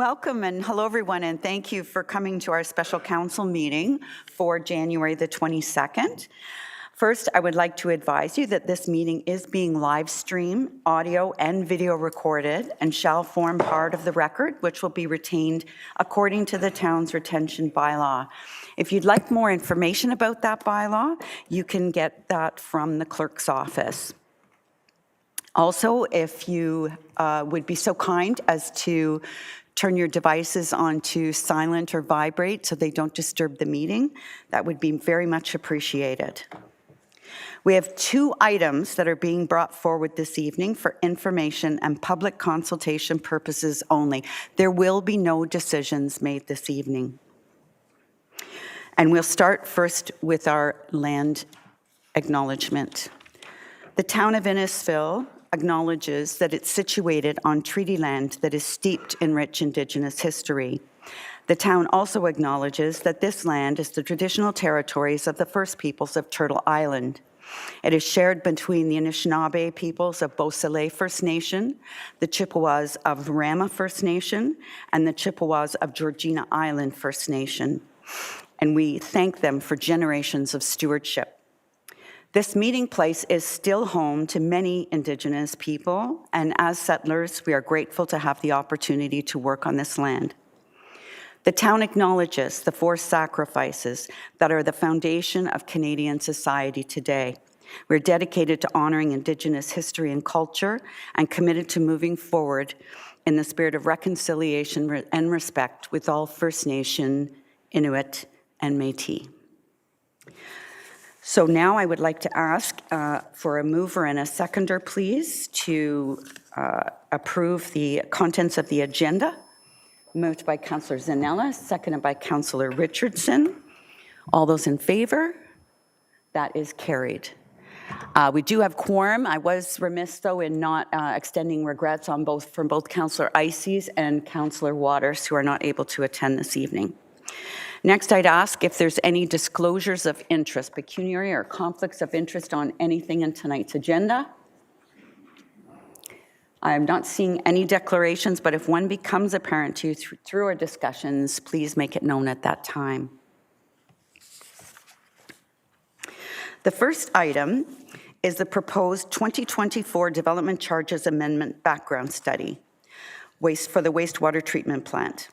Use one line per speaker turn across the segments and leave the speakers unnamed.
Welcome and hello everyone, and thank you for coming to our special council meeting for January the 22nd. First, I would like to advise you that this meeting is being live streamed, audio and video recorded, and shall form part of the record, which will be retained according to the town's retention bylaw. If you'd like more information about that bylaw, you can get that from the clerk's office. Also, if you would be so kind as to turn your devices onto silent or vibrate so they don't disturb the meeting, that would be very much appreciated. We have 2 items that are being brought forward this evening for information and public consultation purposes only. There will be no decisions made this evening. And we'll start first with our land acknowledgement. The town of Innisfil acknowledges that it's situated on treaty land that is steeped in rich Indigenous history. The town also acknowledges that this land is the traditional territories of the First Peoples of Turtle Island. It is shared between the Anishinaabe peoples of Beausoleil First Nation, the Chippewas of Rama First Nation, and the Chippewas of Georgina Island First Nation. And we thank them for generations of stewardship. This meeting place is still home to many Indigenous people, and as settlers, we are grateful to have the opportunity to work on this land. The town acknowledges the 4 sacrifices that are the foundation of Canadian society today. We're dedicated to honoring Indigenous history and culture and committed to moving forward in the spirit of reconciliation and respect with all First Nation, Inuit, and Métis. So now I would like to ask for a mover and a seconder, please, to approve the contents of the agenda. Moved by Councillor Zanella, seconded by Councillor Richardson. All those in favor? That is carried. We do have quorum. I was remiss, though, in not extending regrets from both Councillor Ices and Councillor Waters, who are not able to attend this evening. Next, I'd ask if there's any disclosures of interest, pecuniary or conflicts of interest on anything in tonight's agenda. I'm not seeing any declarations, but if one becomes apparent to you through our discussions, please make it known at that time. The first item is the proposed 2024 Development Charges Amendment Background Study for the wastewater treatment plant.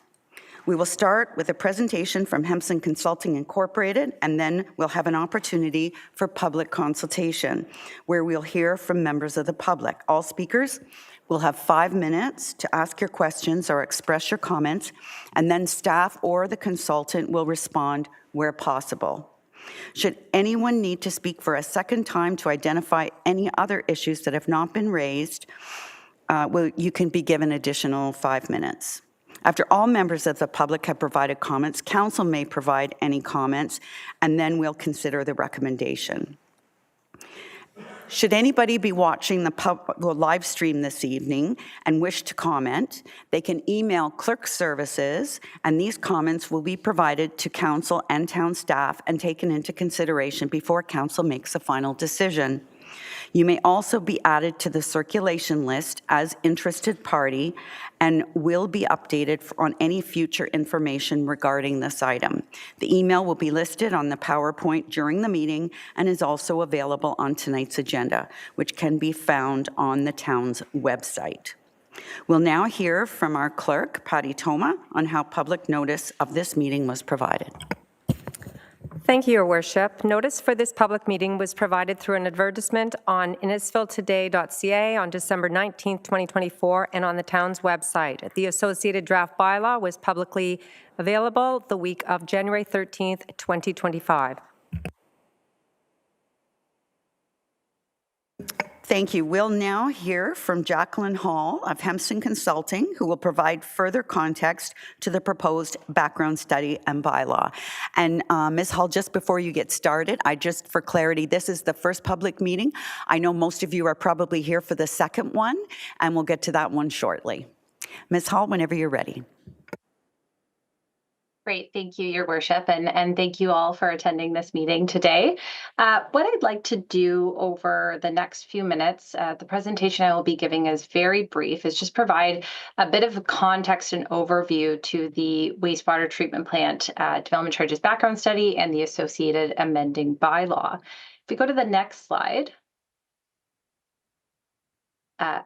We will start with a presentation from Hempson Consulting Incorporated, and then we'll have an opportunity for public consultation, where we'll hear from members of the public. All speakers will have 5 minutes to ask your questions or express your comments, and then staff or the consultant will respond where possible. Should anyone need to speak for a second time to identify any other issues that have not been raised, you can be given additional 5 minutes. After all members of the public have provided comments, council may provide any comments, and then we'll consider the recommendation. Should anybody be watching the live stream this evening and wish to comment, they can email clerk services, and these comments will be provided to council and town staff and taken into consideration before council makes a final decision. You may also be added to the circulation list as interested party and will be updated on any future information regarding this item. The email will be listed on the PowerPoint during the meeting and is also available on tonight's agenda, which can be found on the town's website. We'll now hear from our clerk, Patty Toma, on how public notice of this meeting was provided.
Thank you, Your Worship. Notice for this public meeting was provided through an advertisement on innisfiltoday.ca on December 19, 2024, and on the town's website. The associated draft bylaw was publicly available the week of January 13, 2025.
Thank you. We'll now hear from Jacqueline Hall of Hempson Consulting, who will provide further context to the proposed background study and bylaw. And Ms. Hall, just before you get started, for clarity, this is the first public meeting. I know most of you are probably here for the second one, and we'll get to that one shortly. Ms. Hall, whenever you're ready.
Great. Thank you, Your Worship, and thank you all for attending this meeting today. What I'd like to do over the next few minutes, the presentation I will be giving is very brief, is just provide a bit of context and overview to the wastewater treatment plant development charges background study and the associated amending bylaw. If we go to the next slide.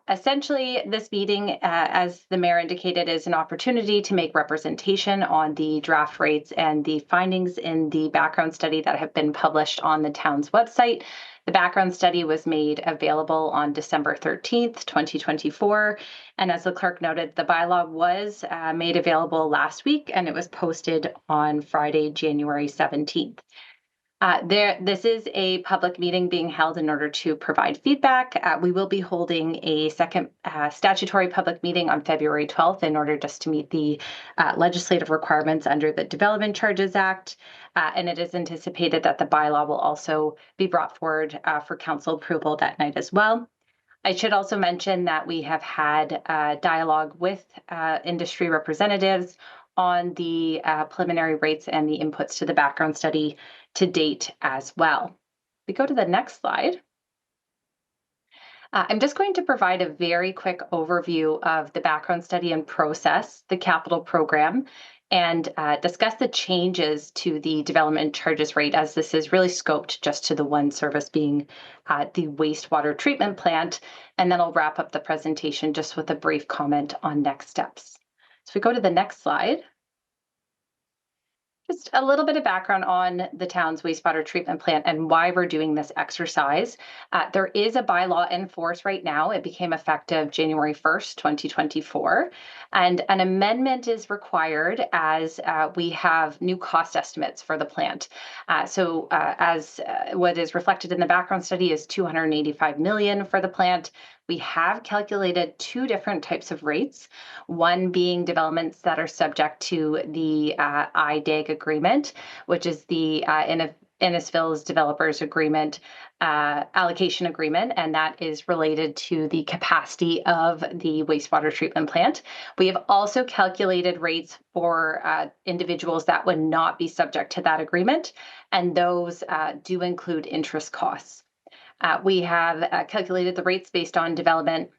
Essentially, this meeting, as the mayor indicated, is an opportunity to make representation on the draft rates and the findings in the background study that have been published on the town's website. The background study was made available on December 13th, 2024. And as the clerk noted, the bylaw was made available last week and it was posted on Friday, January 17th. This is a public meeting being held in order to provide feedback. We will be holding a second statutory public meeting on February 12th in order just to meet the legislative requirements under the Development Charges Act. And it is anticipated that the bylaw will also be brought forward for council approval that night as well. I should also mention that we have had dialogue with industry representatives on the preliminary rates and the inputs to the background study to date as well. We go to the next slide. I'm just going to provide a very quick overview of the background study and process, the capital program, and discuss the changes to the development charges rate, as this is really scoped just to the one service being the wastewater treatment plant. And then I'll wrap up the presentation just with a brief comment on next steps. So if we go to the next slide. Just a little bit of background on the town's wastewater treatment plant and why we're doing this exercise. There is a bylaw in force right now. It became effective January 1st, 2024. And an amendment is required as we have new cost estimates for the plant. As what is reflected in the background study is $285 million for the plant. We have calculated two different types of rates, one being developments that are subject to the IDAG agreement, which is the Innisfil's developers agreement, allocation agreement, and that is related to the capacity of the wastewater treatment plant. We have also calculated rates for individuals that would not be subject to that agreement, and those do include interest costs. We have calculated the rates based on development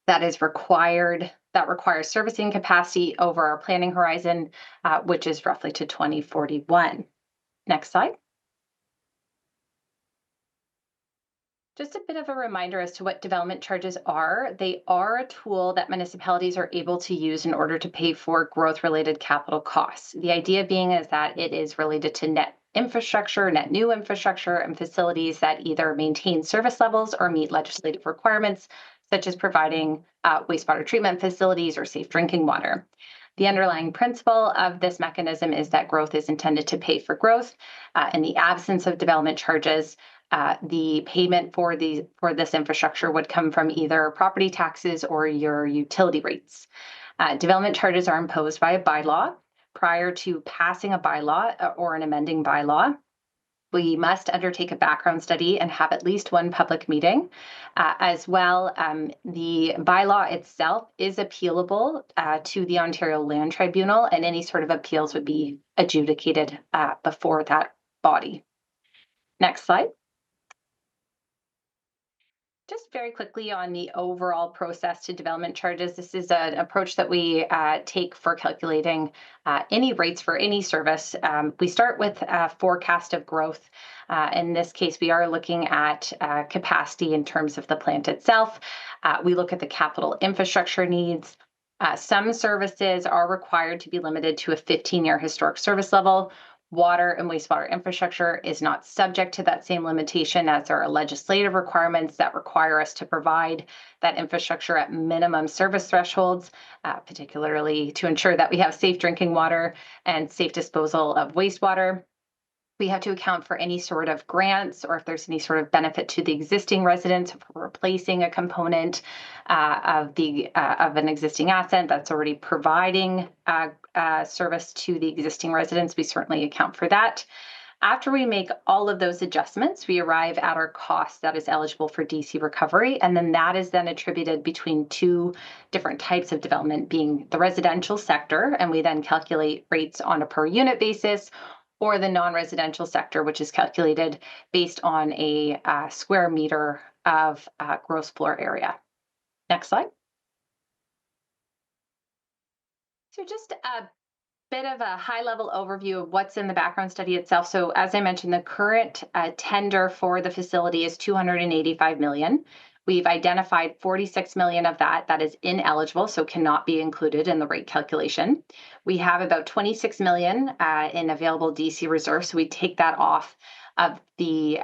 that requires servicing capacity over our planning horizon, which is roughly to 2041. Next slide. Just a bit of a reminder as to what development charges are. They are a tool that municipalities are able to use in order to pay for growth-related capital costs. The idea being is that it is related to net new infrastructure, and facilities that either maintain service levels or meet legislative requirements, such as providing wastewater treatment facilities or safe drinking water. The underlying principle of this mechanism is that growth is intended to pay for growth. In the absence of development charges, the payment for this infrastructure would come from either property taxes or your utility rates. Development charges are imposed by a bylaw. Prior to passing a bylaw or an amending bylaw, we must undertake a background study and have at least one public meeting. As well, the bylaw itself is appealable to the Ontario Land Tribunal, and any sort of appeals would be adjudicated before that body. Next slide. Just very quickly on the overall process to development charges, this is an approach that we take for calculating any rates for any service. We start with a forecast of growth. In this case, we are looking at capacity in terms of the plant itself. We look at the capital infrastructure needs. Some services are required to be limited to a 15-year historic service level. Water and wastewater infrastructure is not subject to that same limitation, as there are legislative requirements that require us to provide that infrastructure at minimum service thresholds, particularly to ensure that we have safe drinking water and safe disposal of wastewater. We have to account for any sort of grants or if there's any sort of benefit to the existing residents if we're replacing a component of an existing asset that's already providing service to the existing residents. We certainly account for that. After we make all of those adjustments, we arrive at our cost that is eligible for DC recovery, and then that is then attributed between two different types of development, being the residential sector, and we then calculate rates on a per unit basis, or the non-residential sector, which is calculated based on a square meter of gross floor area. Next slide. So just a bit of a high-level overview of what's in the background study itself. So as I mentioned, the current tender for the facility is $285 million. We've identified 46 million of that is ineligible, so cannot be included in the rate calculation. We have about 26 million in available DC reserves, so we take that off of the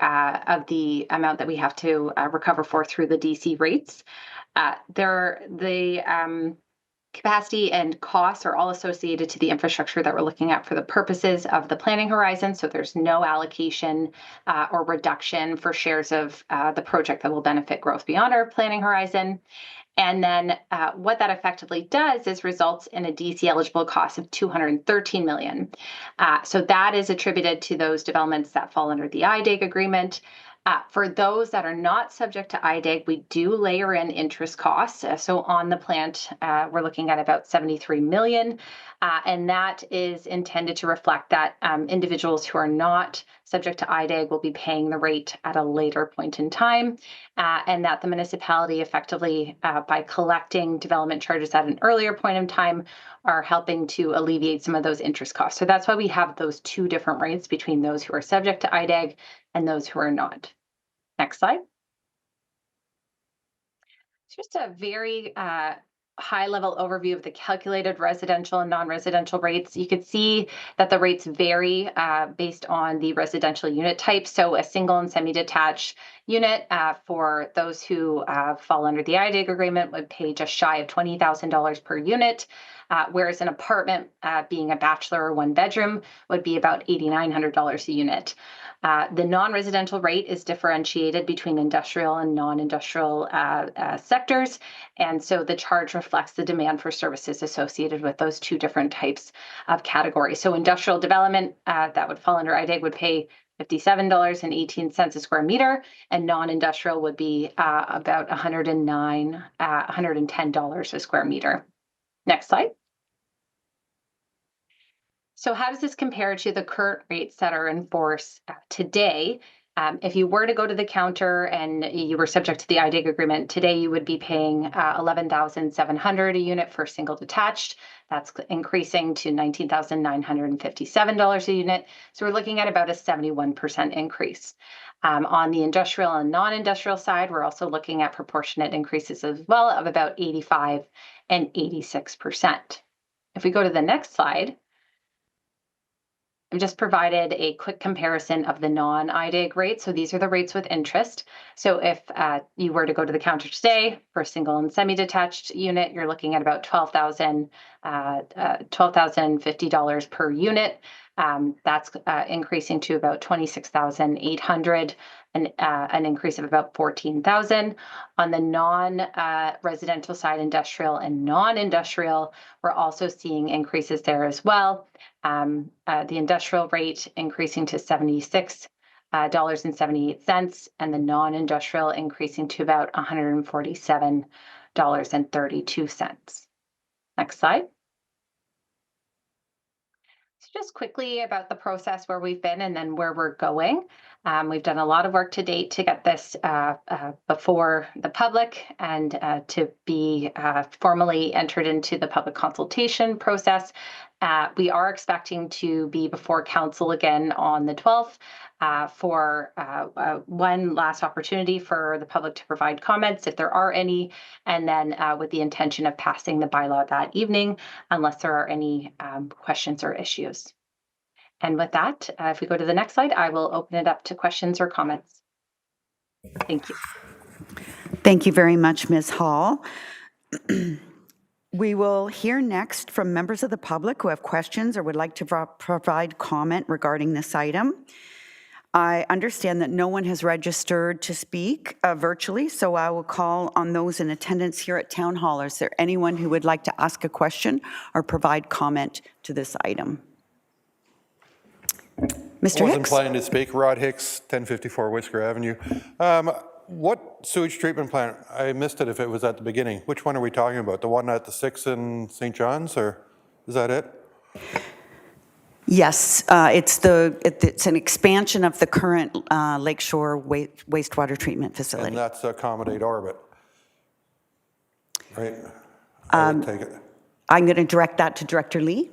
amount that we have to recover for through the DC rates. Capacity and costs are all associated to the infrastructure that we're looking at for the purposes of the planning horizon. So there's no allocation or reduction for shares of the project that will benefit growth beyond our planning horizon. And then what that effectively does is results in a DC eligible cost of 213 million. So that is attributed to those developments that fall under the IDAG agreement. For those that are not subject to IDAG, we do layer in interest costs. So on the plant, we're looking at about 73 million, and that is intended to reflect that individuals who are not subject to IDAG will be paying the rate at a later point in time, and that the municipality effectively, by collecting development charges at an earlier point in time, are helping to alleviate some of those interest costs. So that's why we have those two different rates between those who are subject to IDAG and those who are not. Next slide. It's just a very high-level overview of the calculated residential and non-residential rates. You could see that the rates vary based on the residential unit type. So a single and semi-detached unit for those who fall under the IDAG agreement would pay just shy of $20,000 per unit, whereas an apartment, being a bachelor or one bedroom, would be about $8,900 a unit. The non-residential rate is differentiated between industrial and non-industrial sectors, and so the charge reflects the demand for services associated with those two different types of categories. So industrial development that would fall under IDAG would pay $57.18 a square meter, and non-industrial would be about $110 a square meter. Next slide. So how does this compare to the current rates that are in force today? If you were to go to the counter and you were subject to the IDAG agreement, today you would be paying $11,700 a unit for single detached. That's increasing to $19,957 a unit. So we're looking at about a 71% increase. On the industrial and non-industrial side, we're also looking at proportionate increases as well of about 85 and 86%. If we go to the next slide, I've just provided a quick comparison of the non-IDAG rates. So these are the rates with interest. So if you were to go to the counter today for a single and semi-detached unit, you're looking at about $12,050 per unit. That's increasing to about $26,800, an increase of about $14,000. On the non-residential side, industrial and non-industrial, we're also seeing increases there as well. The industrial rate increasing to $76.78, and the non-industrial increasing to about $147.32. Next slide. So just quickly about the process where we've been and then where we're going. We've done a lot of work to date to get this before the public and to be formally entered into the public consultation process. We are expecting to be before council again on the 12th for one last opportunity for the public to provide comments if there are any, and then with the intention of passing the bylaw that evening unless there are any questions or issues. And with that, if we go to the next slide, I will open it up to questions or comments. Thank you.
Thank you very much, Ms. Hall. We will hear next from members of the public who have questions or would like to provide comment regarding this item. I understand that no one has registered to speak virtually, so I will call on those in attendance here at Town Hall. Is there anyone who would like to ask a question or provide comment to this item? Mr.
I wasn't
Hicks?
planning to speak. Rod Hicks, 1054 Whisker Avenue. What sewage treatment plant? I missed it if it was at the beginning. Which one are we talking about? The one at the 6 in St. John's, or is that it?
Yes, it's an expansion of the current Lakeshore wastewater treatment
And
facility.
that's to accommodate Orbit, right? I would take it.
I'm going to direct that to Director Lee.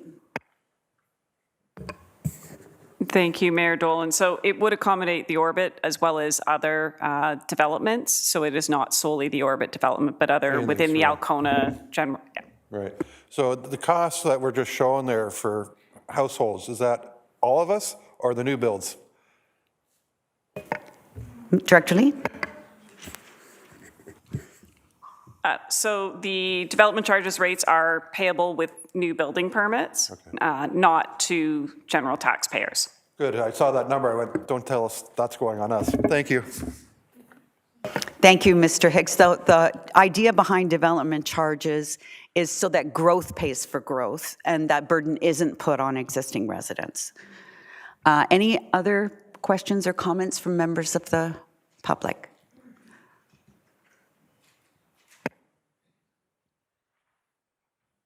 Thank you, Mayor Dolan. So it would accommodate the Orbit as well as other developments. So it is not solely the Orbit development, but other within the Alcona general. Yeah.
Right. So the costs that were just showing there for households, is that all of us or the new builds?
Director Lee?
So the development charges rates are payable with new building permits, not to general taxpayers.
Good. I saw that number. I went, don't tell us that's going on us. Thank you.
Thank you, Mr. Hicks. The idea behind development charges is so that growth pays for growth and that burden isn't put on existing residents. Any other questions or comments from members of the public?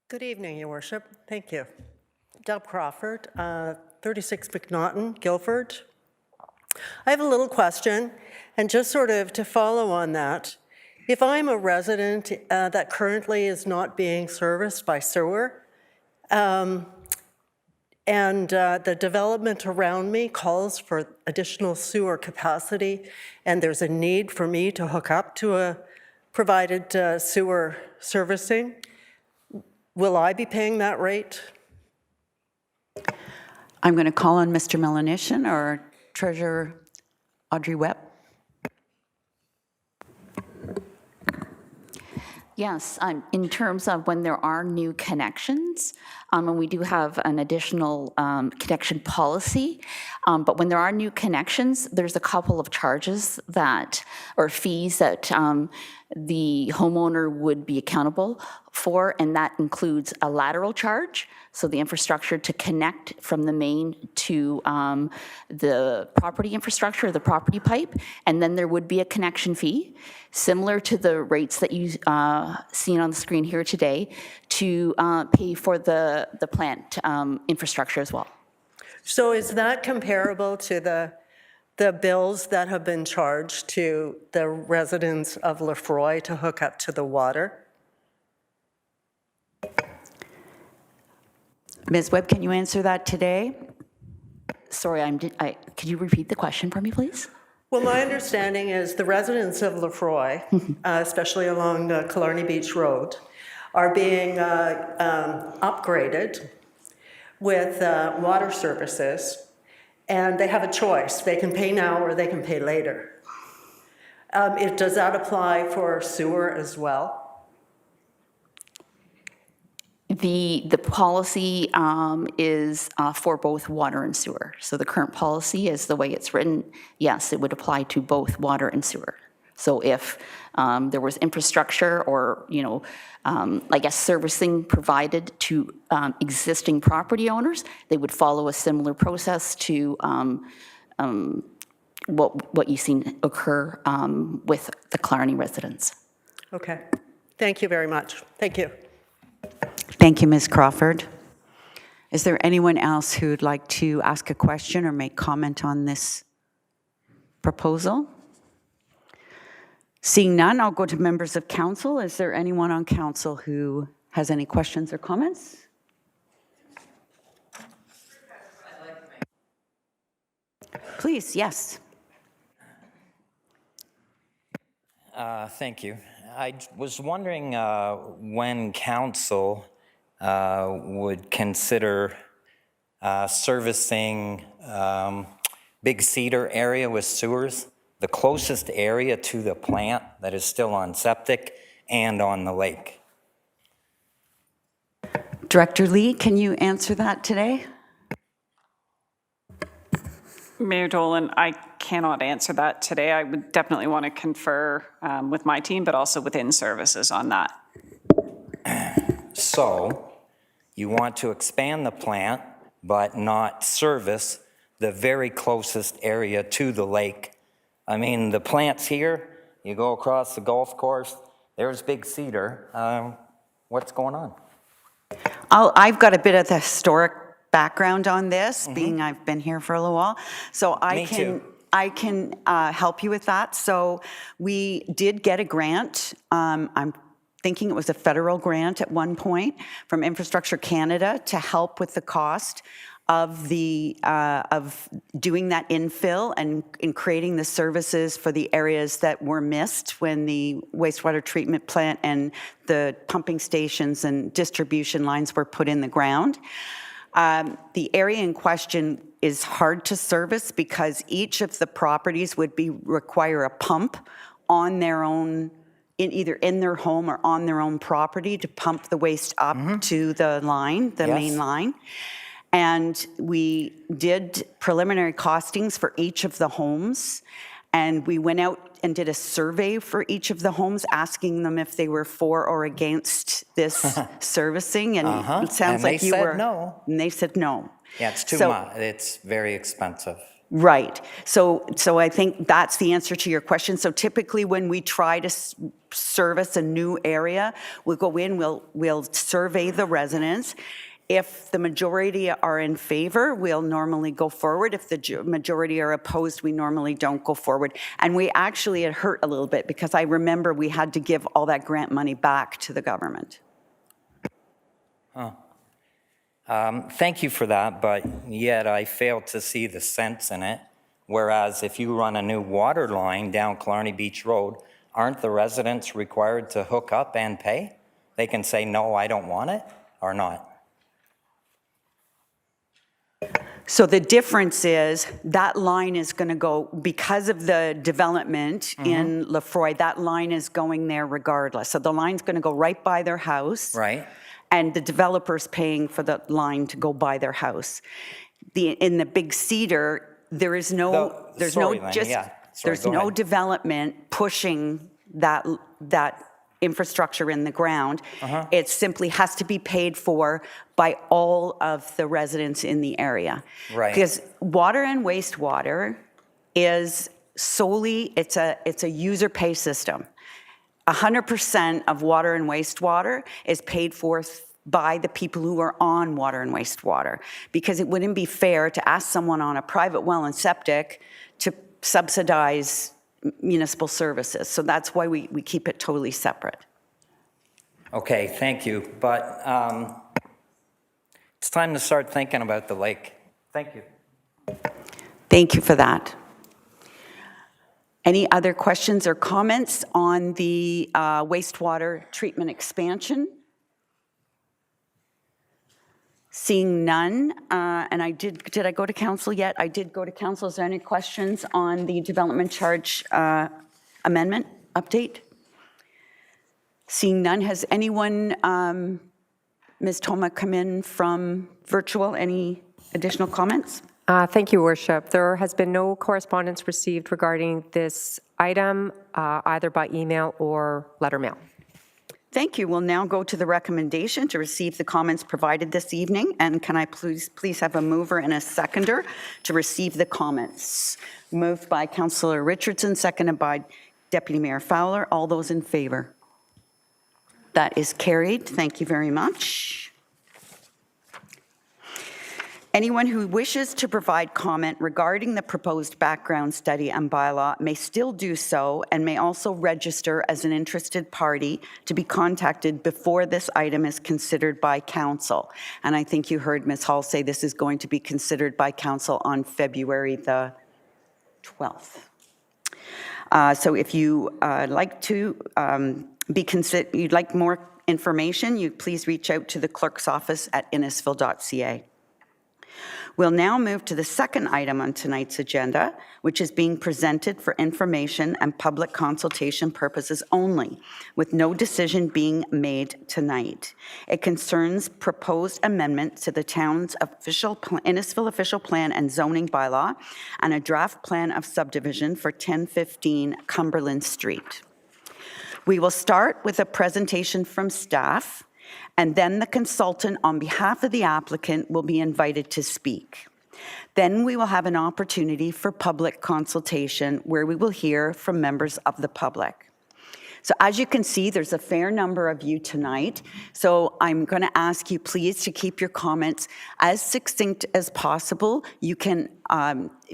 Good evening, Your Worship. Thank you. Deb Crawford, 36 McNaughton, Guildford. I have a little question, and just sort of to follow on that, if I'm a resident that currently is not being serviced by sewer, and the development around me calls for additional sewer capacity, and there's a need for me to hook up to a provided sewer servicing, will I be paying that rate?
I'm going to call on Mr. Melanishin or Treasurer Audrey Webb.
Yes, in terms of when there are new connections, and we do have an additional connection policy, but when there are new connections, there's a couple of charges that, or fees that the homeowner would be accountable for, and that includes a lateral charge, so the infrastructure to connect from the main to the property infrastructure, the property pipe, and then there would be a connection fee, similar to the rates that you seen on the screen here today, to pay for the plant infrastructure as well.
So is that comparable to the bills that have been charged to the residents of Lefroy to hook up to the water?
Ms. Webb, can you answer that today?
Sorry, could you repeat the question for me, please?
Well, my understanding is the residents of Lefroy, especially along the Killarney Beach Road, are being upgraded with water services, and they have a choice. They can pay now or they can pay later. Does that apply for sewer as well?
The policy is for both water and sewer. So the current policy is the way it's written. Yes, it would apply to both water and sewer. So if there was infrastructure or, I guess servicing provided to existing property owners, they would follow a similar process to what you've seen occur with the Killarney residents.
Okay. Thank you very much. Thank you.
Thank you, Ms. Crawford. Is there anyone else who'd like to ask a question or make comment on this proposal? Seeing none, I'll go to members of council. Is there anyone on council who has any questions or comments? Please, yes.
Thank you. I was wondering when council would consider servicing Big Cedar area with sewers, the closest area to the plant that is still on septic and on the lake.
Director Lee, can you answer that today?
Mayor Dolan, I cannot answer that today. I would definitely want to confer with my team, but also within services on that.
So you want to expand the plant, but not service the very closest area to the lake. I mean, the plant's here, you go across the golf course, there's Big Cedar. What's going on?
I've got a bit of the historic background on this, being I've been here for a little while. So
Me too.
I can help you with that. So we did get a grant. I'm thinking it was a federal grant at one point from Infrastructure Canada to help with the cost of doing that infill and in creating the services for the areas that were missed when the wastewater treatment plant and the pumping stations and distribution lines were put in the ground. The area in question is hard to service because each of the properties would require a pump on their own, either in their home or on their own property to pump the waste up to the line, the main line. And we did preliminary costings for each of the homes, and we went out and did a survey for each of the homes, asking them if they were for or against this servicing, and it sounds
And
like
they
you
said
were.
no.
And they said no.
Yeah, it's too much. It's very expensive.
Right. So I think that's the answer to your question. So typically when we try to service a new area, we'll go in, we'll survey the residents. If the majority are in favor, we'll normally go forward. If the majority are opposed, we normally don't go forward. And we actually, it hurt a little bit because I remember we had to give all that grant money back to the government.
Thank you for that, but yet I fail to see the sense in it. Whereas if you run a new water line down Killarney Beach Road, aren't the residents required to hook up and pay? They can say, no, I don't want it, or not?
So the difference is that line is going to go, because of the development in Lefroy, that line is going there regardless. So the line's going to go right by their house.
Right.
And the developer's paying for the line to go by their house. In the Big Cedar, there is no, there's no development pushing that infrastructure in the ground. It simply has to be paid for by all of the residents in the area.
Right.
Because water and wastewater is solely, it's a user pay system. 100% of water and wastewater is paid for by the people who are on water and wastewater, because it wouldn't be fair to ask someone on a private well and septic to subsidize municipal services. So that's why we keep it totally separate.
Okay, thank you. But it's time to start thinking about the lake. Thank you.
Thank you for that. Any other questions or comments on the wastewater treatment expansion? Seeing none, and did I go to council yet? I did go to council. Is there any questions on the development charge amendment update? Seeing none, has anyone, Ms. Toma, come in from virtual? Any additional comments?
Thank you, Worship. There has been no correspondence received regarding this item, either by email or letter mail.
Thank you. We'll now go to the recommendation to receive the comments provided this evening. And can I please have a mover and a seconder to receive the comments? Moved by Councillor Richardson, seconded by Deputy Mayor Fowler. All those in favor? That is carried. Thank you very much. Anyone who wishes to provide comment regarding the proposed background study and bylaw may still do so, and may also register as an interested party to be contacted before this item is considered by council. And I think you heard Ms. Hall say this is going to be considered by council on February the 12th. So if you like to you'd like more information, you please reach out to the clerk's office at innisfil.ca. We'll now move to the second item on tonight's agenda, which is being presented for information and public consultation purposes only, with no decision being made tonight. It concerns proposed amendments to the town's Innisfil official plan and zoning bylaw and a draft plan of subdivision for 1015 Cumberland Street. We will start with a presentation from staff, and then the consultant on behalf of the applicant will be invited to speak. Then we will have an opportunity for public consultation where we will hear from members of the public. So as you can see, there's a fair number of you tonight. So I'm going to ask you please to keep your comments as succinct as possible. You can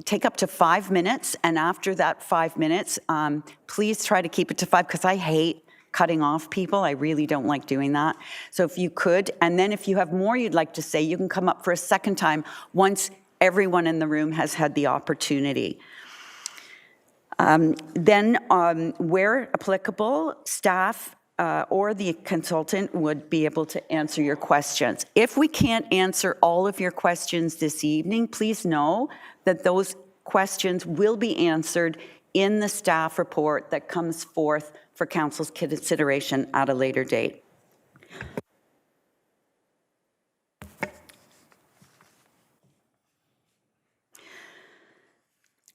take up to 5 minutes, and after that 5 minutes, please try to keep it to 5 because I hate cutting off people. I really don't like doing that. So if you could, and then if you have more you'd like to say, you can come up for a second time once everyone in the room has had the opportunity. Then, where applicable, staff or the consultant would be able to answer your questions. If we can't answer all of your questions this evening, please know that those questions will be answered in the staff report that comes forth for Council's consideration at a later date.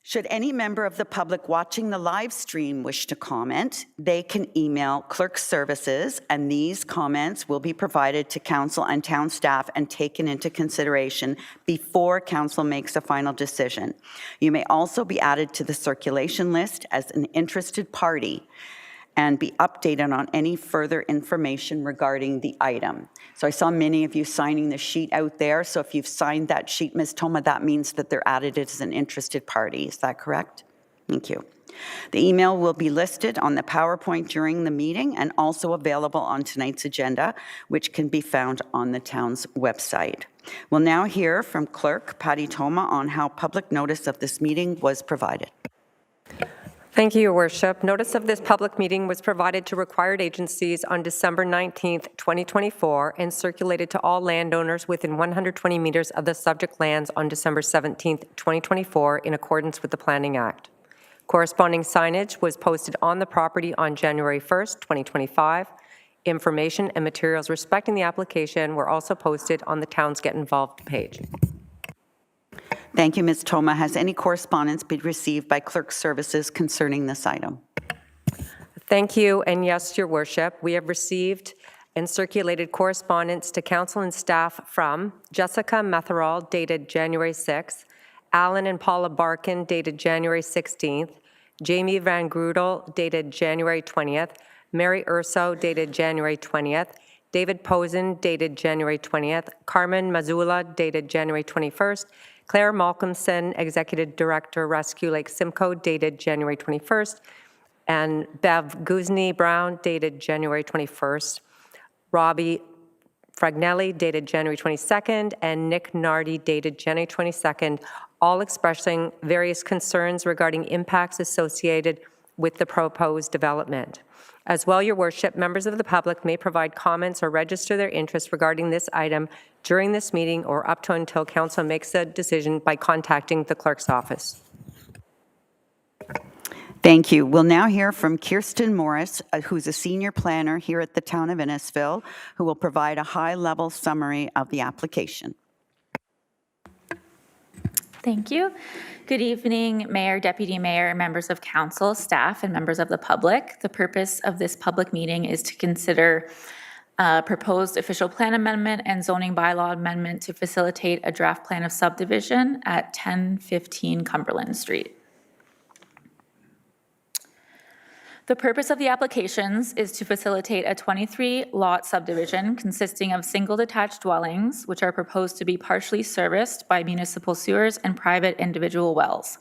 Should any member of the public watching the live stream wish to comment, they can email Clerk Services, and these comments will be provided to Council and town staff and taken into consideration before Council makes a final decision. You may also be added to the circulation list as an interested party and be updated on any further information regarding the item. So I saw many of you signing the sheet out there. So if you've signed that sheet, Ms. Toma, that means that they're added as an interested party. Is that correct? Thank you. The email will be listed on the PowerPoint during the meeting and also available on tonight's agenda, which can be found on the town's website. We'll now hear from Clerk Patty Toma on how public notice of this meeting was provided.
Thank you, Your Worship. Notice of this public meeting was provided to required agencies on December 19th, 2024, and circulated to all landowners within 120 meters of the subject lands on December 17th, 2024, in accordance with the Planning Act. Corresponding signage was posted on the property on January 1st, 2025. Information and materials respecting the application were also posted on the town's Get Involved page.
Thank you, Ms. Toma. Has any correspondence been received by Clerk Services concerning this item?
Thank you, and yes, Your Worship, we have received and circulated correspondence to Council and staff from Jessica Metherall, dated January 6th, Alan and Paula Barkin, dated January 16th, Jamie Van Grudel, dated January 20th, Mary Urso, dated January 20th, David Posen, dated January 20th, Carmen Mazula, dated January 21st, Claire Malcolmson, Executive Director, Rescue Lake Simcoe, dated January 21st, and Bev Guzny-Brown, dated January 21st, Robbie Fragnelli, dated January 22nd, and Nick Nardi, dated January 22nd, all expressing various concerns regarding impacts associated with the proposed development. As well, Your Worship, members of the public may provide comments or register their interest regarding this item during this meeting or up to until Council makes a decision by contacting the Clerk's office.
Thank you. We'll now hear from Kirsten Morris, who's a senior planner here at the town of Innisfil, who will provide a high-level summary of the application.
Thank you. Good evening, Mayor, Deputy Mayor, members of Council, staff, and members of the public. The purpose of this public meeting is to consider a proposed official plan amendment and zoning bylaw amendment to facilitate a draft plan of subdivision at 1015 Cumberland Street. The purpose of the applications is to facilitate a 23-lot subdivision consisting of single detached dwellings, which are proposed to be partially serviced by municipal sewers and private individual wells.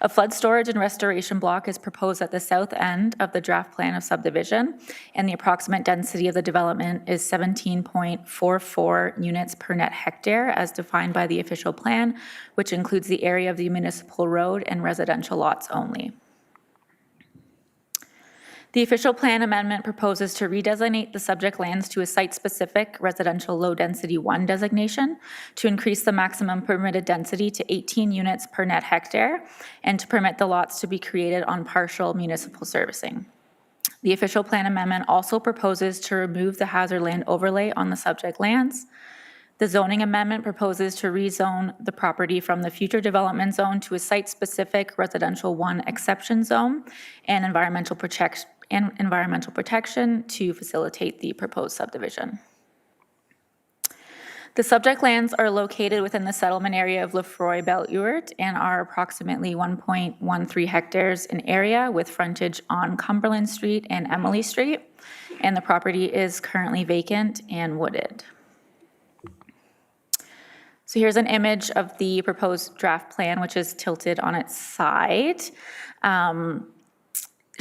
A flood storage and restoration block is proposed at the south end of the draft plan of subdivision, and the approximate density of the development is 17.44 units per net hectare as defined by the official plan, which includes the area of the municipal road and residential lots only. The official plan amendment proposes to redesignate the subject lands to a site-specific residential low-density 1 designation to increase the maximum permitted density to 18 units per net hectare and to permit the lots to be created on partial municipal servicing. The official plan amendment also proposes to remove the hazard land overlay on the subject lands. The zoning amendment proposes to rezone the property from the future development zone to a site-specific residential 1 exception zone and environmental protection to facilitate the proposed subdivision. The subject lands are located within the settlement area of Lefroy-Belle-Eurt and are approximately 1.13 hectares in area with frontage on Cumberland Street and Emily Street, and the property is currently vacant and wooded. So here's an image of the proposed draft plan, which is tilted on its side.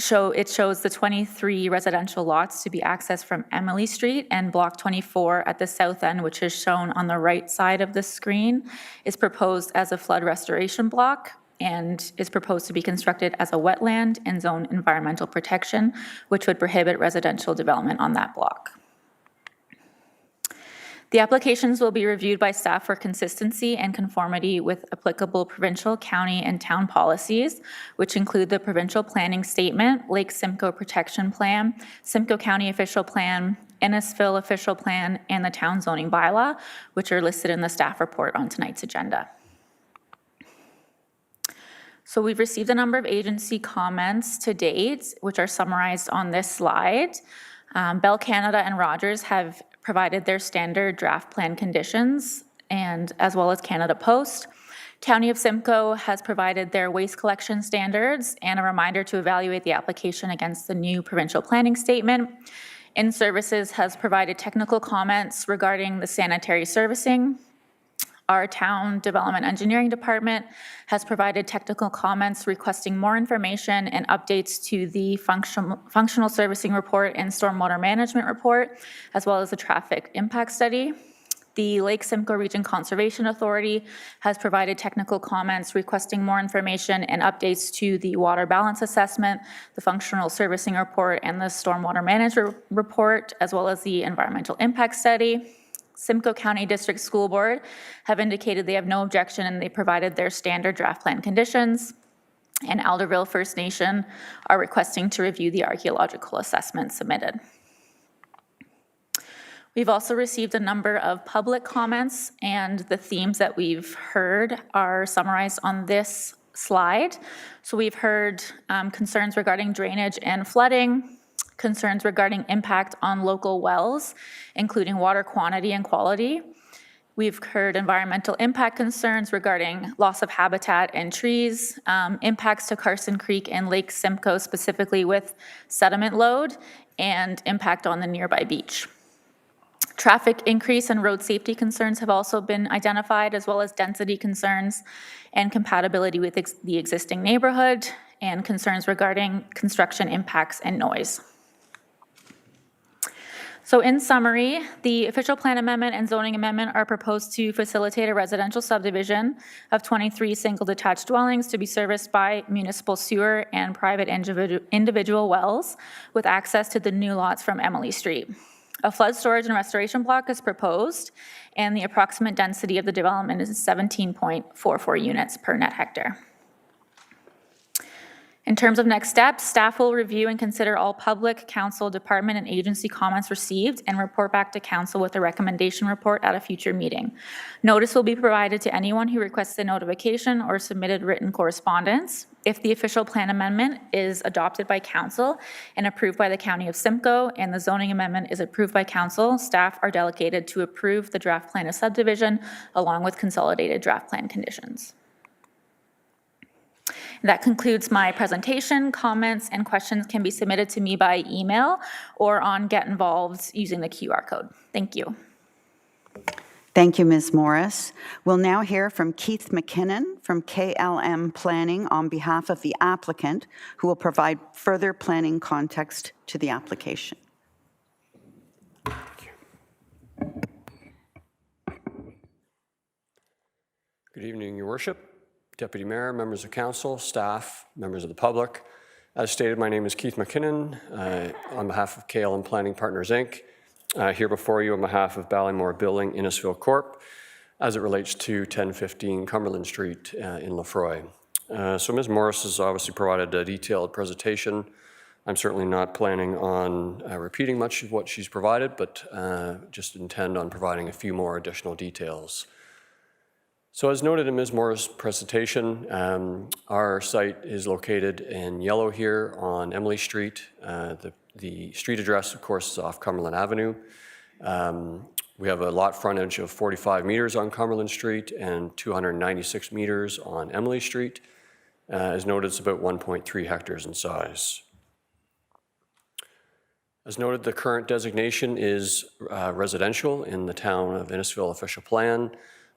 It shows the 23 residential lots to be accessed from Emily Street, and Block 24 at the south end, which is shown on the right side of the screen, is proposed as a flood restoration block and is proposed to be constructed as a wetland and zone environmental protection, which would prohibit residential development on that block. The applications will be reviewed by staff for consistency and conformity with applicable provincial, county, and town policies, which include the Provincial Planning Statement, Lake Simcoe Protection Plan, Simcoe County Official Plan, Innisfil Official Plan, and the Town Zoning Bylaw, which are listed in the staff report on tonight's agenda. So we've received a number of agency comments to date, which are summarized on this slide. Bell Canada and Rogers have provided their standard draft plan conditions, and as well as Canada Post. County of Simcoe has provided their waste collection standards and a reminder to evaluate the application against the new provincial planning statement. In-Services has provided technical comments regarding the sanitary servicing. Our Town Development Engineering Department has provided technical comments requesting more information and updates to the functional servicing report and stormwater management report, as well as the traffic impact study. The Lake Simcoe Region Conservation Authority has provided technical comments requesting more information and updates to the water balance assessment, the functional servicing report, and the stormwater management report, as well as the environmental impact study. Simcoe County District School Board have indicated they have no objection and they provided their standard draft plan conditions. And Alderville First Nation are requesting to review the archaeological assessment submitted. We've also received a number of public comments, and the themes that we've heard are summarized on this slide. So we've heard concerns regarding drainage and flooding, concerns regarding impact on local wells, including water quantity and quality. We've heard environmental impact concerns regarding loss of habitat and trees, impacts to Carson Creek and Lake Simcoe, specifically with sediment load, and impact on the nearby beach. Traffic increase and road safety concerns have also been identified, as well as density concerns and compatibility with the existing neighborhood, and concerns regarding construction impacts and noise. So in summary, the official plan amendment and zoning amendment are proposed to facilitate a residential subdivision of 23 single detached dwellings to be serviced by municipal sewer and private individual wells with access to the new lots from Emily Street. A flood storage and restoration block is proposed, and the approximate density of the development is 17.44 units per net hectare. In terms of next steps, staff will review and consider all public, council, department, and agency comments received and report back to council with a recommendation report at a future meeting. Notice will be provided to anyone who requests a notification or submitted written correspondence. If the official plan amendment is adopted by council and approved by the County of Simcoe and the zoning amendment is approved by council, staff are delegated to approve the draft plan of subdivision along with consolidated draft plan conditions. That concludes my presentation. Comments and questions can be submitted to me by email or on Get Involved using the QR code. Thank you.
Thank you, Ms. Morris. We'll now hear from Keith McKinnon from KLM Planning on behalf of the applicant, who will provide further planning context to the application.
Good evening, Your Worship. Deputy Mayor, members of council, staff, members of the public. As stated, my name is Keith McKinnon on behalf of KLM Planning Partners, Inc. Here before you on behalf of Ballymore Building, Innisfil Corp, as it relates to 1015 Cumberland Street in Lefroy. So Ms. Morris has obviously provided a detailed presentation. I'm certainly not planning on repeating much of what she's provided, but just intend on providing a few more additional details. So as noted in Ms. Moore's presentation, our site is located in yellow here on Emily Street. The street address, of course, is off Cumberland Avenue. We have a lot frontage of 45 meters on Cumberland Street and 296 meters on Emily Street. As noted, it's about 1.3 hectares in size. As noted, the current designation is residential in the town of Innisfil official plan,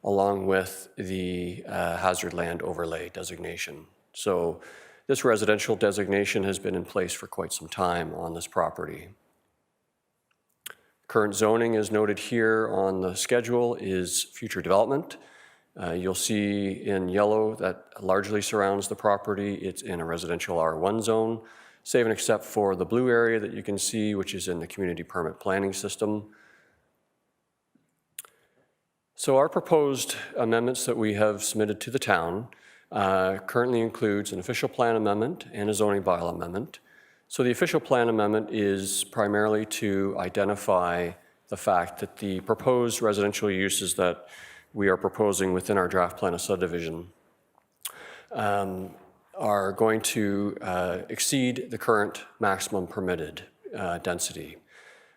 along with the hazard land overlay designation. So this residential designation has been in place for quite some time on this property. Current zoning, as noted here on the schedule, is future development. You'll see in yellow that largely surrounds the property. It's in a residential R1 zone, save and except for the blue area that you can see, which is in the community permit planning system. So our proposed amendments that we have submitted to the town currently includes an official plan amendment and a zoning bylaw amendment. So the official plan amendment is primarily to identify the fact that the proposed residential uses that we are proposing within our draft plan of subdivision are going to exceed the current maximum permitted density.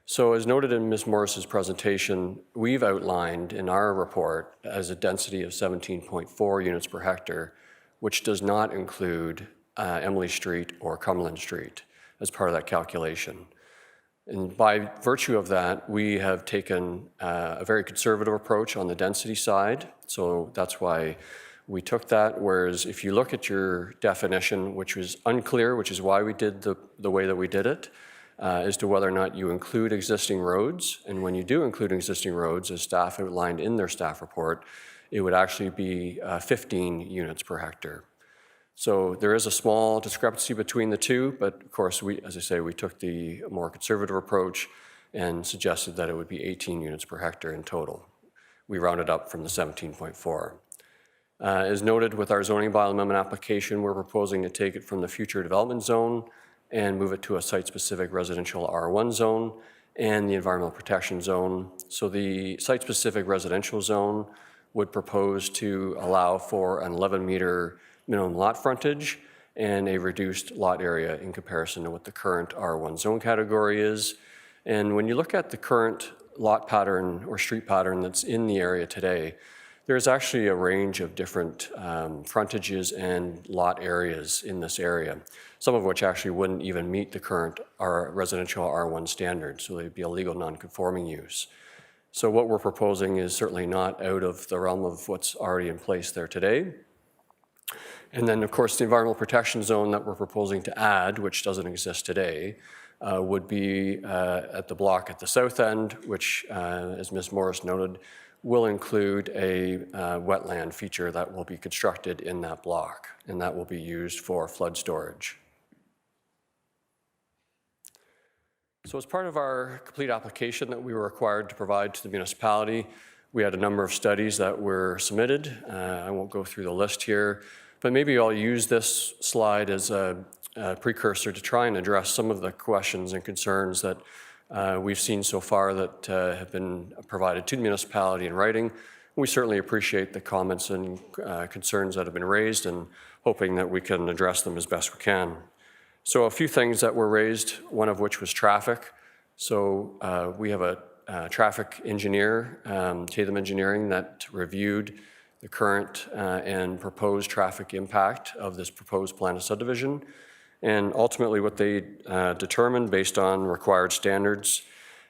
So as noted in Ms. Morris's presentation, we've outlined in our report as a density of 17.4 units per hectare, which does not include Emily Street or Cumberland Street as part of that calculation. And by virtue of that, we have taken a very conservative approach on the density side. So that's why we took that, whereas if you look at your definition, which was unclear, which is why we did the way that we did it, as to whether or not you include existing roads. And when you do include existing roads, as staff outlined in their staff report, it would actually be 15 units per hectare. So there is a small discrepancy between the two, but of course, as I say, we took the more conservative approach and suggested that it would be 18 units per hectare in total. We rounded up from the 17.4. As noted with our zoning bylaw amendment application, we're proposing to take it from the future development zone and move it to a site-specific residential R1 zone and the environmental protection zone. So the site-specific residential zone would propose to allow for an 11-meter minimum lot frontage and a reduced lot area in comparison to what the current R1 zone category is. And when you look at the current lot pattern or street pattern that's in the area today, there's actually a range of different frontages and lot areas in this area, some of which actually wouldn't even meet the current residential R1 standard, so they'd be a legal non-conforming use. So what we're proposing is certainly not out of the realm of what's already in place there today. And then, of course, the environmental protection zone that we're proposing to add, which doesn't exist today, would be at the block at the south end, which, as Ms. Morris noted, will include a wetland feature that will be constructed in that block, and that will be used for flood storage. So as part of our complete application that we were required to provide to the municipality, we had a number of studies that were submitted. I won't go through the list here, but maybe I'll use this slide as a precursor to try and address some of the questions and concerns that we've seen so far that have been provided to the municipality in writing. We certainly appreciate the comments and concerns that have been raised and hoping that we can address them as best we can. So a few things that were raised, one of which was traffic. So we have a traffic engineer, Tatham Engineering, that reviewed the current and proposed traffic impact of this proposed plan of subdivision. And ultimately what they determined based on required standards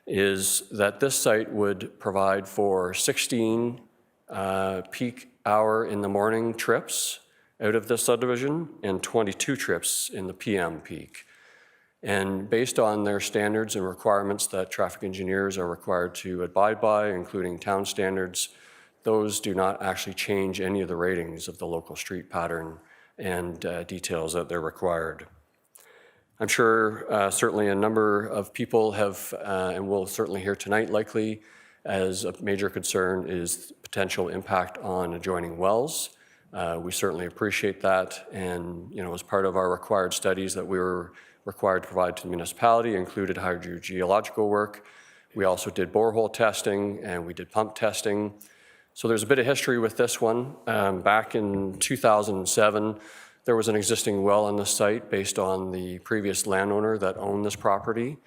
is that this site would provide for 16 peak hour in the morning trips out of this subdivision and 22 trips in the PM peak. And based on their standards and requirements that traffic engineers are required to abide by, including town standards, those do not actually change any of the ratings of the local street pattern and details that they're required. I'm sure certainly a number of people have, and will certainly hear tonight likely, as a major concern is potential impact on adjoining wells. We certainly appreciate that, and as part of our required studies that we were required to provide to the municipality included hydrogeological work. We also did borehole testing and we did pump testing. So there's a bit of history with this one. Back in 2007, there was an existing well on the site based on the previous landowner that owned this property.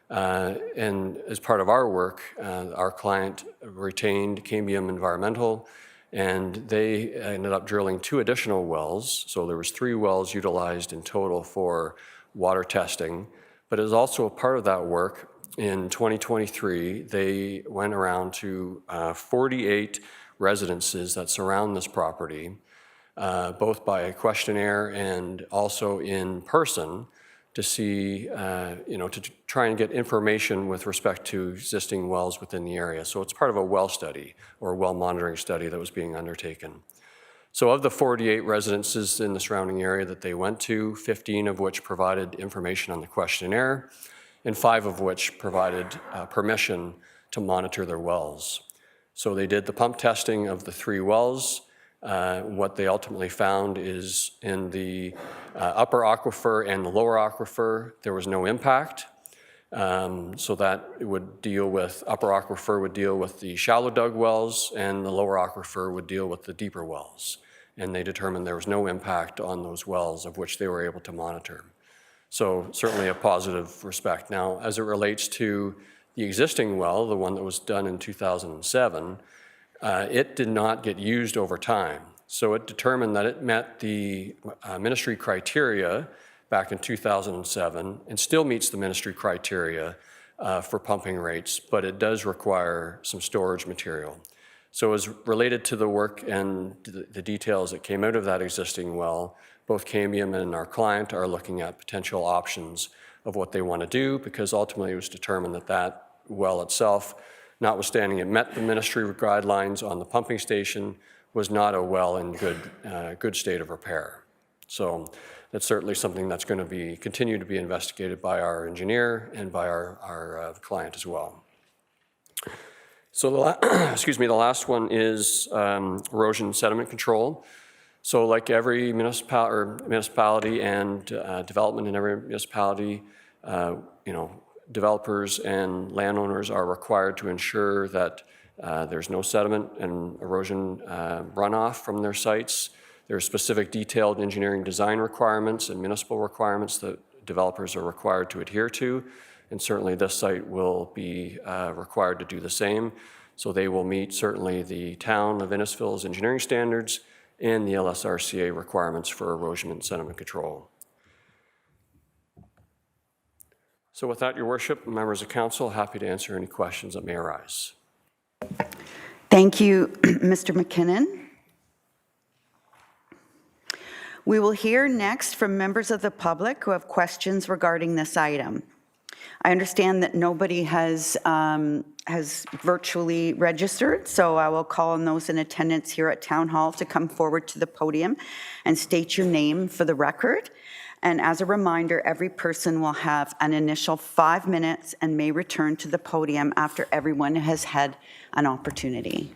And as part of our work, our client retained Cambium Environmental, and they ended up drilling 2 additional wells. So there was 3 wells utilized in total for water testing. But as also a part of that work, in 2023, they went around to 48 residences that surround this property, both by a questionnaire and also in person, to see, to try and get information with respect to existing wells within the area. So it's part of a well study or well monitoring study that was being undertaken. So of the 48 residences in the surrounding area that they went to, 15 of which provided information on the questionnaire, and 5 of which provided permission to monitor their wells. So they did the pump testing of the 3 wells. What they ultimately found is in the upper aquifer and the lower aquifer, there was no impact. So that it would deal with, upper aquifer would deal with the shallow dug wells, and the lower aquifer would deal with the deeper wells. And they determined there was no impact on those wells of which they were able to monitor. So certainly a positive respect. Now, as it relates to the existing well, the one that was done in 2007, it did not get used over time. So it determined that it met the ministry criteria back in 2007 and still meets the ministry criteria for pumping rates, but it does require some storage material. So as related to the work and the details that came out of that existing well, both Cambium and our client are looking at potential options of what they want to do, because ultimately it was determined that that well itself, notwithstanding it met the ministry guidelines on the pumping station, was not a well in good state of repair. So that's certainly something that's going to continue to be investigated by our engineer and by our client as well. So the last one is erosion sediment control. So like every municipality and development in every municipality, developers and landowners are required to ensure that there's no sediment and erosion runoff from their sites. There are specific detailed engineering design requirements and municipal requirements that developers are required to adhere to, and certainly this site will be required to do the same. So they will meet certainly the town of Innisfil's engineering standards and the LSRCA requirements for erosion and sediment control. So with that, Your Worship, members of council, happy to answer any questions that may arise.
Thank you, Mr. McKinnon. We will hear next from members of the public who have questions regarding this item. I understand that nobody has virtually registered, so I will call on those in attendance here at Town Hall to come forward to the podium and state your name for the record. And as a reminder, every person will have an initial 5 minutes and may return to the podium after everyone has had an opportunity.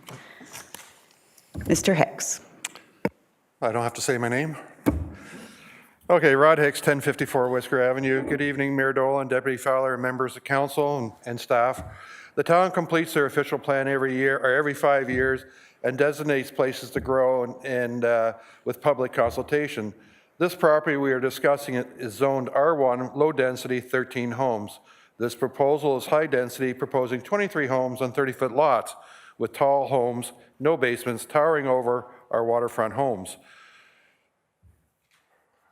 Mr. Hicks.
I don't have to say my name? Okay, Rod Hicks, 1054 Whisker Avenue. Good evening, Mayor Dolan, Deputy Fowler, and members of council and staff. The town completes their official plan every year or every 5 years and designates places to grow and with public consultation. This property we are discussing is zoned R1, low density, 13 homes. This proposal is high density, proposing 23 homes on 30-foot lots with tall homes, no basements, towering over our waterfront homes.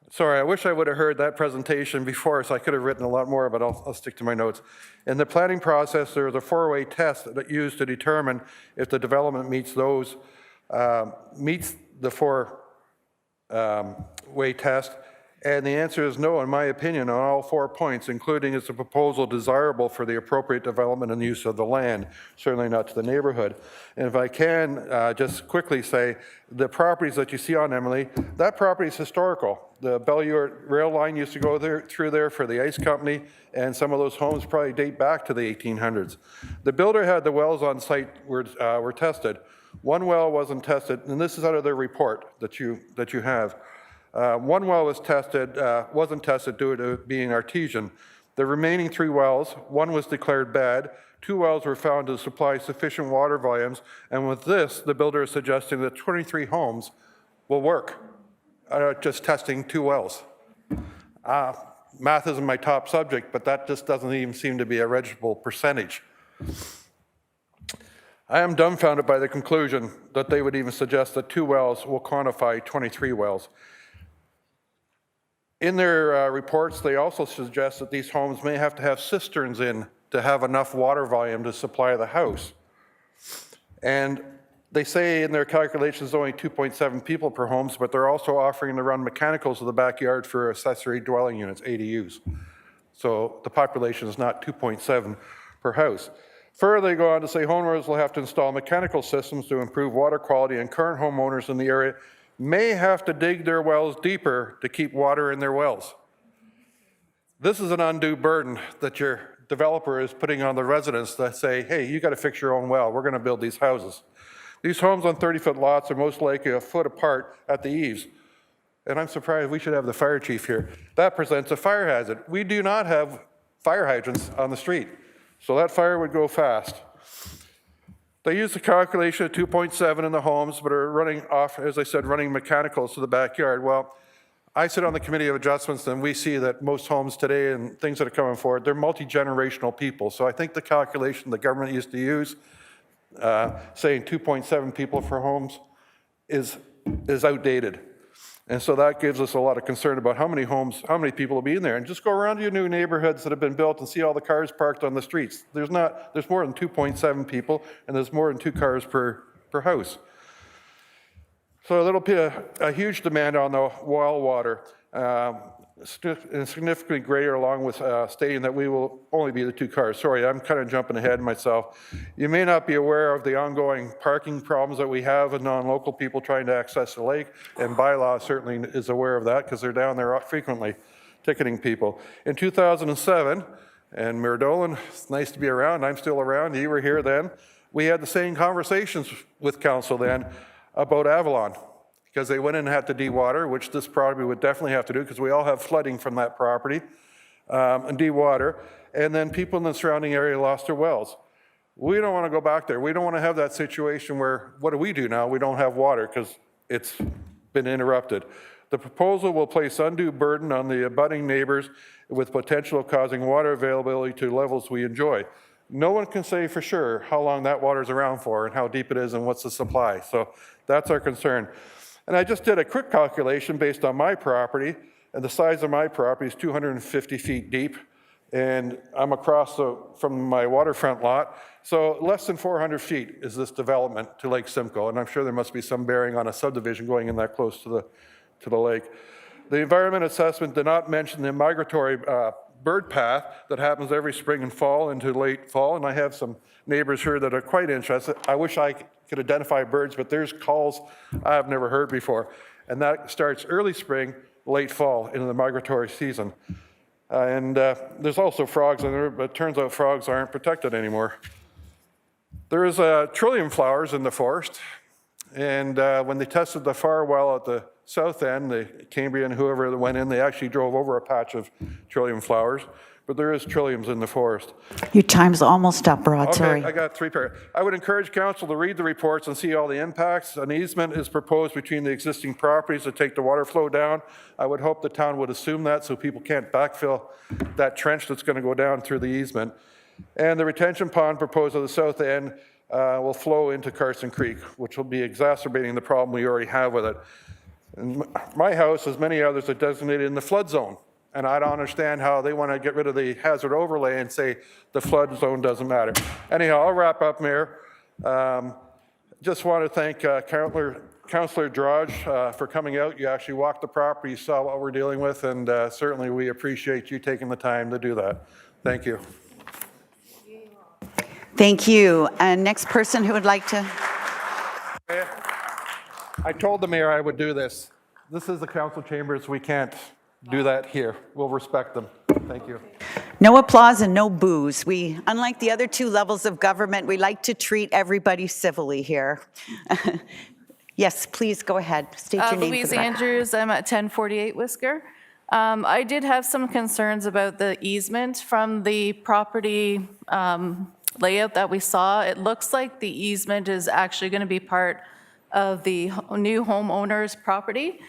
Sorry, I wish I would have heard that presentation before, so I could have written a lot more, but I'll stick to my notes. In the planning process, there is a 4-way test that used to determine if the development meets the 4-way test, and the answer is no, in my opinion, on all 4 points, including is the proposal desirable for the appropriate development and use of the land, certainly not to the neighborhood. And if I can just quickly say, the properties that you see on Emily, that property is historical. The Bellevue rail line used to go through there for the ice company, and some of those homes probably date back to the 1800s. The builder had the wells on site were tested. One well wasn't tested, and this is out of their report that you have. One well was wasn't tested due to being artesian. The remaining 3 wells, one was declared bad, 2 wells were found to supply sufficient water volumes, and with this, the builder is suggesting that 23 homes will work, just testing 2 wells. math isn't my top subject, but that just doesn't even seem to be a registrable percentage. I am dumbfounded by the conclusion that they would even suggest that 2 wells will quantify 23 wells. In their reports, they also suggest that these homes may have to have cisterns in to have enough water volume to supply the house. And they say in their calculations only 2.7 people per homes, but they're also offering to run mechanicals to the backyard for accessory dwelling units, ADUs. So the population is not 2.7 per house. Further, they go on to say homeowners will have to install mechanical systems to improve water quality, and current homeowners in the area may have to dig their wells deeper to keep water in their wells. This is an undue burden that your developer is putting on the residents that say, hey, you got to fix your own well. We're going to build these houses. These homes on 30-foot lots are most likely a foot apart at the eaves. And I'm surprised we should have the fire chief here. That presents a fire hazard. We do not have fire hydrants on the street, so that fire would go fast. They use the calculation of 2.7 in the homes, but are running off, as I said, running mechanicals to the backyard. Well, I sit on the Committee of Adjustments, and we see that most homes today and things that are coming forward, they're multi-generational people. So I think the calculation the government used to use, saying 2.7 people for homes, is outdated. And so that gives us a lot of concern about how many homes, how many people will be in there. And just go around to your new neighborhoods that have been built and see all the cars parked on the streets. There's more than 2.7 people, and there's more than 2 cars per house. So a huge demand on the well water, significantly greater, along with stating that we will only be the 2 cars. Sorry, I'm kind of jumping ahead myself. You may not be aware of the ongoing parking problems that we have with non-local people trying to access the lake, and bylaw certainly is aware of that because they're down there frequently ticketing people. In 2007, and Mayor Dolan, it's nice to be around, I'm still around, you were here then, we had the same conversations with council then about Avalon, because they went in and had to dewater, which this property would definitely have to do because we all have flooding from that property, and dewater, and then people in the surrounding area lost their wells. We don't want to go back there. We don't want to have that situation where, what do we do now? We don't have water because it's been interrupted. The proposal will place undue burden on the abutting neighbors with potential of causing water availability to levels we enjoy. No one can say for sure how long that water's around for and how deep it is and what's the supply. So that's our concern. And I just did a quick calculation based on my property, and the size of my property is 250 feet deep, and I'm across from my waterfront lot. So less than 400 feet is this development to Lake Simcoe, and I'm sure there must be some bearing on a subdivision going in that close to the lake. The environment assessment did not mention the migratory bird path that happens every spring and fall into late fall, and I have some neighbors here that are quite interested. I wish I could identify birds, but there's calls I've never heard before, and that starts early spring, late fall into the migratory season. There's also frogs in there, but it turns out frogs aren't protected anymore. There is trillium flowers in the forest, and when they tested the fire well at the south end, the Cambrian, whoever that went in, they actually drove over a patch of trillium flowers, but there is trilliums in the forest.
Your time's almost up, Rod, sorry.
Okay, I got 3 paragraphs. I would encourage council to read the reports and see all the impacts. An easement is proposed between the existing properties to take the water flow down. I would hope the town would assume that so people can't backfill that trench that's going to go down through the easement. And the retention pond proposed at the south end will flow into Carson Creek, which will be exacerbating the problem we already have with it. And my house, as many others, are designated in the flood zone. And I don't understand how they want to get rid of the hazard overlay and say the flood zone doesn't matter. Anyhow, I'll wrap up, Mayor. Just want to thank Councillor Drodge for coming out. You actually walked the property, you saw what we're dealing with, and certainly we appreciate you taking the time to do that. Thank you.
Thank you. And next person who would like to...
I told the mayor I would do this. This is the council chambers. We can't do that here. We'll respect them. Thank you.
No applause and no boos. We, unlike the other 2 levels of government, we like to treat everybody civilly here. Yes, please go ahead. State your name.
Louise Andrews, I'm at 1048 Whisker. I did have some concerns about the easement from the property layout that we saw. It looks like the easement is actually going to be part of the new homeowner's property.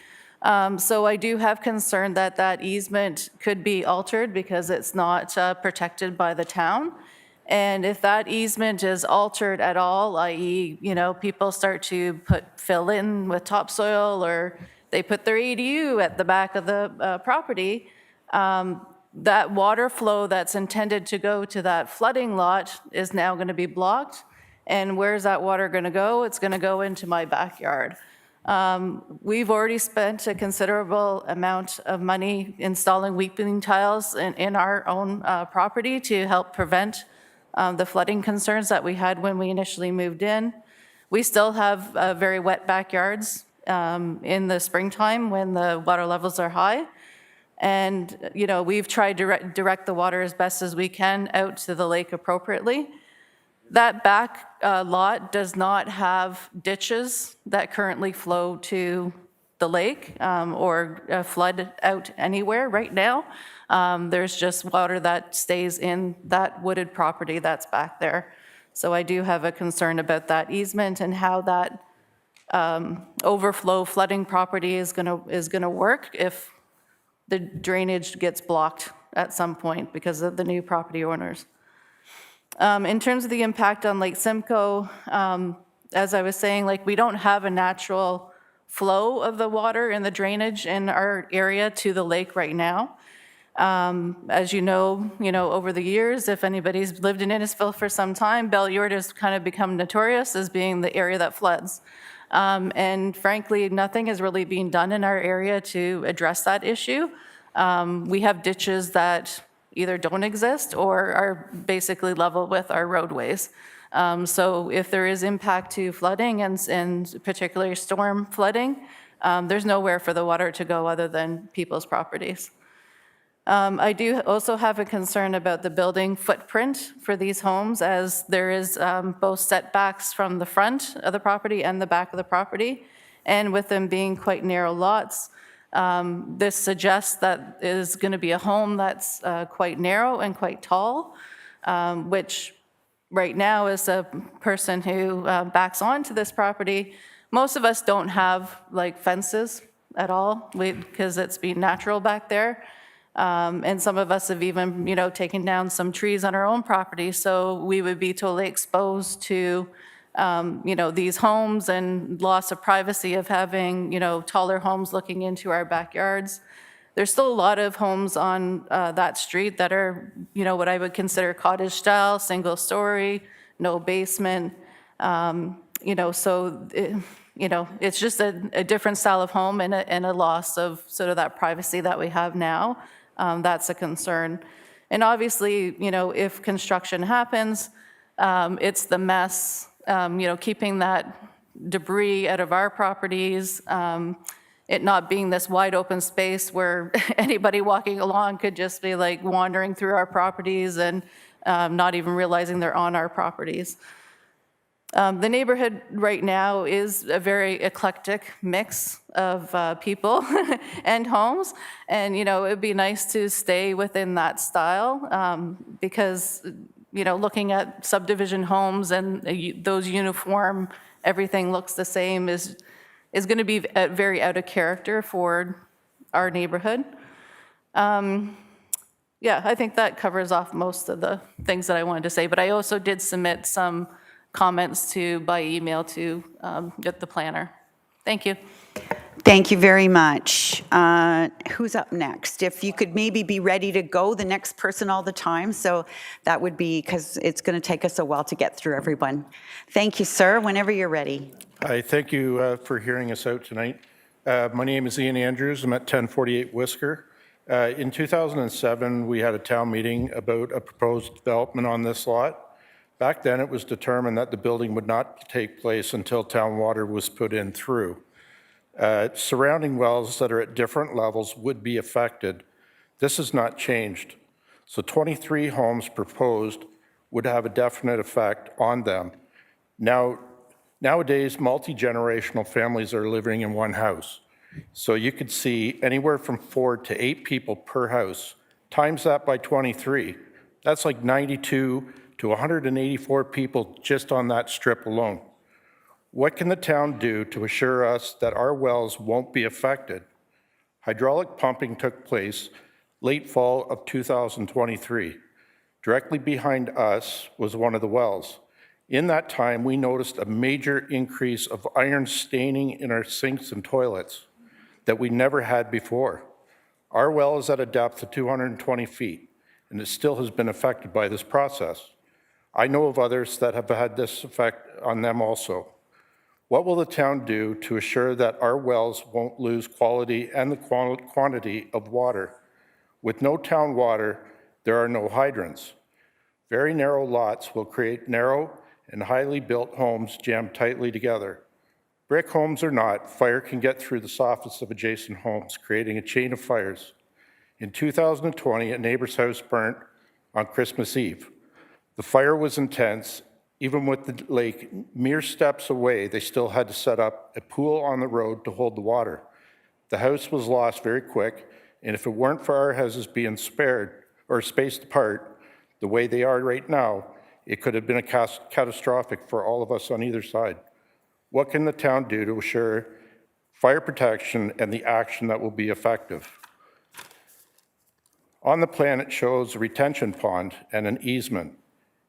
So I do have concern that that easement could be altered because it's not protected by the town. And if that easement is altered at all, i.e., people start to fill in with topsoil, or they put their ADU at the back of the property, that water flow that's intended to go to that flooding lot is now going to be blocked. And where's that water going to go? It's going to go into my backyard. We've already spent a considerable amount of money installing weeping tiles in our own property to help prevent the flooding concerns that we had when we initially moved in. We still have very wet backyards in the springtime when the water levels are high. And, we've tried to direct the water as best as we can out to the lake appropriately. That back lot does not have ditches that currently flow to the lake or flood out anywhere right now. There's just water that stays in that wooded property that's back there. So I do have a concern about that easement and how that overflow flooding property is gonna work if the drainage gets blocked at some point because of the new property owners. In terms of the impact on Lake Simcoe, as I was saying, we don't have a natural flow of the water and the drainage in our area to the lake right now. As you know, over the years, if anybody's lived in Innisfil for some time, Belle-Yorte has kind of become notorious as being the area that floods. And frankly, nothing has really been done in our area to address that issue. We have ditches that either don't exist or are basically level with our roadways. So if there is impact to flooding and particularly storm flooding, there's nowhere for the water to go other than people's properties. I do also have a concern about the building footprint for these homes, as there is both setbacks from the front of the property and the back of the property, and with them being quite narrow lots, this suggests that is going to be a home that's quite narrow and quite tall, which right now, as a person who backs onto this property, most of us don't have fences at all because it's been natural back there. And some of us have even, taken down some trees on our own property, so we would be totally exposed to, these homes and loss of privacy of having, taller homes looking into our backyards. There's still a lot of homes on that street that are, what I would consider cottage style, single story, no basement, so, it's just a different style of home and a loss of sort of that privacy that we have now. That's a concern. And obviously, if construction happens, it's the mess, keeping that debris out of our properties, it not being this wide open space where anybody walking along could just be wandering through our properties and not even realizing they're on our properties. The neighborhood right now is a very eclectic mix of people and homes, and it would be nice to stay within that style because looking at subdivision homes and those uniform, everything looks the same is going to be very out of character for our neighborhood. Yeah, I think that covers off most of the things that I wanted to say, but I also did submit some comments by email to get the planner. Thank you.
Thank you very much. Who's up next? If you could maybe be ready to go, the next person all the time, so that would be, because it's going to take us a while to get through everyone. Thank you, sir, whenever you're ready.
Hi, thank you for hearing us out tonight. My name is Ian Andrews. I'm at 1048 Whisker. In 2007, we had a town meeting about a proposed development on this lot. Back then, it was determined that the building would not take place until town water was put in through. Surrounding wells that are at different levels would be affected. This has not changed. So 23 homes proposed would have a definite effect on them. Nowadays, multi-generational families are living in one house. So you could see anywhere from 4 to 8 people per house. Times that by 23. That's like 92 to 184 people just on that strip alone. What can the town do to assure us that our wells won't be affected? Hydraulic pumping took place late fall of 2023. Directly behind us was one of the wells. In that time, we noticed a major increase of iron staining in our sinks and toilets that we never had before. Our well is at a depth of 220 feet, and it still has been affected by this process. I know of others that have had this effect on them also. What will the town do to assure that our wells won't lose quality and the quantity of water? With no town water, there are no hydrants. Very narrow lots will create narrow and highly built homes jammed tightly together. Brick homes or not, fire can get through the soffits of adjacent homes, creating a chain of fires. In 2020, a neighbor's house burnt on Christmas Eve. The fire was intense. Even with the lake mere steps away, they still had to set up a pool on the road to hold the water. The house was lost very quick, and if it weren't for our houses being spared or spaced apart the way they are right now, it could have been catastrophic for all of us on either side. What can the town do to assure fire protection and the action that will be effective? On the plan, it shows a retention pond and an easement.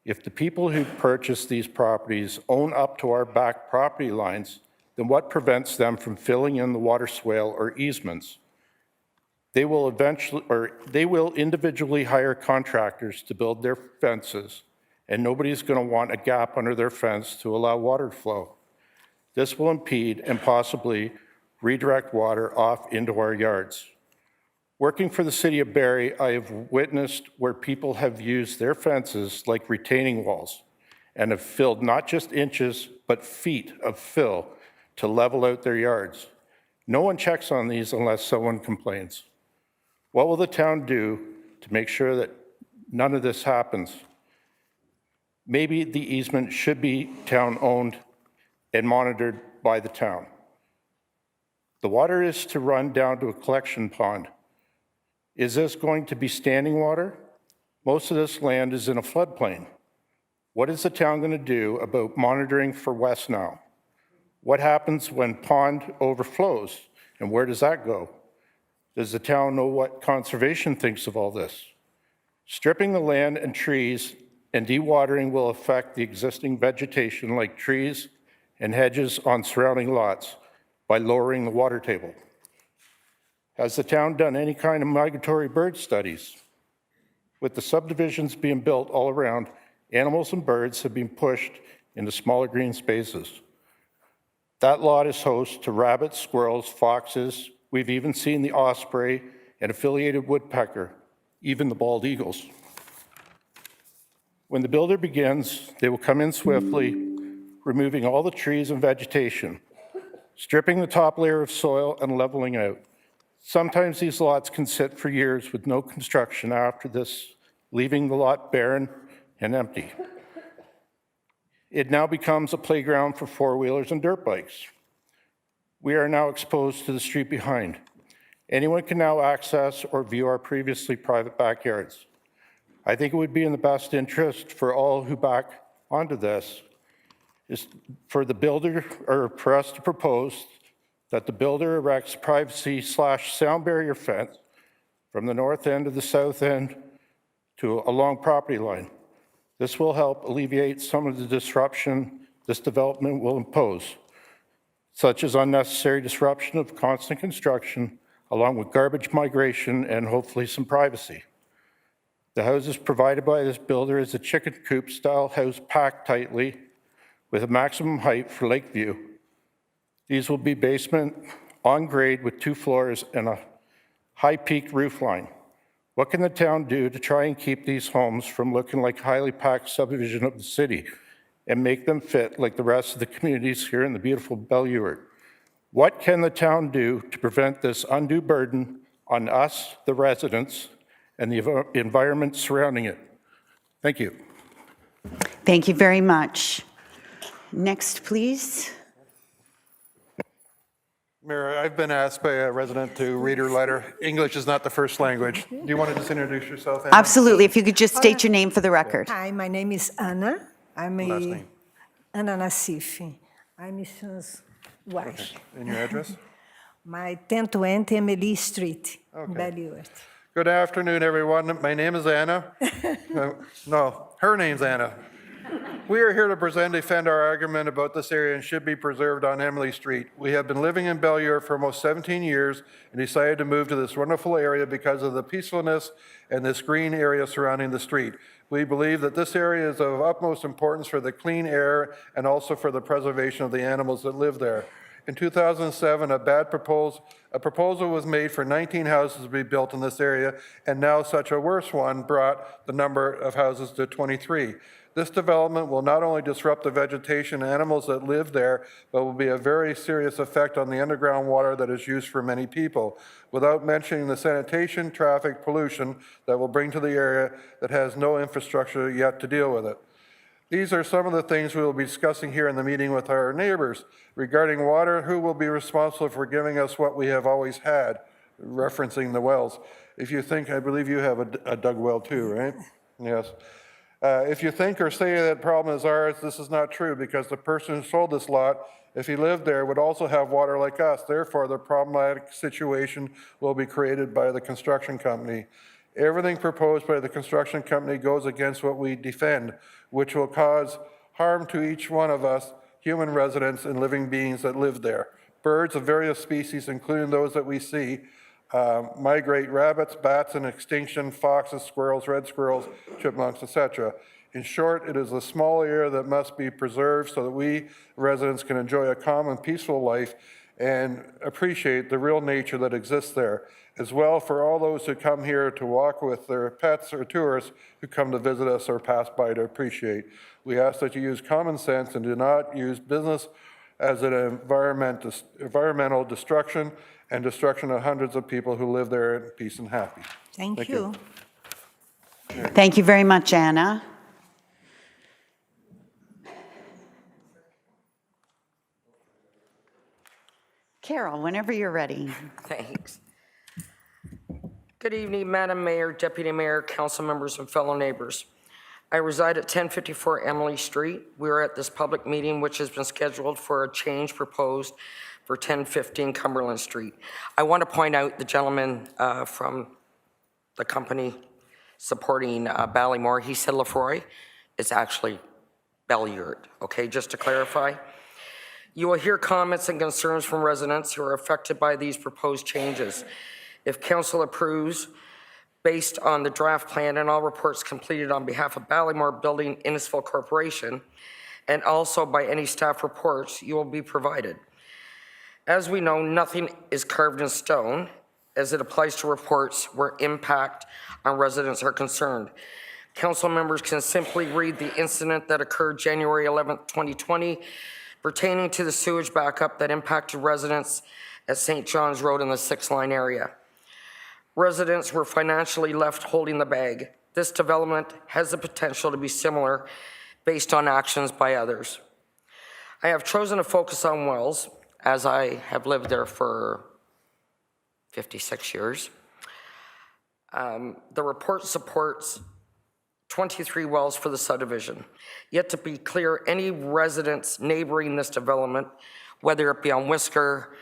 If the people who purchase these properties own up to our back property lines, then what prevents them from filling in the water swale or easements? They will individually hire contractors to build their fences, and nobody's going to want a gap under their fence to allow water to flow. This will impede and possibly redirect water off into our yards. Working for the city of Barrie, I have witnessed where people have used their fences like retaining walls and have filled not just inches, but feet of fill to level out their yards. No one checks on these unless someone complains. What will the town do to make sure that none of this happens? Maybe the easement should be town-owned and monitored by the town. The water is to run down to a collection pond. Is this going to be standing water? Most of this land is in a floodplain. What is the town going to do about monitoring for West Nile? What happens when pond overflows, and where does that go? Does the town know what conservation thinks of all this? Stripping the land and trees and dewatering will affect the existing vegetation like trees and hedges on surrounding lots by lowering the water table. Has the town done any kind of migratory bird studies? With the subdivisions being built all around, animals and birds have been pushed into smaller green spaces. That lot is host to rabbits, squirrels, foxes. We've even seen the osprey and affiliated woodpecker, even the bald eagles. When the builder begins, they will come in swiftly, removing all the trees and vegetation, stripping the top layer of soil and leveling out. Sometimes these lots can sit for years with no construction after this, leaving the lot barren and empty. It now becomes a playground for four-wheelers and dirt bikes. We are now exposed to the street behind. Anyone can now access or view our previously private backyards. I think it would be in the best interest for all who back onto this is for the builder, or for us to propose that the builder erects privacy/sound barrier fence from the north end to the south end to along property line. This will help alleviate some of the disruption this development will impose, such as unnecessary disruption of constant construction, along with garbage migration and hopefully some privacy. The houses provided by this builder is a chicken coop style house packed tightly with a maximum height for lake view. These will be basement on grade with 2 floors and a high peaked roof line. What can the town do to try and keep these homes from looking like highly packed subdivision of the city and make them fit like the rest of the communities here in the beautiful Belleward? What can the town do to prevent this undue burden on us, the residents, and the environment surrounding it? Thank you.
Thank you very much. Next, please.
Mayor, I've been asked by a resident to read her letter. English is not the first language. Do you want to just introduce yourself, Anna?
Absolutely. If you could just state your name for the record.
Hi, my name is Anna. I'm
Last name.
Anna Nassif. I'm Miss wife.
And your address?
My 1020 Emily Street, Belleworth.
Good afternoon, everyone. My name is Anna. No, her name's Anna. We are here to present and defend our argument about this area and should be preserved on Emily Street. We have been living in Belleworth for almost 17 years and decided to move to this wonderful area because of the peacefulness and this green area surrounding the street. We believe that this area is of utmost importance for the clean air and also for the preservation of the animals that live there. In 2007, a proposal was made for 19 houses to be built in this area, and now such a worse one brought the number of houses to 23. This development will not only disrupt the vegetation and animals that live there, but will be a very serious effect on the underground water that is used for many people, without mentioning the sanitation, traffic, pollution that will bring to the area that has no infrastructure yet to deal with it. These are some of the things we will be discussing here in the meeting with our neighbors. Regarding water, who will be responsible for giving us what we have always had, referencing the wells. If you think, I believe you have a dug well too, right? Yes. If you think or say that problem is ours, this is not true because the person who sold this lot, if he lived there, would also have water like us. Therefore, the problematic situation will be created by the construction company. Everything proposed by the construction company goes against what we defend, which will cause harm to each one of us, human residents and living beings that live there. Birds of various species, including those that we see, migrate: rabbits, bats in extinction, foxes, squirrels, red squirrels, chipmunks, etc. In short, it is a small area that must be preserved so that we residents can enjoy a calm and peaceful life and appreciate the real nature that exists there. As well, for all those who come here to walk with their pets or tourists who come to visit us or pass by to appreciate. We ask that you use common sense and do not use business as an environmental destruction and destruction of hundreds of people who live there in peace and happy.
Thank you.
Thank you very much, Anna. Carol, whenever you're ready.
Thanks. Good evening, Madam Mayor, Deputy Mayor, council members, and fellow neighbors. I reside at 1054 Emily Street. We are at this public meeting, which has been scheduled for a change proposed for 1015 Cumberland Street. I want to point out the gentleman from the company supporting Ballymore, he said Lefroy. It's actually Belleworth, okay, just to clarify. You will hear comments and concerns from residents who are affected by these proposed changes. If council approves, based on the draft plan and all reports completed on behalf of Ballymore Building Innisfil Corporation, and also by any staff reports you will be provided. As we know, nothing is carved in stone as it applies to reports where impact on residents are concerned. Council members can simply read the incident that occurred January 11th, 2020, pertaining to the sewage backup that impacted residents at St. John's Road in the 6-line area. Residents were financially left holding the bag. This development has the potential to be similar based on actions by others. I have chosen to focus on wells, as I have lived there for 56 years. The report supports 23 wells for the subdivision. Yet to be clear, any residents neighboring this development, whether it be on Whisker,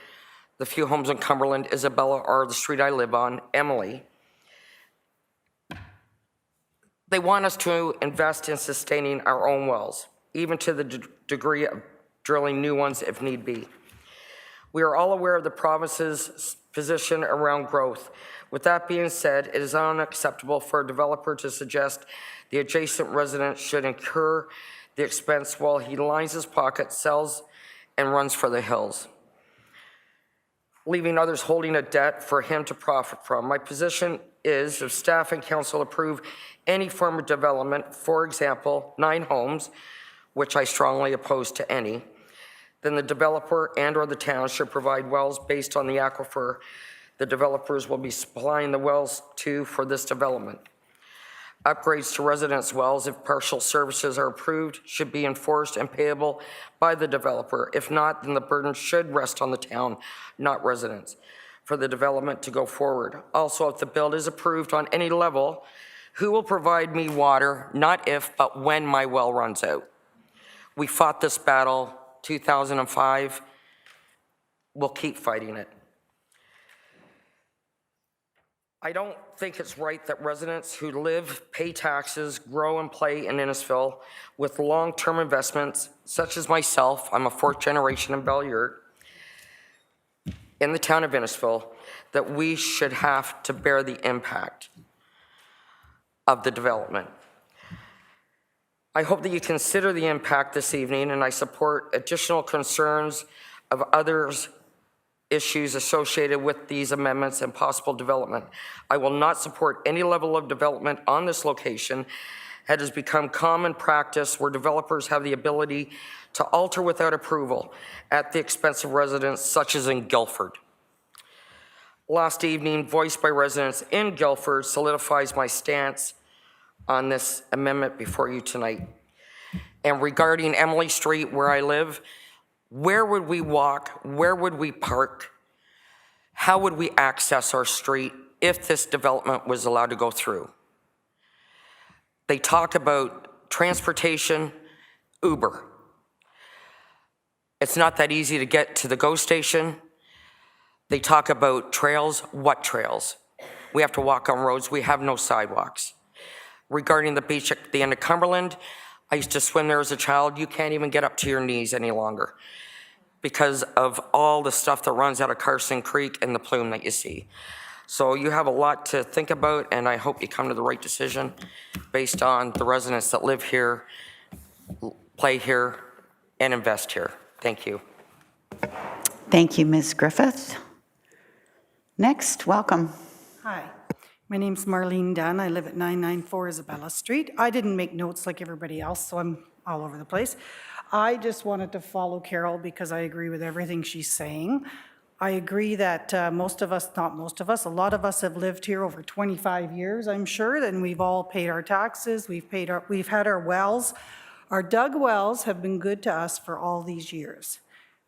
the few homes in Cumberland, Isabella, or the street I live on, Emily, they want us to invest in sustaining our own wells, even to the degree of drilling new ones if need be. We are all aware of the province's position around growth. With that being said, it is unacceptable for a developer to suggest the adjacent resident should incur the expense while he lines his pocket, sells, and runs for the hills, leaving others holding a debt for him to profit from. My position is if staff and council approve any form of development, for example, 9 homes, which I strongly oppose to any, then the developer and or the town should provide wells based on the aquifer the developers will be supplying the wells to for this development. Upgrades to residents' wells, if partial services are approved, should be enforced and payable by the developer. If not, then the burden should rest on the town, not residents, for the development to go forward. Also, if the build is approved on any level, who will provide me water, not if, but when my well runs out? We fought this battle 2005. We'll keep fighting it. I don't think it's right that residents who live, pay taxes, grow and play in Innisfil with long-term investments, such as myself, I'm a fourth generation in Belyurt, in the town of Innisfil, that we should have to bear the impact of the development. I hope that you consider the impact this evening, and I support additional concerns of others' issues associated with these amendments and possible development. I will not support any level of development on this location. It has become common practice where developers have the ability to alter without approval at the expense of residents, such as in Guilford. Last evening, voiced by residents in Guilford solidifies my stance on this amendment before you tonight. And regarding Emily Street, where I live, where would we walk? Where would we park? How would we access our street if this development was allowed to go through? They talk about transportation, Uber. It's not that easy to get to the GO station. They talk about trails. What trails? We have to walk on roads. We have no sidewalks. Regarding the beach at the end of Cumberland, I used to swim there as a child. You can't even get up to your knees any longer because of all the stuff that runs out of Carson Creek and the plume that you see. So you have a lot to think about, and I hope you come to the right decision based on the residents that live here, play here, and invest here. Thank you.
Thank you, Ms. Griffith. Next, welcome.
Hi, my name's Marlene Dunn. I live at 994 Isabella Street. I didn't make notes like everybody else, so I'm all over the place. I just wanted to follow Carol because I agree with everything she's saying. I agree that most of us, not most of us, a lot of us have lived here over 25 years, I'm sure, and we've all paid our taxes, we've had our wells. Our dug wells have been good to us for all these years.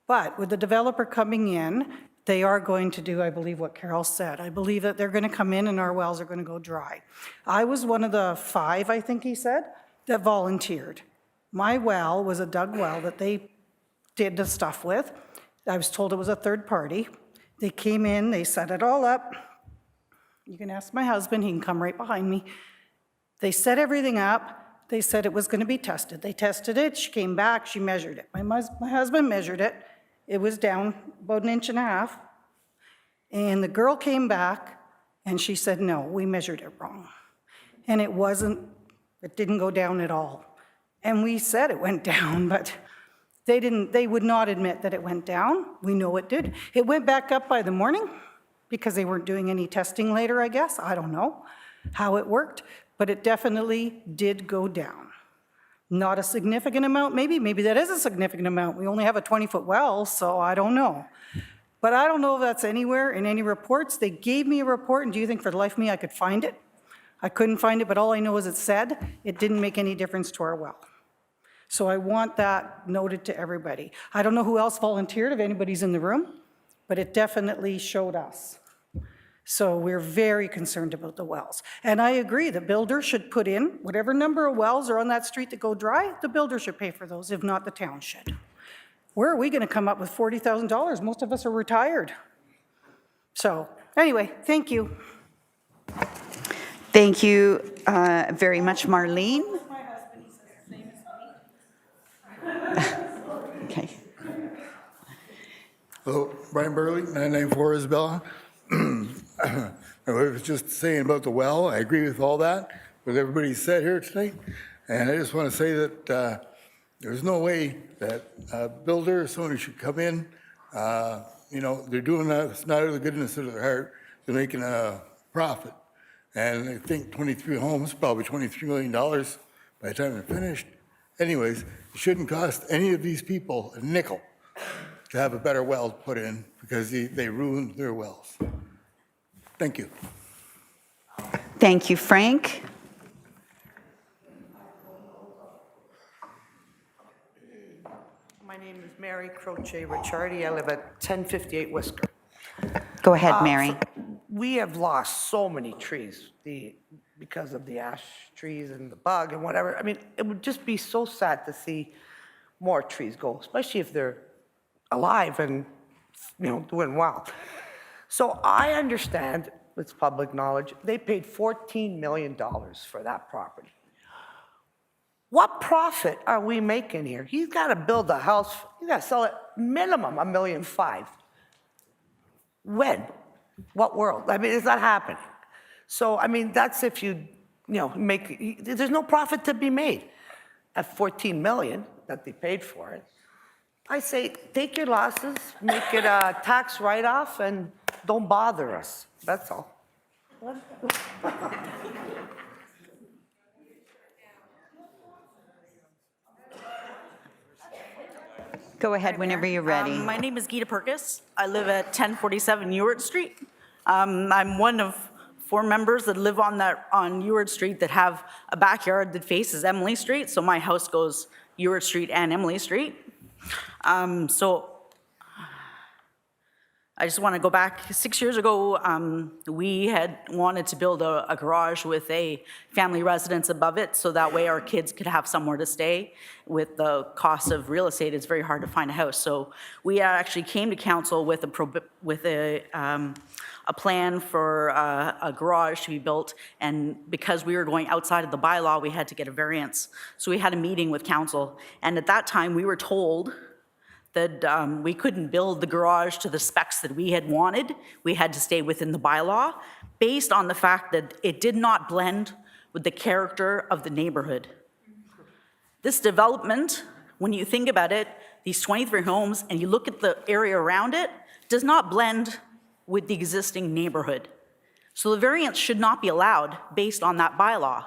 But with the developer coming in, they are going to do, I believe, what Carol said. I believe that they're going to come in and our wells are going to go dry. I was one of the 5, I think he said, that volunteered. My well was a dug well that they did the stuff with. I was told it was a third party. They came in, they set it all up. You can ask my husband, he can come right behind me. They set everything up. They said it was going to be tested. They tested it, she came back, she measured it. My husband measured it. It was down about 1.5 inches. And the girl came back and she said, no, we measured it wrong. And it didn't go down at all. And we said it went down, but they would not admit that it went down. We know it did. It went back up by the morning because they weren't doing any testing later, I guess. I don't know how it worked, but it definitely did go down. Not a significant amount, maybe that is a significant amount. We only have a 20-foot well, so I don't know. But I don't know if that's anywhere in any reports. They gave me a report, and do you think for the life of me I could find it? I couldn't find it, but all I know is it said it didn't make any difference to our well. So I want that noted to everybody. I don't know who else volunteered, if anybody's in the room, but it definitely showed us. So we're very concerned about the wells. And I agree, the builder should put in whatever number of wells are on that street that go dry, the builder should pay for those, if not the town should. Where are we going to come up with $40,000? Most of us are retired. So anyway, thank you.
Thank you very much, Marlene. Okay.
Hello, Brian Burley, 994 Isabella. I was just saying about the well, I agree with all that, what everybody said here tonight. And I just want to say that there's no way that a builder or someone should come in, they're doing that, it's not out of the goodness of their heart, they're making a profit. And I think 23 homes, probably $23 million by the time they're finished. Anyways, it shouldn't cost any of these people a nickel to have a better well put in because they ruined their wells. Thank you.
Thank you, Frank.
My name is Mary Croce Ricciardi. I live at 1058 Whisker.
Go ahead, Mary.
We have lost so many trees because of the ash trees and the bug and whatever. I mean, it would just be so sad to see more trees go, especially if they're alive and doing well. So I understand it's public knowledge, they paid $14 million for that property. What profit are we making here? He's got to build a house, he's got to sell it minimum $1.5 million. When? What world? I mean, it's not happening. So, I mean, that's if you make, there's no profit to be made at $14 million that they paid for it. I say, take your losses, make it a tax write-off, and don't bother us. That's all.
Go ahead whenever you're ready.
My name is Gita Perkis. I live at 1047 Ewart Street. I'm one of 4 members that live on Ewart Street that have a backyard that faces Emily Street. So my house goes Ewart Street and Emily Street. So I just want to go back. 6 years ago, we had wanted to build a garage with a family residence above it, so that way our kids could have somewhere to stay. With the cost of real estate, it's very hard to find a house. So we actually came to council with a plan for a garage to be built, and because we were going outside of the bylaw, we had to get a variance. So we had a meeting with council, and at that time, we were told that we couldn't build the garage to the specs that we had wanted. We had to stay within the bylaw, based on the fact that it did not blend with the character of the neighborhood. This development, when you think about it, these 23 homes, and you look at the area around it, does not blend with the existing neighborhood. So the variance should not be allowed based on that bylaw.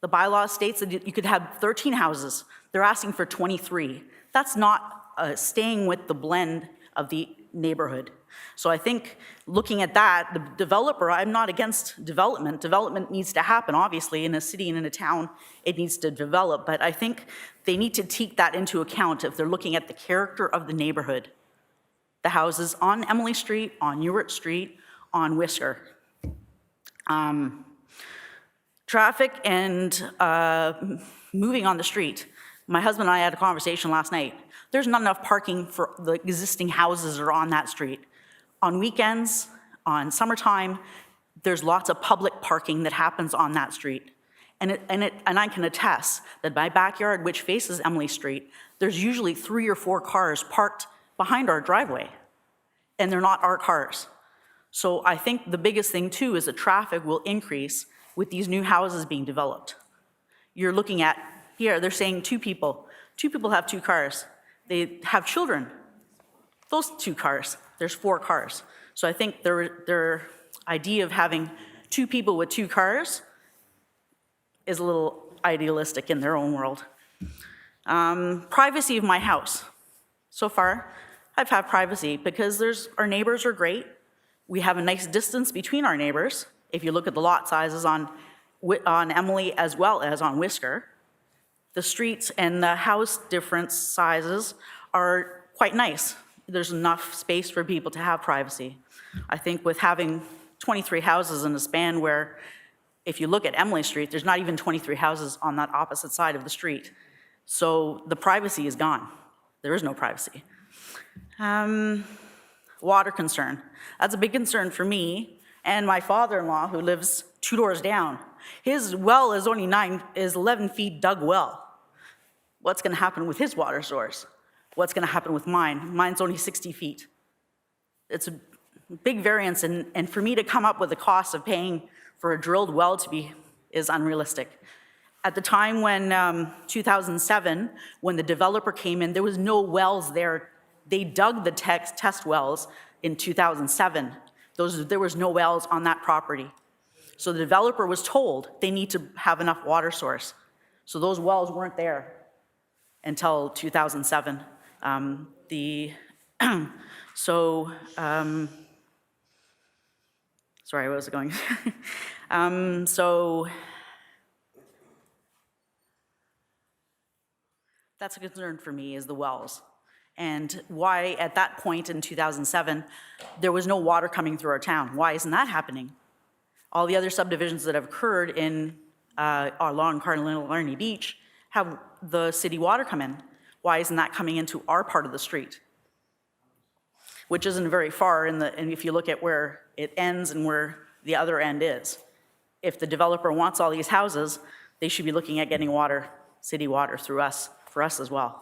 The bylaw states that you could have 13 houses. They're asking for 23. That's not staying with the blend of the neighborhood. So I think looking at that, the developer, I'm not against development. Development needs to happen, obviously, in a city and in a town, it needs to develop. But I think they need to take that into account if they're looking at the character of the neighborhood. The houses on Emily Street, on Ewart Street, on Whisker. Traffic and moving on the street. My husband and I had a conversation last night. There's not enough parking for the existing houses that are on that street. On weekends, on summertime, there's lots of public parking that happens on that street. And I can attest that my backyard, which faces Emily Street, there's usually 3 or 4 cars parked behind our driveway, and they're not our cars. So I think the biggest thing too is that traffic will increase with these new houses being developed. You're looking at, here, they're saying 2 people. 2 people have 2 cars. They have children. Those 2 cars, there's 4 cars. So I think their idea of having 2 people with 2 cars is a little idealistic in their own world. Privacy of my house. So far, I've had privacy because our neighbors are great. We have a nice distance between our neighbors. If you look at the lot sizes on Emily as well as on Whisker, the streets and the house difference sizes are quite nice. There's enough space for people to have privacy. I think with having 23 houses in a span where, if you look at Emily Street, there's not even 23 houses on that opposite side of the street. So the privacy is gone. There is no privacy. Water concern. That's a big concern for me and my father-in-law, who lives 2 doors down. His well is 11 feet dug well. What's going to happen with his water source? What's going to happen with mine? Mine's only 60 feet. It's a big variance, and for me to come up with the cost of paying for a drilled well is unrealistic. At the time when, 2007, when the developer came in, there was no wells there. They dug the test wells in 2007. There was no wells on that property. So the developer was told they need to have enough water source. So those wells weren't there until 2007. Sorry, where was it going? So that's a concern for me, is the wells. And why at that point in 2007, there was no water coming through our town. Why isn't that happening? All the other subdivisions that have occurred in along Cardinal Larney Beach have the city water come in. Why isn't that coming into our part of the street? Which isn't very far, and if you look at where it ends and where the other end is. If the developer wants all these houses, they should be looking at getting water, city water through us, for us as well.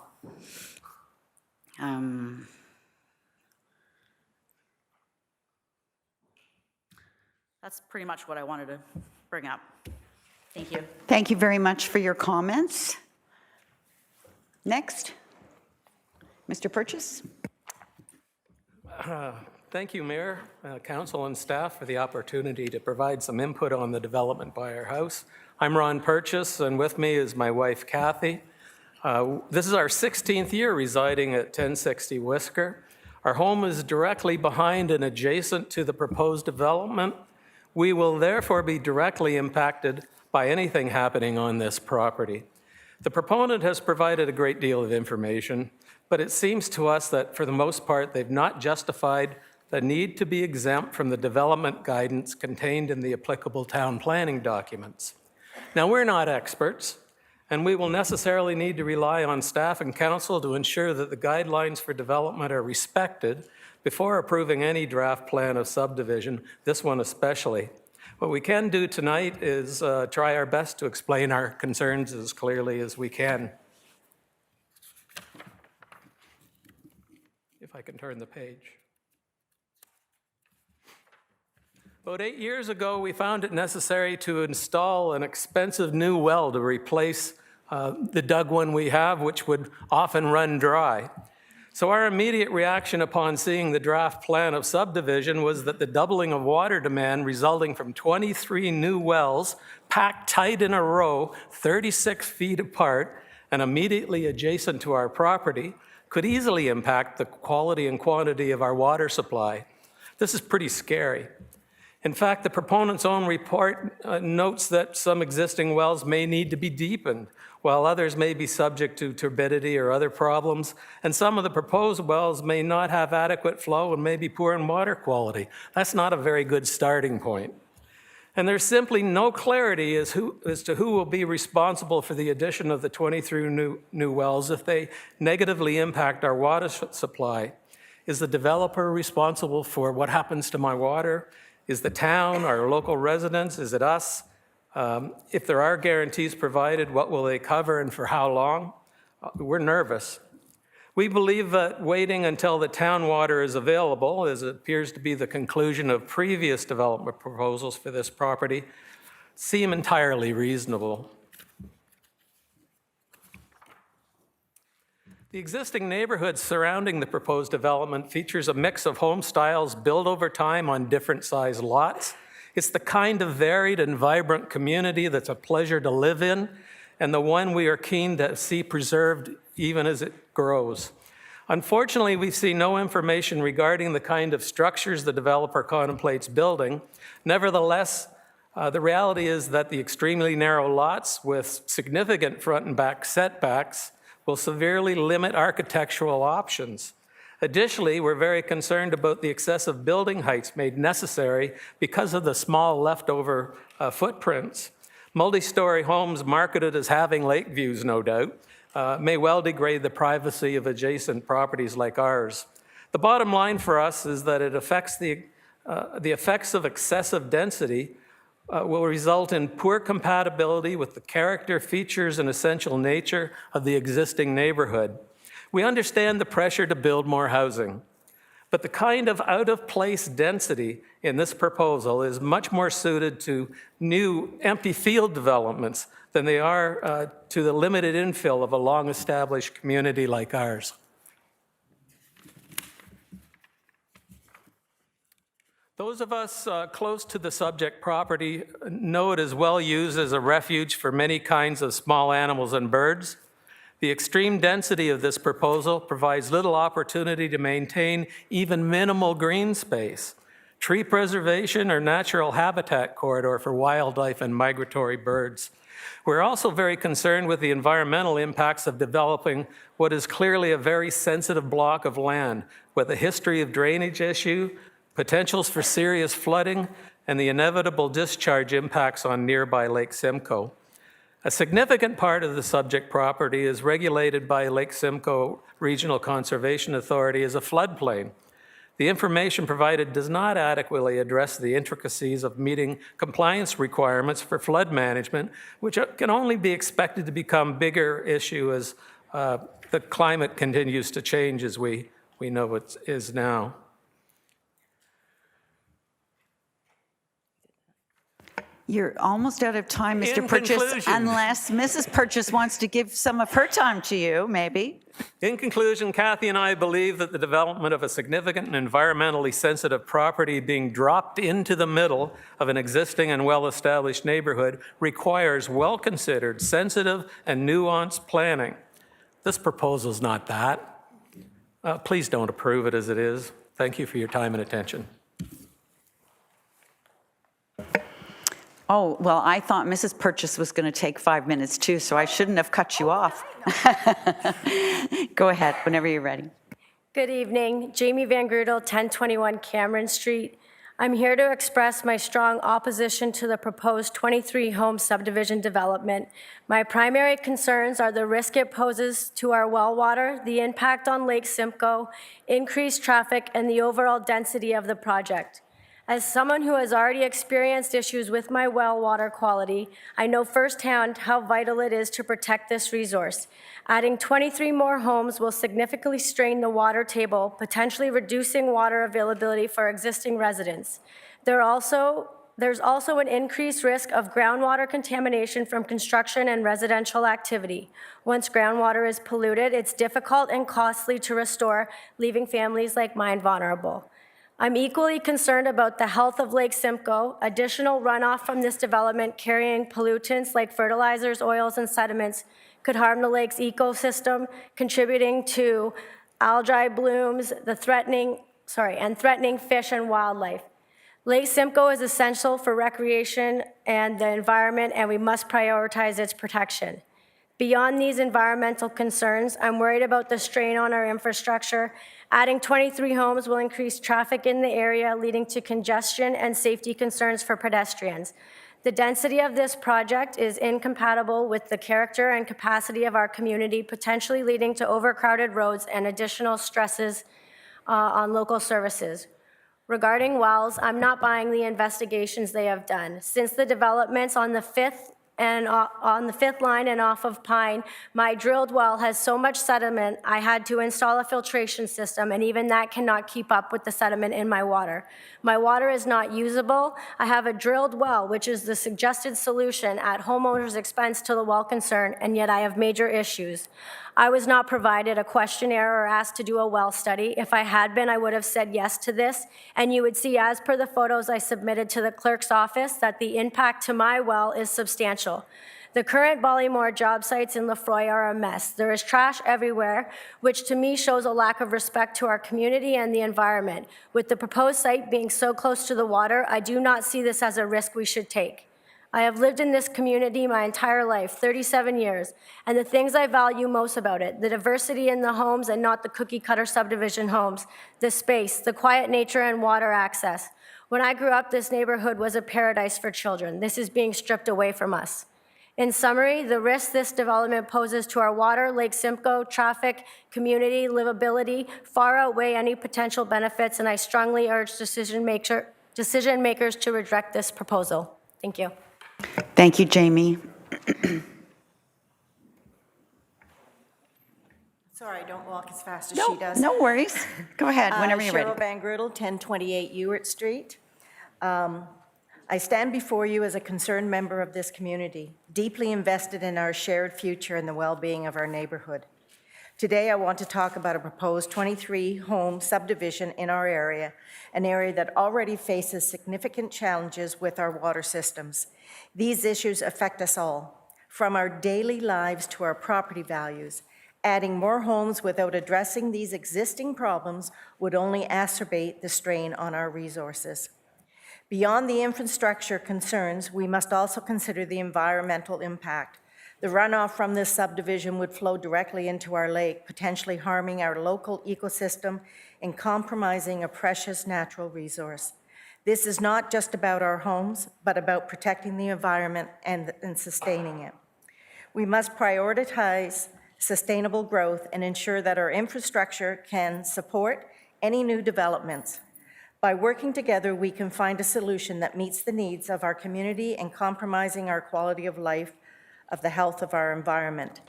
That's pretty much what I wanted to bring up. Thank you.
Thank you very much for your comments. Next, Mr. Purchase.
Thank you, Mayor, Council, and staff for the opportunity to provide some input on the development by our house. I'm Ron Purchase, and with me is my wife, Kathy. This is our 16th year residing at 1060 Whisker. Our home is directly behind and adjacent to the proposed development. We will therefore be directly impacted by anything happening on this property. The proponent has provided a great deal of information, but it seems to us that for the most part, they've not justified the need to be exempt from the development guidance contained in the applicable town planning documents. Now, we're not experts, and we will necessarily need to rely on staff and council to ensure that the guidelines for development are respected before approving any draft plan of subdivision, this one especially. What we can do tonight is try our best to explain our concerns as clearly as we can. If I can turn the page. About 8 years ago, we found it necessary to install an expensive new well to replace the dug one we have, which would often run dry. So our immediate reaction upon seeing the draft plan of subdivision was that the doubling of water demand resulting from 23 new wells packed tight in a row, 36 feet apart, and immediately adjacent to our property could easily impact the quality and quantity of our water supply. This is pretty scary. In fact, the proponent's own report notes that some existing wells may need to be deepened, while others may be subject to turbidity or other problems, and some of the proposed wells may not have adequate flow and may be poor in water quality. That's not a very good starting point. And there's simply no clarity as to who will be responsible for the addition of the 23 new wells if they negatively impact our water supply. Is the developer responsible for what happens to my water? Is the town, our local residents, is it us? If there are guarantees provided, what will they cover and for how long? We're nervous. We believe that waiting until the town water is available, as it appears to be the conclusion of previous development proposals for this property, seem entirely reasonable. The existing neighborhood surrounding the proposed development features a mix of home styles built over time on different size lots. It's the kind of varied and vibrant community that's a pleasure to live in, and the one we are keen to see preserved even as it grows. Unfortunately, we see no information regarding the kind of structures the developer contemplates building. Nevertheless, the reality is that the extremely narrow lots with significant front and back setbacks will severely limit architectural options. Additionally, we're very concerned about the excessive building heights made necessary because of the small leftover footprints. Multi-story homes marketed as having lake views, no doubt, may well degrade the privacy of adjacent properties like ours. The bottom line for us is that it affects the effects of excessive density will result in poor compatibility with the character, features, and essential nature of the existing neighborhood. We understand the pressure to build more housing, but the kind of out-of-place density in this proposal is much more suited to new empty field developments than they are to the limited infill of a long-established community like ours. Those of us close to the subject property know it is well used as a refuge for many kinds of small animals and birds. The extreme density of this proposal provides little opportunity to maintain even minimal green space, tree preservation, or natural habitat corridor for wildlife and migratory birds. We're also very concerned with the environmental impacts of developing what is clearly a very sensitive block of land with a history of drainage issue, potentials for serious flooding, and the inevitable discharge impacts on nearby Lake Simcoe. A significant part of the subject property is regulated by Lake Simcoe Regional Conservation Authority as a floodplain. The information provided does not adequately address the intricacies of meeting compliance requirements for flood management, which can only be expected to become a bigger issue as the climate continues to change as we know it is now.
You're almost out of time, Mr.
In
Purchase,
conclusion.
unless Mrs. Purchase wants to give some of her time to you, maybe.
In conclusion, Kathy and I believe that the development of a significant and environmentally sensitive property being dropped into the middle of an existing and well-established neighborhood requires well-considered, sensitive, and nuanced planning. This proposal is not that. Please don't approve it as it is. Thank you for your time and attention.
Oh, well, I thought Mrs. Purchase was going to take 5 minutes too, so I shouldn't have cut you off. Go ahead, whenever you're ready.
Good evening, Jamie Van Grudel, 1021 Cameron Street. I'm here to express my strong opposition to the proposed 23-home subdivision development. My primary concerns are the risk it poses to our well water, the impact on Lake Simcoe, increased traffic, and the overall density of the project. As someone who has already experienced issues with my well water quality, I know firsthand how vital it is to protect this resource. Adding 23 more homes will significantly strain the water table, potentially reducing water availability for existing residents. There's also an increased risk of groundwater contamination from construction and residential activity. Once groundwater is polluted, it's difficult and costly to restore, leaving families like mine vulnerable. I'm equally concerned about the health of Lake Simcoe. Additional runoff from this development carrying pollutants like fertilizers, oils, and sediments could harm the lake's ecosystem, contributing to algae blooms, and threatening fish and wildlife. Lake Simcoe is essential for recreation and the environment, and we must prioritize its protection. Beyond these environmental concerns, I'm worried about the strain on our infrastructure. Adding 23 homes will increase traffic in the area, leading to congestion and safety concerns for pedestrians. The density of this project is incompatible with the character and capacity of our community, potentially leading to overcrowded roads and additional stresses on local services. Regarding wells, I'm not buying the investigations they have done. Since the developments on the 5th line and off of Pine, my drilled well has so much sediment, I had to install a filtration system, and even that cannot keep up with the sediment in my water. My water is not usable. I have a drilled well, which is the suggested solution at homeowners' expense to the well concerned, and yet I have major issues. I was not provided a questionnaire or asked to do a well study. If I had been, I would have said yes to this, and you would see, as per the photos I submitted to the clerk's office, that the impact to my well is substantial. The current Ballymore job sites in Lefroy are a mess. There is trash everywhere, which to me shows a lack of respect to our community and the environment. With the proposed site being so close to the water, I do not see this as a risk we should take. I have lived in this community my entire life, 37 years, and the things I value most about it, the diversity in the homes and not the cookie-cutter subdivision homes, the space, the quiet nature, and water access. When I grew up, this neighborhood was a paradise for children. This is being stripped away from us. In summary, the risk this development poses to our water, Lake Simcoe, traffic, community, livability far outweigh any potential benefits, and I strongly urge decision makers to reject this proposal. Thank you.
Thank you, Jamie.
Sorry, I don't walk as fast as she does.
No worries. Go ahead, whenever you're ready.
Cheryl Van Grudel, 1028 Ewart Street. I stand before you as a concerned member of this community, deeply invested in our shared future and the well-being of our neighborhood. Today, I want to talk about a proposed 23-home subdivision in our area, an area that already faces significant challenges with our water systems. These issues affect us all, from our daily lives to our property values. Adding more homes without addressing these existing problems would only exacerbate the strain on our resources. Beyond the infrastructure concerns, we must also consider the environmental impact. The runoff from this subdivision would flow directly into our lake, potentially harming our local ecosystem and compromising a precious natural resource. This is not just about our homes, but about protecting the environment and sustaining it. We must prioritize sustainable growth and ensure that our infrastructure can support any new developments. By working together, we can find a solution that meets the needs of our community and compromising our quality of life, of the health of our environment.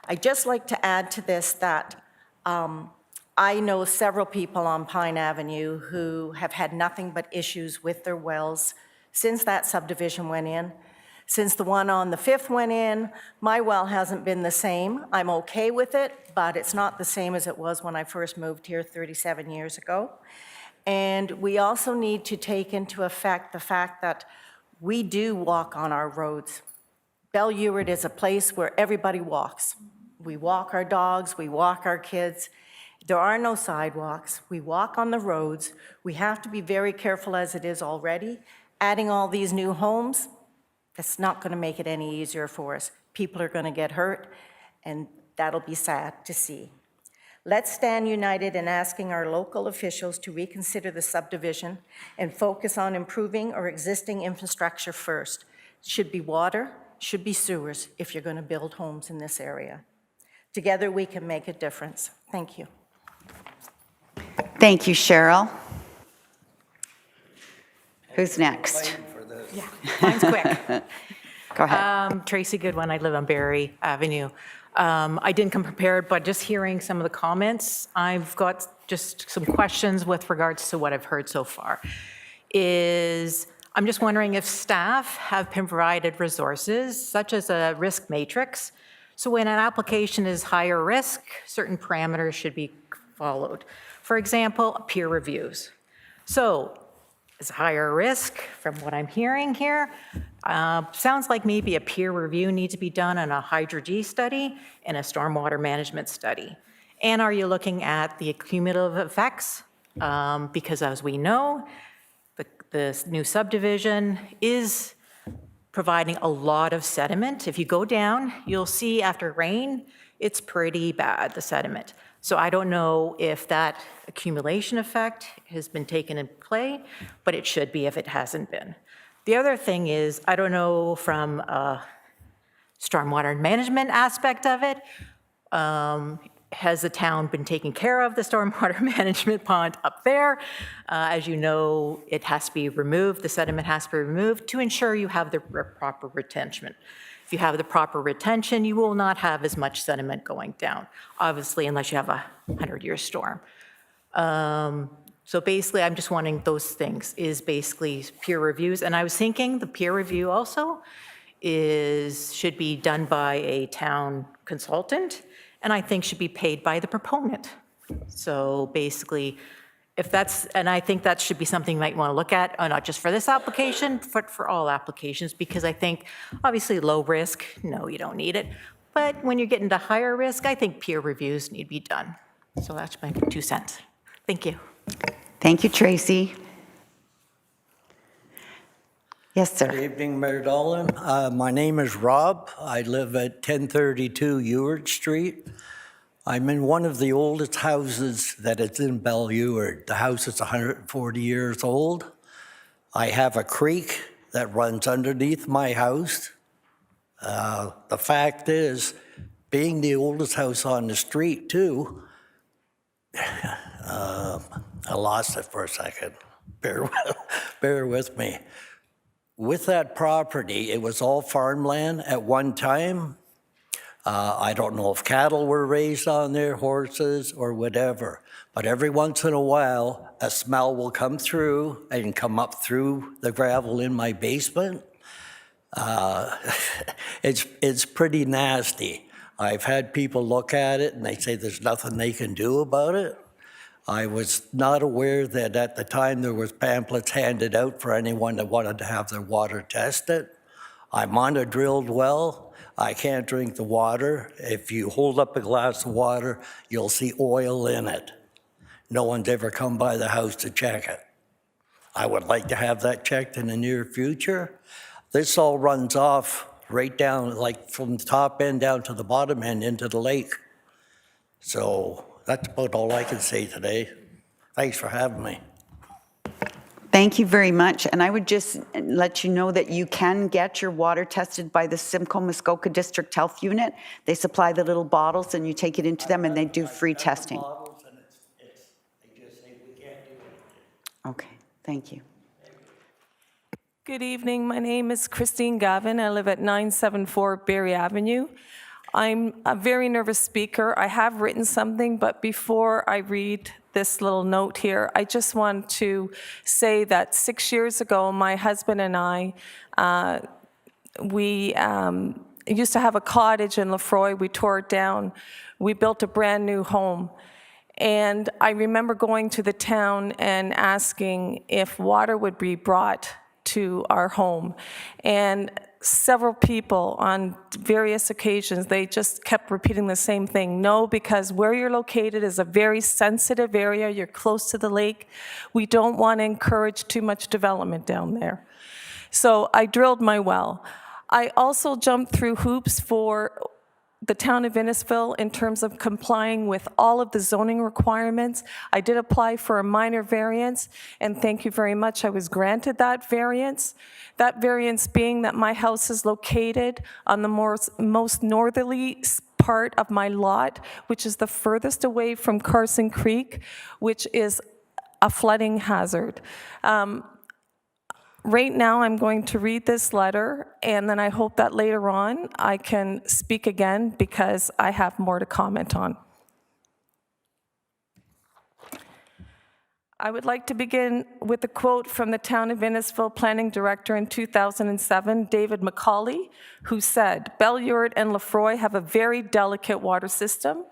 I'd just like to add to this that I know several people on Pine Avenue who have had nothing but issues with their wells since that subdivision went in. Since the one on the 5th went in, my well hasn't been the same. I'm okay with it, but it's not the same as it was when I first moved here 37 years ago. And we also need to take into effect the fact that we do walk on our roads. Belle-Ewart is a place where everybody walks. We walk our dogs, we walk our kids. There are no sidewalks. We walk on the roads. We have to be very careful as it is already. Adding all these new homes, that's not going to make it any easier for us. People are going to get hurt, and that'll be sad to see. Let's stand united in asking our local officials to reconsider the subdivision and focus on improving our existing infrastructure first. Should be water, should be sewers if you're going to build homes in this area. Together we can make a difference. Thank you.
Thank you, Cheryl. Who's next?
Yeah, mine's quick.
Go ahead.
Tracy Goodwin, I live on Barry Avenue. I didn't come prepared, but just hearing some of the comments, I've got just some questions with regards to what I've heard so far. I'm just wondering if staff have been provided resources, such as a risk matrix, so when an application is higher risk, certain parameters should be followed. For example, peer reviews. So is higher risk, from what I'm hearing here, sounds like maybe a peer review needs to be done on a Hydro-G study and a stormwater management study. And are you looking at the cumulative effects? Because as we know, this new subdivision is providing a lot of sediment. If you go down, you'll see after rain, it's pretty bad, the sediment. So I don't know if that accumulation effect has been taken in play, but it should be if it hasn't been. The other thing is, I don't know from a stormwater management aspect of it, has the town been taking care of the stormwater management pond up there? As you know, it has to be removed, the sediment has to be removed to ensure you have the proper retention. If you have the proper retention, you will not have as much sediment going down, obviously, unless you have a 100-year storm. So basically, I'm just wanting those things, is basically peer reviews. And I was thinking the peer review also should be done by a town consultant, and I think should be paid by the proponent. So basically, if that's, and I think that should be something you might want to look at, not just for this application, but for all applications, because I think obviously low risk, no, you don't need it. But when you're getting to higher risk, I think peer reviews need to be done. So that's my 2 cents. Thank you.
Thank you, Tracy. Yes, sir.
Good evening, Mayor Dolan. My name is Rob. I live at 1032 Ewart Street. I'm in one of the oldest houses that is in Belle-Ewart. The house is 140 years old. I have a creek that runs underneath my house. The fact is, being the oldest house on the street too, I lost it for a second. Bear with me. With that property, it was all farmland at one time. I don't know if cattle were raised on there, horses or whatever, but every once in a while, a smell will come through and come up through the gravel in my basement. It's pretty nasty. I've had people look at it and they say there's nothing they can do about it. I was not aware that at the time there was pamphlets handed out for anyone that wanted to have their water tested. I'm on a drilled well. I can't drink the water. If you hold up a glass of water, you'll see oil in it. No one's ever come by the house to check it. I would like to have that checked in the near future. This all runs off right down, like from the top end down to the bottom end into the lake. So that's about all I can say today. Thanks for having me.
Thank you very much. And I would just let you know that you can get your water tested by the Simcoe Muskoka District Health Unit. They supply the little bottles and you take it into them and they do free testing.
They just say
Okay, thank you.
Good evening. My name is Christine Gavin. I live at 974 Berry Avenue. I'm a very nervous speaker. I have written something, but before I read this little note here, I just want to say that 6 years ago, my husband and I, we used to have a cottage in Lefroy. We tore it down. We built a brand new home. And I remember going to the town and asking if water would be brought to our home. And several people on various occasions, they just kept repeating the same thing. No, because where you're located is a very sensitive area. You're close to the lake. We don't want to encourage too much development down there. So I drilled my well. I also jumped through hoops for the town of Innisfil in terms of complying with all of the zoning requirements. I did apply for a minor variance, and thank you very much, I was granted that variance. That variance being that my house is located on the most northerly part of my lot, which is the furthest away from Carson Creek, which is a flooding hazard. Right now, I'm going to read this letter, and then I hope that later on I can speak again because I have more to comment on. I would like to begin with a quote from the Town of Innisfil Planning Director in 2007, David McCauley, who said, "Belleurt and Lefroy have a very delicate water system.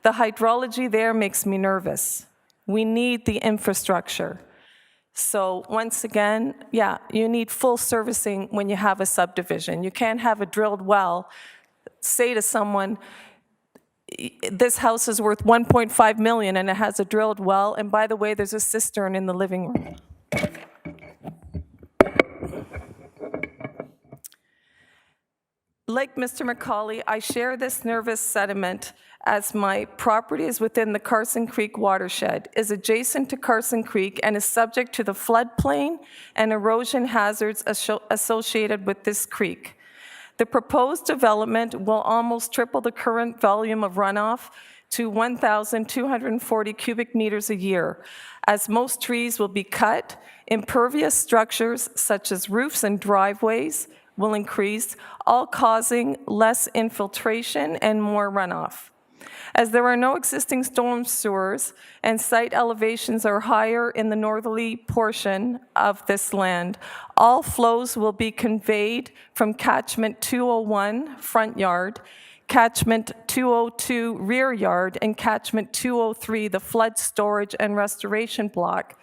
The hydrology there makes me nervous. We need the infrastructure." So once again, yeah, you need full servicing when you have a subdivision. You can't have a drilled well, say to someone, this house is worth 1.5 million and it has a drilled well, and by the way, there's a cistern in the living room. Like Mr. McCauley, I share this nervous sentiment as my property is within the Carson Creek watershed, is adjacent to Carson Creek, and is subject to the floodplain and erosion hazards associated with this creek. The proposed development will almost triple the current volume of runoff to 1,240 cubic meters a year, as most trees will be cut, impervious structures such as roofs and driveways will increase, all causing less infiltration and more runoff. As there are no existing storm sewers and site elevations are higher in the northerly portion of this land, all flows will be conveyed from catchment 201 front yard, catchment 202 rear yard, and catchment 203, the flood storage and restoration block,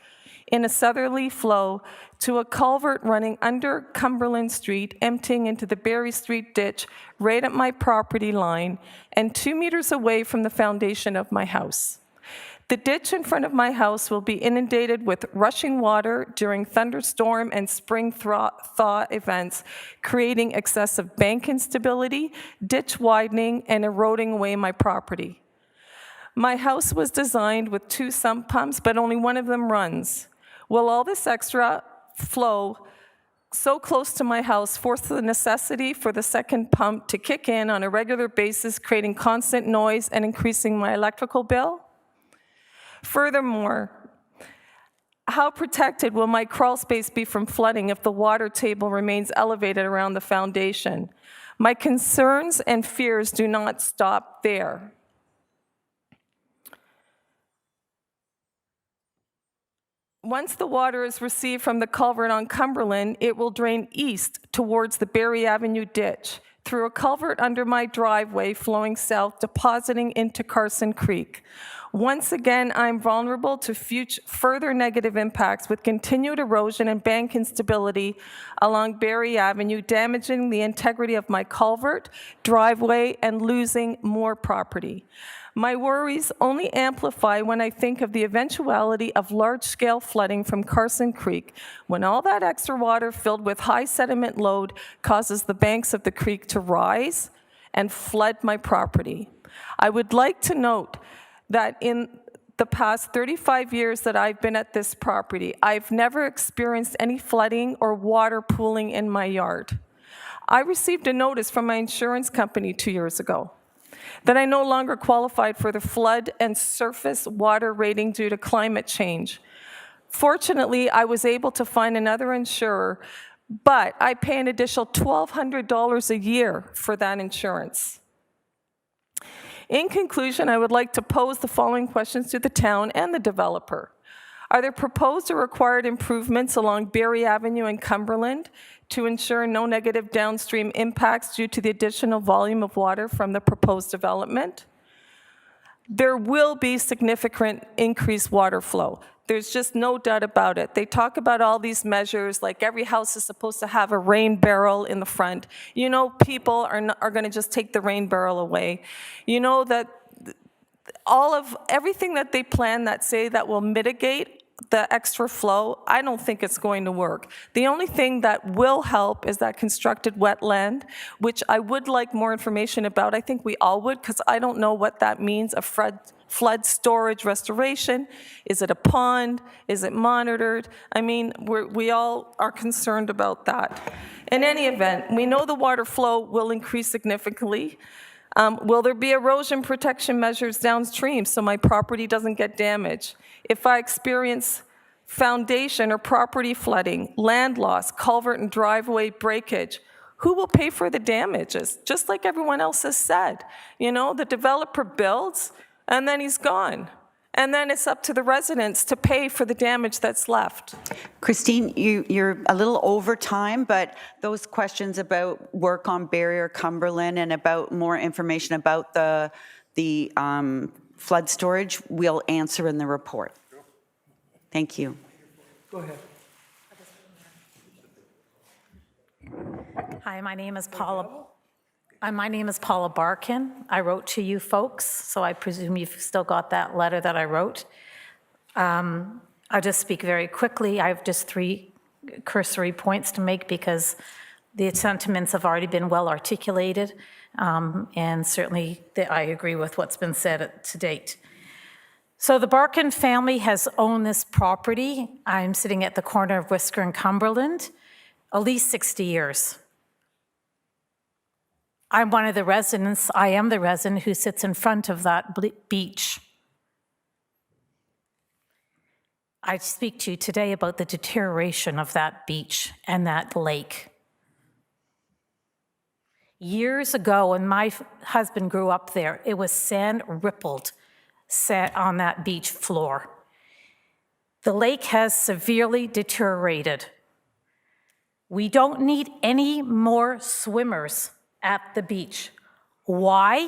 in a southerly flow to a culvert running under Cumberland Street, emptying into the Berry Street ditch right at my property line and 2 meters away from the foundation of my house. The ditch in front of my house will be inundated with rushing water during thunderstorm and spring thaw events, creating excessive bank instability, ditch widening, and eroding away my property. My house was designed with 2 sump pumps, but only one of them runs. Will all this extra flow so close to my house force the necessity for the second pump to kick in on a regular basis, creating constant noise and increasing my electrical bill? Furthermore, how protected will my crawl space be from flooding if the water table remains elevated around the foundation? My concerns and fears do not stop there. Once the water is received from the culvert on Cumberland, it will drain east towards the Berry Avenue ditch through a culvert under my driveway flowing south, depositing into Carson Creek. Once again, I'm vulnerable to further negative impacts with continued erosion and bank instability along Berry Avenue, damaging the integrity of my culvert, driveway, and losing more property. My worries only amplify when I think of the eventuality of large-scale flooding from Carson Creek, when all that extra water filled with high sediment load causes the banks of the creek to rise and flood my property. I would like to note that in the past 35 years that I've been at this property, I've never experienced any flooding or water pooling in my yard. I received a notice from my insurance company 2 years ago that I no longer qualified for the flood and surface water rating due to climate change. Fortunately, I was able to find another insurer, but I pay an additional $1,200 a year for that insurance. In conclusion, I would like to pose the following questions to the town and the developer. Are there proposed or required improvements along Berry Avenue and Cumberland to ensure no negative downstream impacts due to the additional volume of water from the proposed development? There will be significant increased water flow. There's just no doubt about it. They talk about all these measures, like every house is supposed to have a rain barrel in the front. You know, people are going to just take the rain barrel away. You know that everything that they plan that say that will mitigate the extra flow, I don't think it's going to work. The only thing that will help is that constructed wetland, which I would like more information about. I think we all would, because I don't know what that means, a flood storage restoration. Is it a pond? Is it monitored? I mean, we all are concerned about that. In any event, we know the water flow will increase significantly. Will there be erosion protection measures downstream so my property doesn't get damaged? If I experience foundation or property flooding, land loss, culvert and driveway breakage, who will pay for the damages? Just like everyone else has said. You know, the developer builds and then he's gone. And then it's up to the residents to pay for the damage that's left.
Christine, you're a little over time, but those questions about work on Barrier Cumberland and about more information about the flood storage, we'll answer in the report. Thank you.
Go ahead.
Hi, my name is Paula. My name is Paula Barkin. I wrote to you folks, so I presume you've still got that letter that I wrote. I'll just speak very quickly. I have just 3 cursory points to make because the sentiments have already been well articulated, and certainly I agree with what's been said to date. So the Barkin family has owned this property. I'm sitting at the corner of Whisker and Cumberland, at least 60 years. I'm one of the residents, I am the resident who sits in front of that beach. I speak to you today about the deterioration of that beach and that lake. Years ago, when my husband grew up there, it was sand rippled on that beach floor. The lake has severely deteriorated. We don't need any more swimmers at the beach. Why?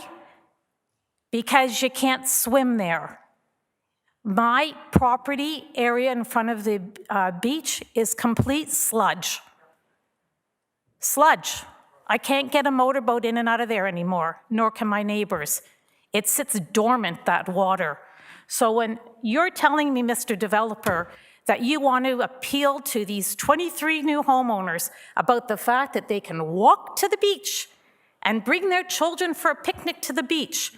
Because you can't swim there. My property area in front of the beach is complete sludge. Sludge. I can't get a motorboat in and out of there anymore, nor can my neighbors. It sits dormant, that water. So when you're telling me, Mr. Developer, that you want to appeal to these 23 new homeowners about the fact that they can walk to the beach and bring their children for a picnic to the beach,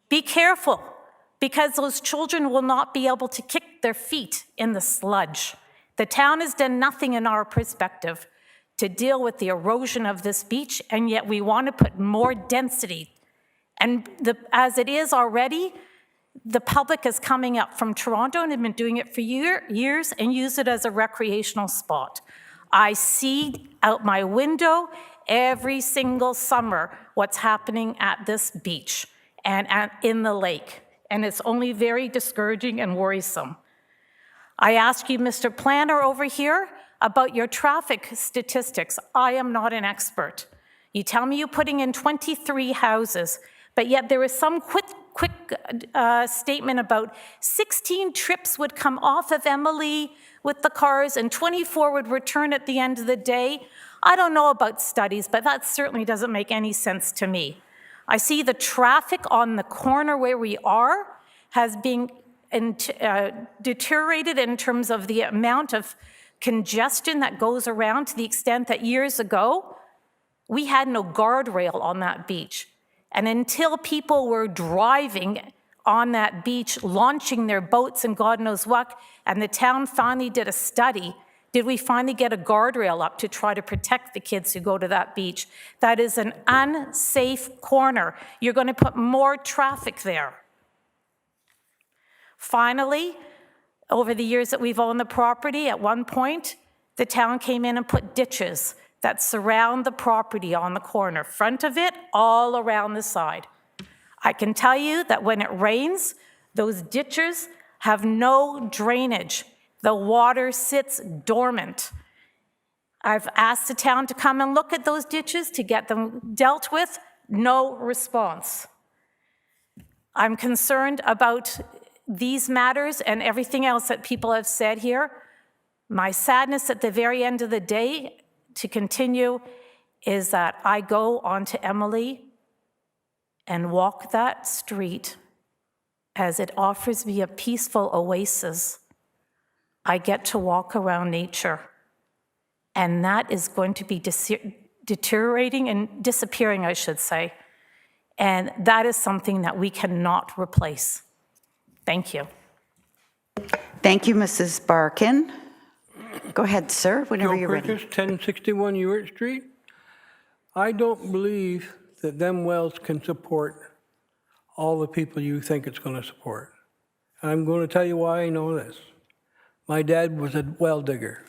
be careful, because those children will not be able to kick their feet in the sludge. The town has done nothing in our perspective to deal with the erosion of this beach, and yet we want to put more density. And as it is already, the public is coming up from Toronto and have been doing it for years and use it as a recreational spot. I see out my window every single summer what's happening at this beach and in the lake, and it's only very discouraging and worrisome. I ask you, Mr. Planner over here, about your traffic statistics. I am not an expert. You tell me you're putting in 23 houses, but yet there is some quick statement about 16 trips would come off of Emily with the cars and 24 would return at the end of the day. I don't know about studies, but that certainly doesn't make any sense to me. I see the traffic on the corner where we are has been deteriorated in terms of the amount of congestion that goes around, to the extent that years ago, we had no guardrail on that beach. And until people were driving on that beach, launching their boats and God knows what, and the town finally did a study, did we finally get a guardrail up to try to protect the kids who go to that beach? That is an unsafe corner. You're going to put more traffic there. Finally, over the years that we've owned the property, at one point, the town came in and put ditches that surround the property on the corner, front of it, all around the side. I can tell you that when it rains, those ditches have no drainage. The water sits dormant. I've asked the town to come and look at those ditches to get them dealt with. No response. I'm concerned about these matters and everything else that people have said here. My sadness at the very end of the day, to continue, is that I go onto Emily and walk that street as it offers me a peaceful oasis. I get to walk around nature. And that is going to be deteriorating and disappearing, I should say. And that is something that we cannot replace. Thank you.
Thank you, Mrs. Barkin. Go ahead, sir, whenever you're ready.
1061 Ewart Street. I don't believe that them wells can support all the people you think it's going to support. And I'm going to tell you why I know this. My dad was a well digger.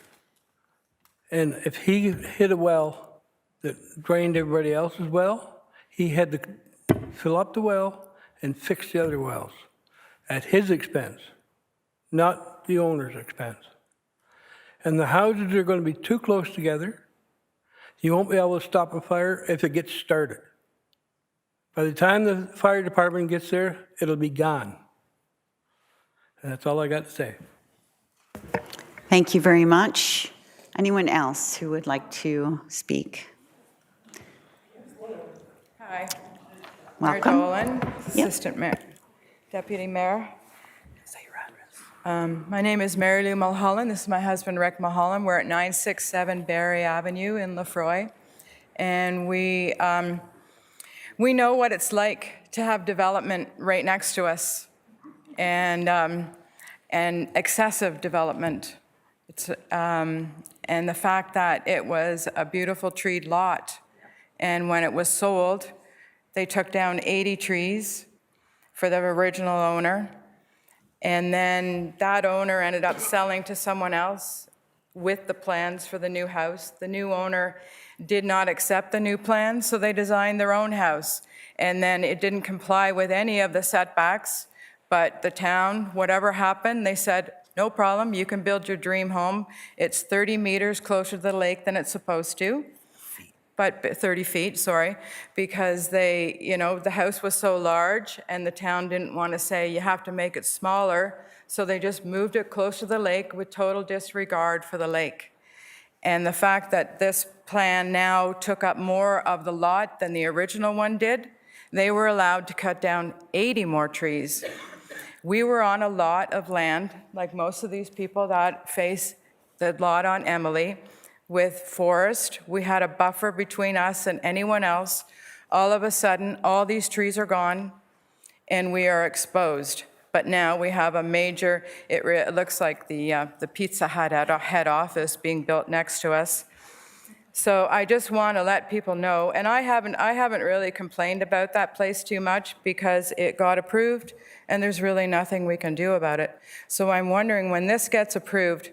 And if he hit a well that drained everybody else's well, he had to fill up the well and fix the other wells at his expense, not the owner's expense. And the houses are going to be too close together. You won't be able to stop a fire if it gets started. By the time the fire department gets there, it'll be gone. And that's all I got to say.
Thank you very much. Anyone else who would like to speak?
Hi.
Welcome.
Mayor Dolan, Assistant Mayor, Deputy Mayor. My name is Mary Lou Mulholland. This is my husband, Rick Mulholland. We're at 967 Barry Avenue in Lefroy. And we know what it's like to have development right next to us and excessive development. It's, and the fact that it was a beautiful treed lot. And when it was sold, they took down 80 trees for the original owner. And then that owner ended up selling to someone else with the plans for the new house. The new owner did not accept the new plans, so they designed their own house. And then it didn't comply with any of the setbacks, but the town, whatever happened, they said, no problem, you can build your dream home. It's 30 meters closer to the lake than it's supposed to. But 30 feet, sorry, because they, you know, the house was so large and the town didn't want to say you have to make it smaller, so they just moved it close to the lake with total disregard for the lake. And the fact that this plan now took up more of the lot than the original one did, they were allowed to cut down 80 more trees. We were on a lot of land, like most of these people that face the lot on Emily, with forest. We had a buffer between us and anyone else. All of a sudden, all these trees are gone, and we are exposed. But now we have a major, it looks like the Pizza Hut head office being built next to us. So I just want to let people know, and I haven't really complained about that place too much because it got approved, and there's really nothing we can do about it. So I'm wondering when this gets approved,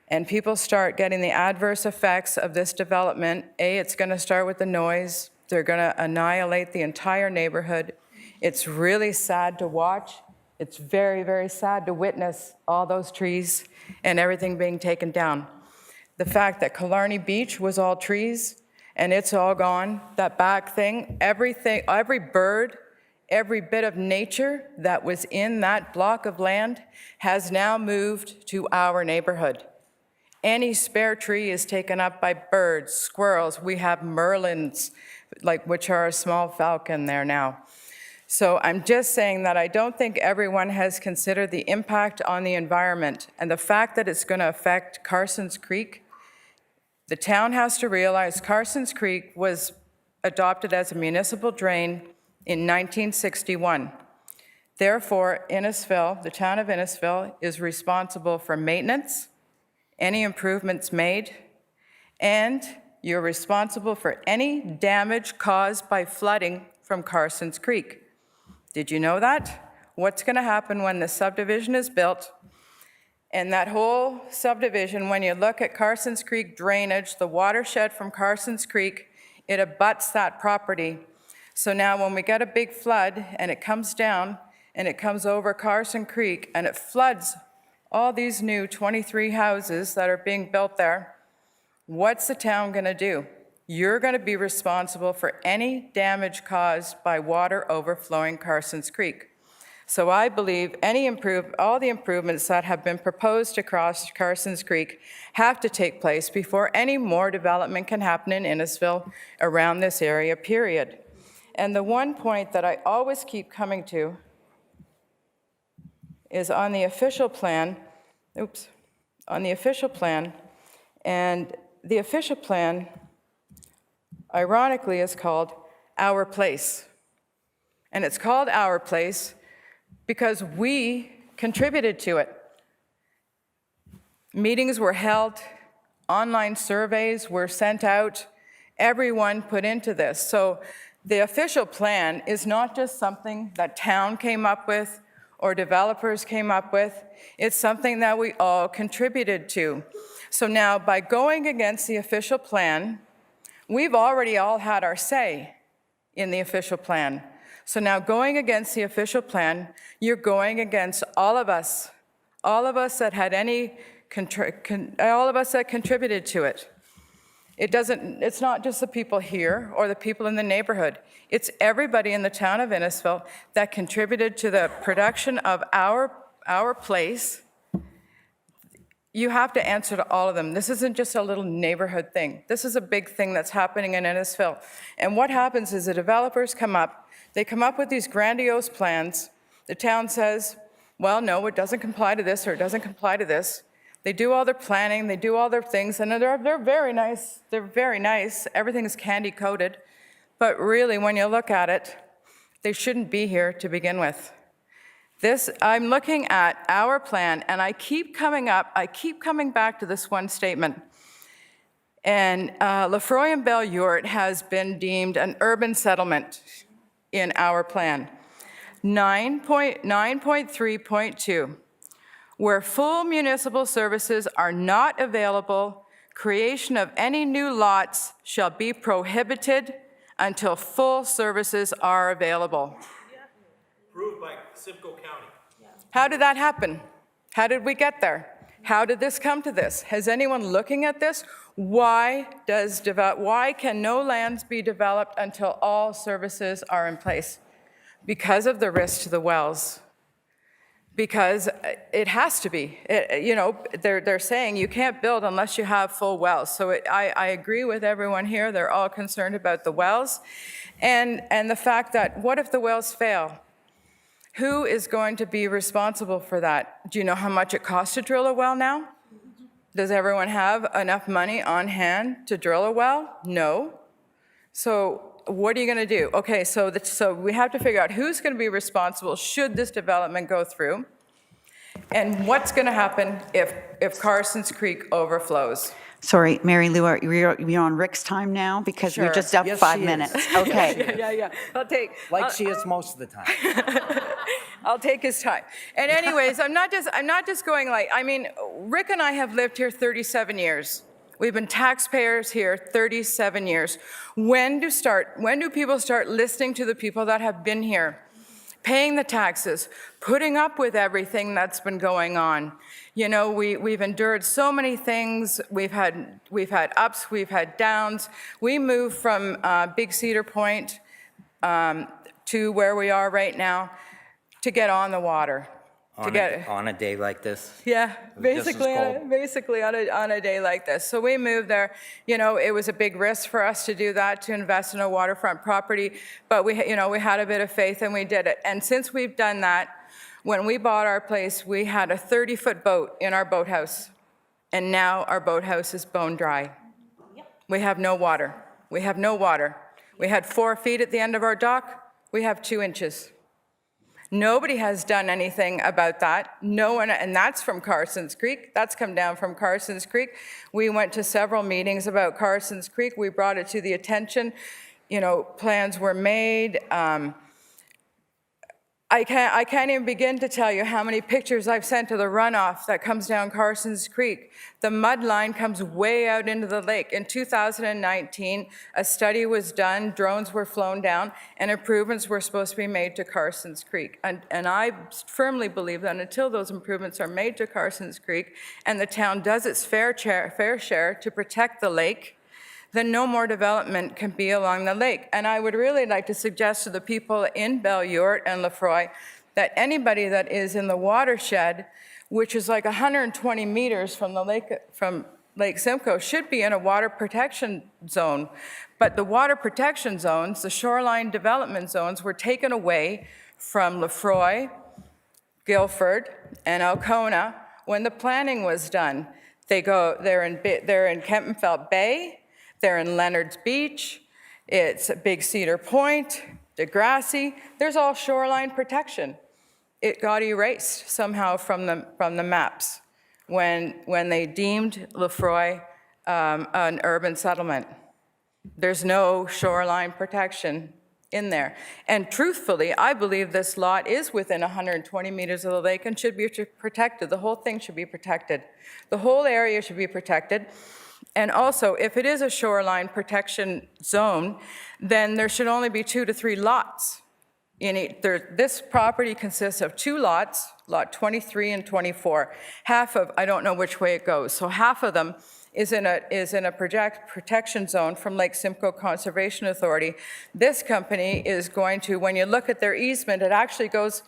and people start getting the adverse effects of this development, it's going to start with the noise. They're going to annihilate the entire neighborhood. It's really sad to watch. It's very, very sad to witness all those trees and everything being taken down. The fact that Killarney Beach was all trees and it's all gone, that back thing, everything, every bird, every bit of nature that was in that block of land has now moved to our neighborhood. Any spare tree is taken up by birds, squirrels. We have merlins, which are a small falcon there now. So I'm just saying that I don't think everyone has considered the impact on the environment and the fact that it's going to affect Carson's Creek. The town has to realize Carson's Creek was adopted as a municipal drain in 1961. Therefore, Innisfil, the town of Innisfil, is responsible for maintenance, any improvements made, and you're responsible for any damage caused by flooding from Carson's Creek. Did you know that? What's going to happen when the subdivision is built And that whole subdivision, when you look at Carson's Creek drainage, the watershed from Carson's Creek, it abuts that property. So now when we get a big flood and it comes down and it comes over Carson Creek and it floods all these new 23 houses that are being built there, what's the town gonna do? You're gonna be responsible for any damage caused by water overflowing Carson's Creek. So I believe all the improvements that have been proposed across Carson's Creek have to take place before any more development can happen in Innisfil around this area, period. And the one point that I always keep coming to is on the official plan, and the official plan, ironically, is called Our Place. And it's called Our Place because we contributed to it. Meetings were held, online surveys were sent out, everyone put into this. So the official plan is not just something that town came up with or developers came up with, it's something that we all contributed to. So now by going against the official plan, we've already all had our say in the official plan. So now going against the official plan, you're going against all of us that had all of us that contributed to it. It's not just the people here or the people in the neighborhood. It's everybody in the town of Innisfil that contributed to the production of our place. You have to answer to all of them. This isn't just a little neighborhood thing. This is a big thing that's happening in Innisfil. And what happens is the developers come up, they come up with these grandiose plans. The town says, well, no, it doesn't comply to this or it doesn't comply to this. They do all their planning, they do all their things, and they're very nice. They're very nice. Everything's candy coated. But really, when you look at it, they shouldn't be here to begin with. I'm looking at our plan, and I keep coming back to this one statement. And Lefroy and Belle-Yurt has been deemed an urban settlement in our plan. 9.3.2, where full municipal services are not available, creation of any new lots shall be prohibited until full services are available.
Approved by Simcoe County.
How did that happen? How did we get there? How did this come to this? Has anyone looking at this? Why can no lands be developed until all services are in place? Because of the risk to the wells. Because it has to be. They're saying you can't build unless you have full wells. So I agree with everyone here. They're all concerned about the wells. And the fact that what if the wells fail? Who is going to be responsible for that? Do you know how much it costs to drill a well now? Does everyone have enough money on hand to drill a well? No. So what are you going to do? Okay, so we have to figure out who's going to be responsible should this development go through, and what's going to happen if Carson's Creek overflows.
Sorry, Mary Lou, you're on Rick's time now because
Sure.
we're just up
Yes,
5
she is.
minutes. Okay.
Yeah.
Like she is most of the time.
I'll take his time. And anyways, I'm not just going Rick and I have lived here 37 years. We've been taxpayers here 37 years. When do people start listening to the people that have been here, paying the taxes, putting up with everything that's been going on? You know, we've endured so many things. We've had ups, we've had downs. We moved from Big Cedar Point to where we are right now to get on the water.
On a day like this?
Yeah,
Just as cold.
basically on a day like this. So we moved there. You know, it was a big risk for us to do that, to invest in a waterfront property, but we had a bit of faith and we did it. And since we've done that, when we bought our place, we had a 30-foot boat in our boathouse, and now our boathouse is bone dry. We have no water. We have no water. We had 4 feet at the end of our dock. We have 2 inches. Nobody has done anything about that. No one, and that's from Carson's Creek. That's come down from Carson's Creek. We went to several meetings about Carson's Creek. We brought it to the attention. You know, plans were made. I can't even begin to tell you how many pictures I've sent to the runoff that comes down Carson's Creek. The mud line comes way out into the lake. In 2019, a study was done, drones were flown down, and improvements were supposed to be made to Carson's Creek. And I firmly believe that until those improvements are made to Carson's Creek and the town does its fair share to protect the lake, then no more development can be along the lake. And I would really like to suggest to the people in Belle and Lefroy that anybody that is in the watershed, which is like 120 meters from the lake, from Lake Simcoe, should be in a water protection zone. But the water protection zones, the shoreline development zones, were taken away from Lefroy, Guilford, and Alcona when the planning was done. They're in Kempenfelt Bay, they're in Leonard's Beach, it's Big Cedar Point, Degrassi. There's all shoreline protection. It got erased somehow from the maps when they deemed Lefroy an urban settlement. There's no shoreline protection in there. And truthfully, I believe this lot is within 120 meters of the lake and should be protected. The whole thing should be protected. The whole area should be protected. And also, if it is a shoreline protection zone, then there should only be 2 to 3 lots. This property consists of 2 lots, lot 23 and 24. Half of, I don't know which way it goes, so half of them is in a protection zone from Lake Simcoe Conservation Authority. This company is going to, when you look at their easement, it actually goes,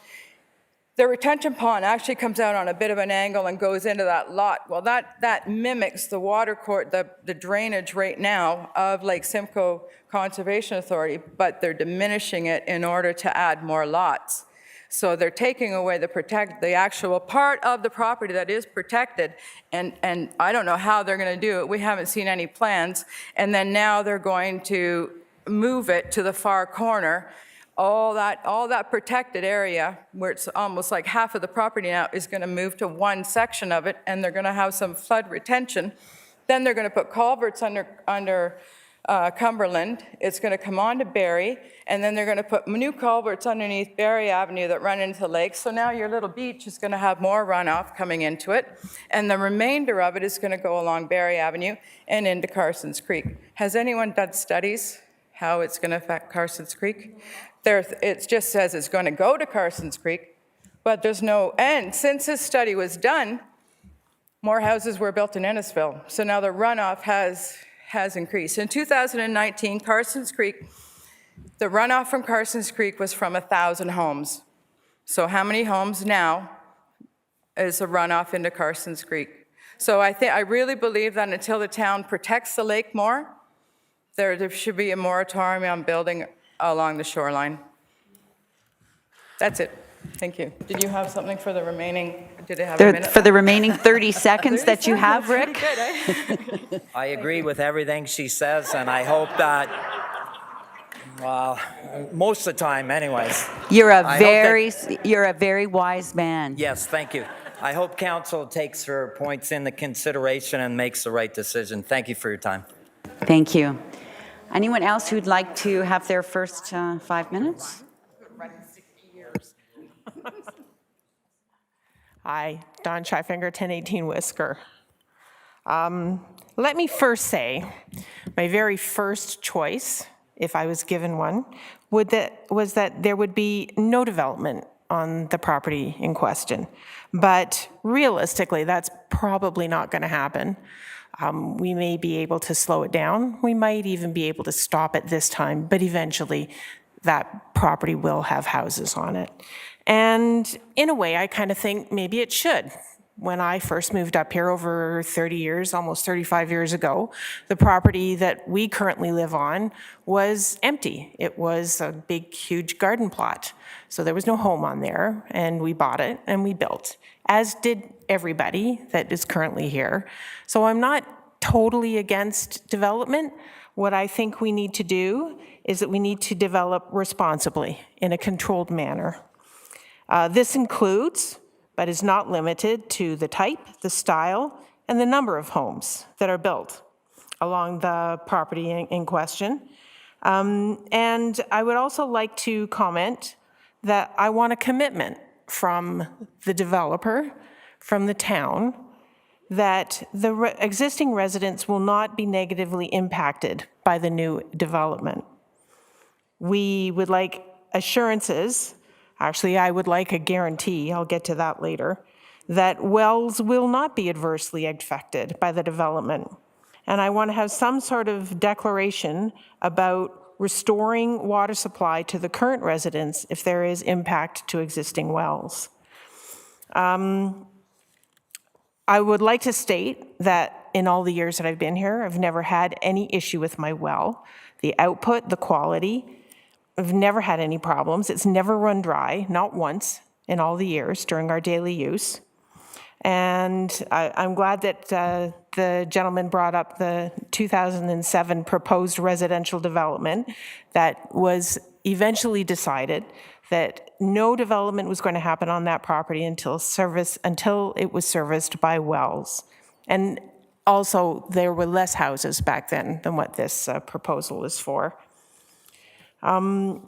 their retention pond actually comes out on a bit of an angle and goes into that lot. Well, that mimics the water court, the drainage right now of Lake Simcoe Conservation Authority, but they're diminishing it in order to add more lots. So they're taking away the actual part of the property that is protected, and I don't know how they're going to do it. We haven't seen any plans. And then now they're going to move it to the far corner. All that protected area, where it's almost like half of the property now, is going to move to one section of it, and they're going to have some flood retention. Then they're going to put culverts under Cumberland. It's going to come on to Barrie, and then they're going to put new culverts underneath Barrie Avenue that run into the lake. So now your little beach is going to have more runoff coming into it, and the remainder of it is going to go along Barrie Avenue and into Carson's Creek. Has anyone done studies how it's going to affect Carson's Creek? It just says it's going to go to Carson's Creek, but there's no, and since this study was done, more houses were built in Innisfil. So now the runoff has increased. In 2019, Carson's Creek, the runoff from Carson's Creek was from 1,000 homes. So how many homes now is the runoff into Carson's Creek? So I really believe that until the town protects the lake more, there should be a moratorium on building along the shoreline. That's it. Thank you. Did you have something for the remaining, did it have a minute?
For the remaining 30 seconds that you have, Rick?
I agree with everything she says, and I hope that, well, most of the time anyways.
You're a very wise man.
Yes, thank you. I hope council takes her points into consideration and makes the right decision. Thank you for your time.
Thank you. Anyone else who'd like to have their first 5 minutes?
Hi, Don Schreifinger, 1018 Whisker. Let me first say, my very first choice, if I was given one, was that there would be no development on the property in question. But realistically, that's probably not going to happen. We may be able to slow it down. We might even be able to stop it this time, but eventually that property will have houses on it. And in a way, I kind of think maybe it should. When I first moved up here over 30 years, almost 35 years ago, the property that we currently live on was empty. It was a big, huge garden plot. So there was no home on there, and we bought it and we built, as did everybody that is currently here. So I'm not totally against development. What I think we need to do is that we need to develop responsibly in a controlled manner. This includes, but is not limited to, the type, the style, and the number of homes that are built along the property in question. And I would also like to comment that I want a commitment from the developer, from the town, that the existing residents will not be negatively impacted by the new development. We would like assurances, actually I would like a guarantee, I'll get to that later, that wells will not be adversely affected by the development. And I want to have some sort of declaration about restoring water supply to the current residents if there is impact to existing wells. I would like to state that in all the years that I've been here, I've never had any issue with my well. The output, the quality, I've never had any problems. It's never run dry, not once in all the years during our daily use. And I'm glad that the gentleman brought up the 2007 proposed residential development that was eventually decided that no development was going to happen on that property until it was serviced by wells. And also, there were less houses back then than what this proposal is for. The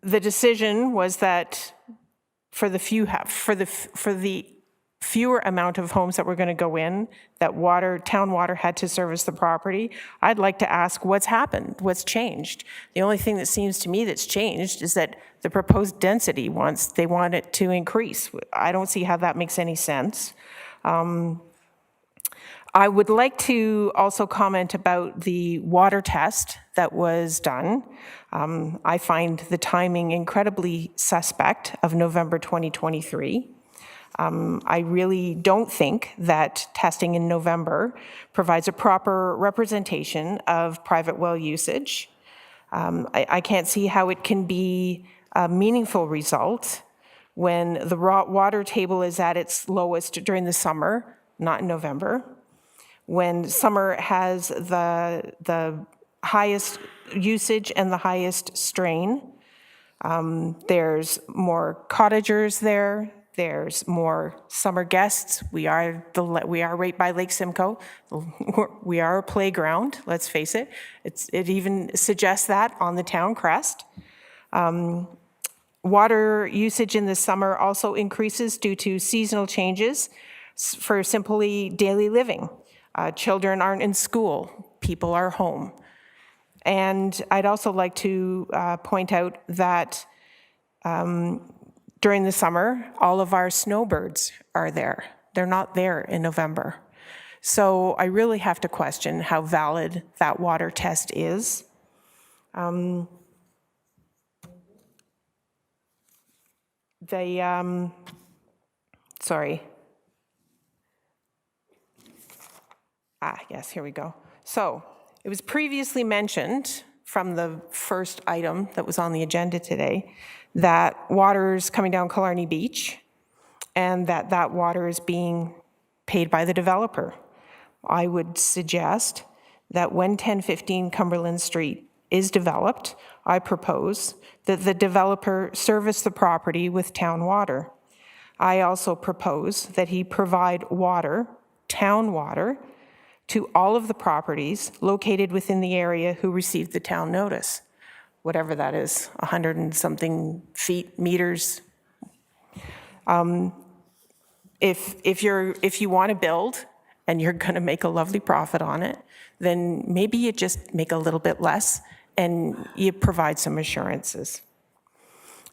decision was that for the fewer amount of homes that were going to go in, that town water had to service the property. I'd like to ask what's happened, what's changed. The only thing that seems to me that's changed is that the proposed density they want it to increase. I don't see how that makes any sense. I would like to also comment about the water test that was done. I find the timing incredibly suspect of November 2023. I really don't think that testing in November provides a proper representation of private well usage. I can't see how it can be a meaningful result when the raw water table is at its lowest during the summer, not in November, when summer has the highest usage and the highest strain. There's more cottagers there. There's more summer guests. We are right by Lake Simcoe. We are a playground, let's face it. It even suggests that on the town crest. Water usage in the summer also increases due to seasonal changes for simply daily living. Children aren't in school, people are home. And I'd also like to point out that during the summer, all of our snowbirds are there. They're not there in November. So I really have to question how valid that water test is. Yes, here we go. So it was previously mentioned from the first item that was on the agenda today that water's coming down Killarney Beach and that water is being paid by the developer. I would suggest that when 1015 Cumberland Street is developed, I propose that the developer service the property with town water. I also propose that he provide water, town water, to all of the properties located within the area who received the town notice, whatever that is, 100 and something meters. If you want to build and you're going to make a lovely profit on it, then maybe you just make a little bit less and you provide some assurances.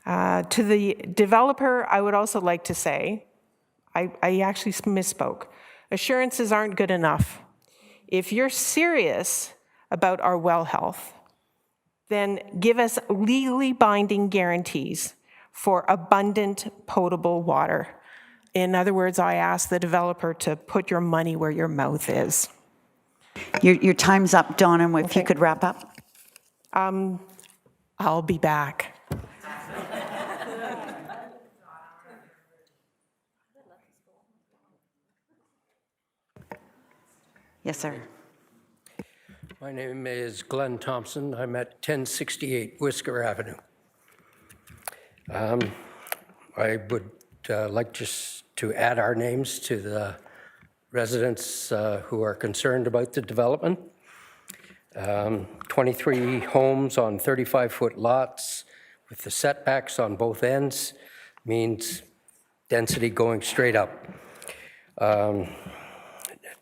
To the developer, I would also like to say, I actually misspoke. Assurances aren't good enough. If you're serious about our well health, then give us legally binding guarantees for abundant potable water. In other words, I ask the developer to put your money where your mouth is.
Your time's up, Donna. If you could wrap up.
I'll be back.
Yes, sir.
My name is Glenn Thompson. I'm at 1068 Whisker Avenue. I would like just to add our names to the residents who are concerned about the development. 23 homes on 35-foot lots with the setbacks on both ends means density going straight up.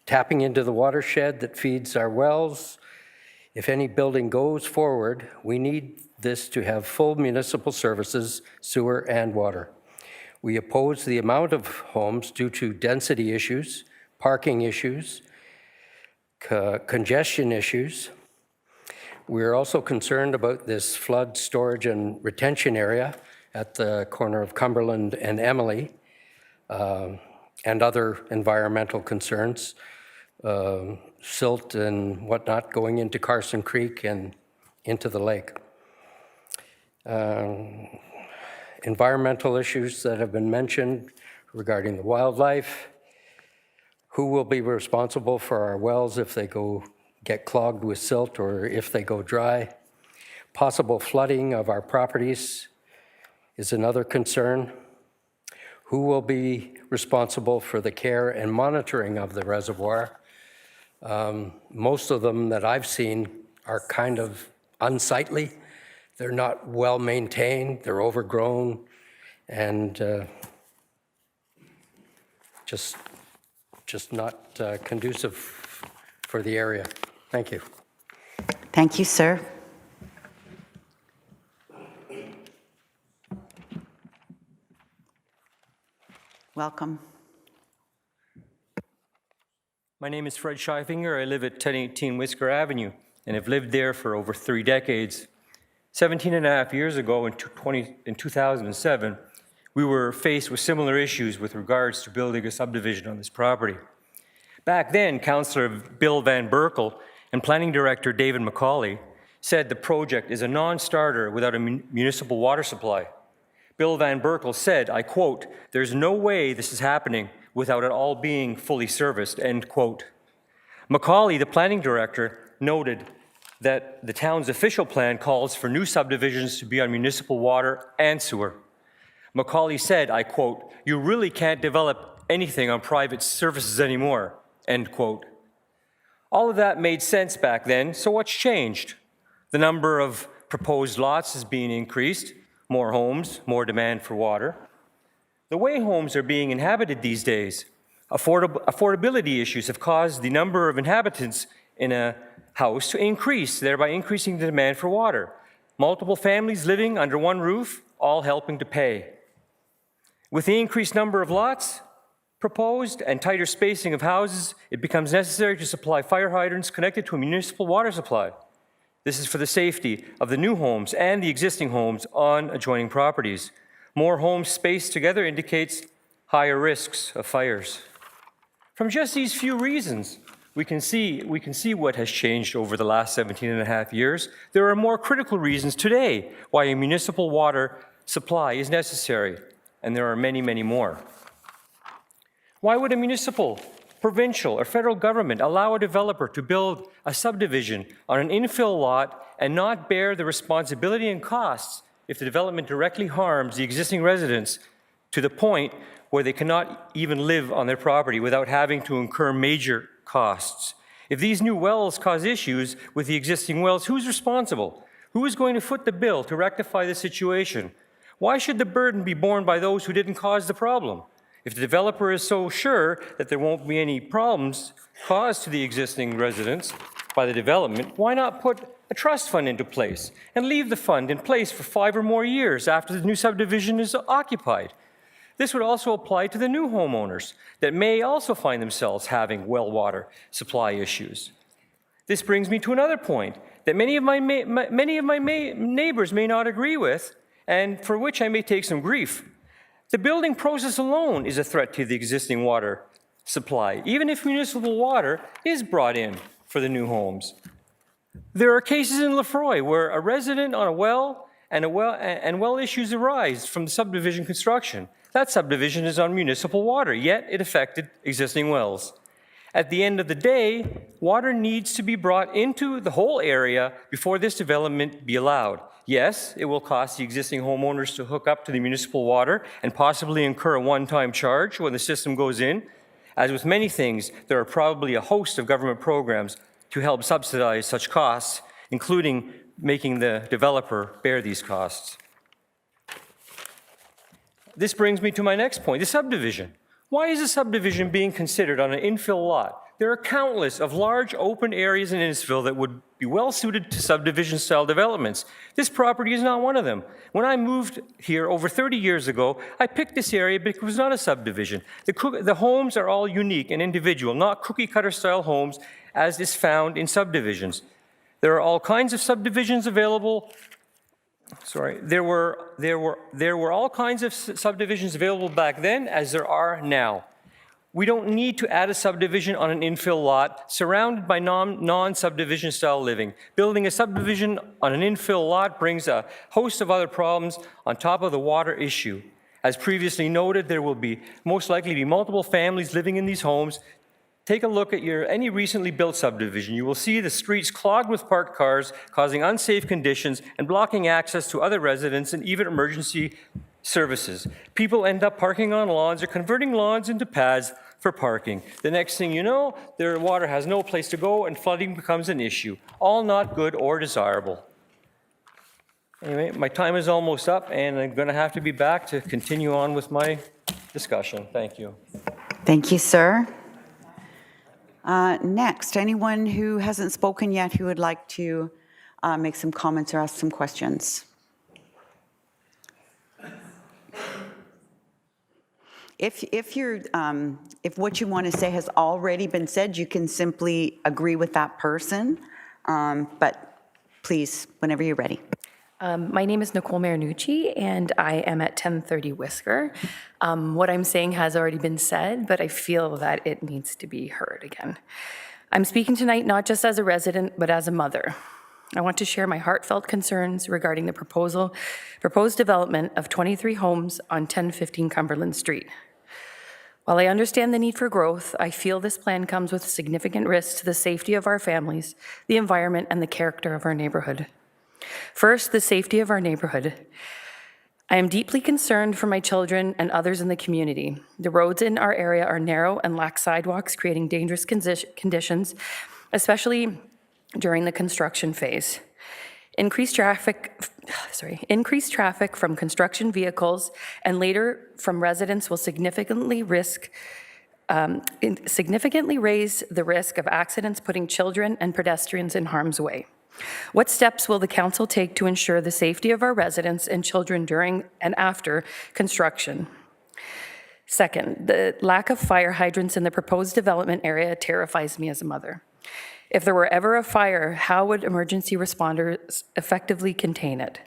Tapping into the watershed that feeds our wells, if any building goes forward, we need this to have full municipal services, sewer and water. We oppose the amount of homes due to density issues, parking issues, congestion issues. We're also concerned about this flood storage and retention area at the corner of Cumberland and Emily, and other environmental concerns, silt and whatnot going into Carson Creek and into the lake. Environmental issues that have been mentioned regarding the wildlife. Who will be responsible for our wells if they get clogged with silt or if they go dry? Possible flooding of our properties is another concern. Who will be responsible for the care and monitoring of the reservoir? Most of them that I've seen are kind of unsightly. They're not well maintained, they're overgrown, and just not conducive for the area. Thank you.
Thank you, sir. Welcome.
My name is Fred Scheifinger. I live at 1018 Whisker Avenue and have lived there for over 3 decades. 17 and a half years ago, in 2007, we were faced with similar issues with regards to building a subdivision on this property. Back then, Councillor Bill Van Berkel and Planning Director David McCauley said the project is a non-starter without a municipal water supply. Bill Van Berkel said, I quote, "There's no way this is happening without it all being fully serviced," end quote. McCauley, the planning director, noted that the town's official plan calls for new subdivisions to be on municipal water and sewer. McCauley said, I quote, "You really can't develop anything on private services anymore," end quote. All of that made sense back then, so what's changed? The number of proposed lots is being increased, more homes, more demand for water. The way homes are being inhabited these days, affordability issues have caused the number of inhabitants in a house to increase, thereby increasing the demand for water. Multiple families living under one roof, all helping to pay. With the increased number of lots proposed and tighter spacing of houses, it becomes necessary to supply fire hydrants connected to a municipal water supply. This is for the safety of the new homes and the existing homes on adjoining properties. More homes spaced together indicates higher risks of fires. From just these few reasons, we can see what has changed over the last 17 and a half years. There are more critical reasons today why a municipal water supply is necessary, and there are many, many more. Why would a municipal, provincial, or federal government allow a developer to build a subdivision on an infill lot and not bear the responsibility and costs if the development directly harms the existing residents to the point where they cannot even live on their property without having to incur major costs? If these new wells cause issues with the existing wells, who's responsible? Who is going to foot the bill to rectify the situation? Why should the burden be borne by those who didn't cause the problem? If the developer is so sure that there won't be any problems caused to the existing residents by the development, why not put a trust fund into place and leave the fund in place for 5 or more years after the new subdivision is occupied? This would also apply to the new homeowners that may also find themselves having well water supply issues. This brings me to another point that many of my neighbors may not agree with, and for which I may take some grief. The building process alone is a threat to the existing water supply, even if municipal water is brought in for the new homes. There are cases in Lefroy where a resident on a well and well issues arise from the subdivision construction. That subdivision is on municipal water, yet it affected existing wells. At the end of the day, water needs to be brought into the whole area before this development be allowed. Yes, it will cost the existing homeowners to hook up to the municipal water and possibly incur a one-time charge when the system goes in. As with many things, there are probably a host of government programs to help subsidize such costs, including making the developer bear these costs. this brings me to my next point, the subdivision. Why is a subdivision being considered on an infill lot? There are countless of large open areas in Innisfil that would be well suited to subdivision-style developments. This property is not one of them. When I moved here over 30 years ago, I picked this area because it was not a subdivision. The homes are all unique and individual, not cookie-cutter style homes as is found in subdivisions. There are all kinds of subdivisions available. Sorry, there were all kinds of subdivisions available back then as there are now. We don't need to add a subdivision on an infill lot surrounded by non-subdivision style living. Building a subdivision on an infill lot brings a host of other problems on top of the water issue. As previously noted, there will most likely be multiple families living in these homes. Take a look at any recently built subdivision. You will see the streets clogged with parked cars, causing unsafe conditions and blocking access to other residents and even emergency services. People end up parking on lawns or converting lawns into paths for parking. The next thing you know, their water has no place to go and flooding becomes an issue. All not good or desirable. Anyway, my time is almost up and I'm going to have to be back to continue on with my discussion. Thank you.
Thank you, sir. Next, anyone who hasn't spoken yet who would like to make some comments or ask some questions? If what you want to say has already been said, you can simply agree with that person. But please, whenever you're ready.
My name is Nicole Marinucci, and I am at 1030 Whisker. What I'm saying has already been said, but I feel that it needs to be heard again. I'm speaking tonight not just as a resident, but as a mother. I want to share my heartfelt concerns regarding the proposed development of 23 homes on 1015 Cumberland Street. While I understand the need for growth, I feel this plan comes with significant risks to the safety of our families, the environment, and the character of our neighborhood. First, the safety of our neighborhood. I am deeply concerned for my children and others in the community. The roads in our area are narrow and lack sidewalks, creating dangerous conditions, especially during the construction phase. Increased traffic from construction vehicles and later from residents will significantly raise the risk of accidents, putting children and pedestrians in harm's way. What steps will the council take to ensure the safety of our residents and children during and after construction? Second, the lack of fire hydrants in the proposed development area terrifies me as a mother. If there were ever a fire, how would emergency responders effectively contain it?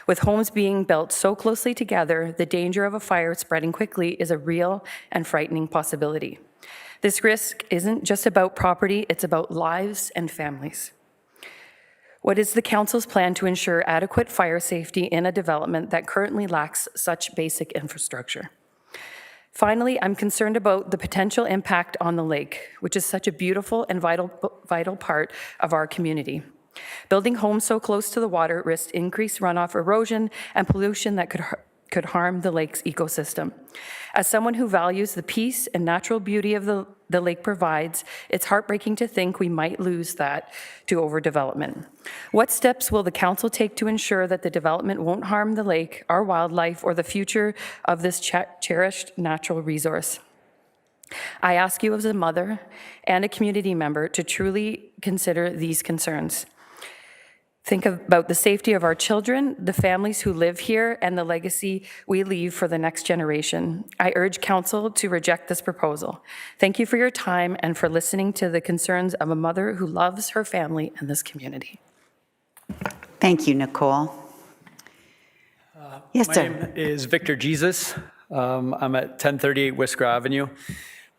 With homes being built so closely together, the danger of a fire spreading quickly is a real and frightening possibility. This risk isn't just about property, it's about lives and families. What is the council's plan to ensure adequate fire safety in a development that currently lacks such basic infrastructure? Finally, I'm concerned about the potential impact on the lake, which is such a beautiful and vital part of our community. Building homes so close to the water risks increased runoff, erosion, and pollution that could harm the lake's ecosystem. As someone who values the peace and natural beauty of the lake provides, it's heartbreaking to think we might lose that to overdevelopment. What steps will the council take to ensure that the development won't harm the lake, our wildlife, or the future of this cherished natural resource? I ask you as a mother and a community member to truly consider these concerns. Think about the safety of our children, the families who live here, and the legacy we leave for the next generation. I urge council to reject this proposal. Thank you for your time and for listening to the concerns of a mother who loves her family and this community.
Thank you, Nicole. Yes, sir.
My name is Victor Jesus. I'm at 1038 Whisker Avenue.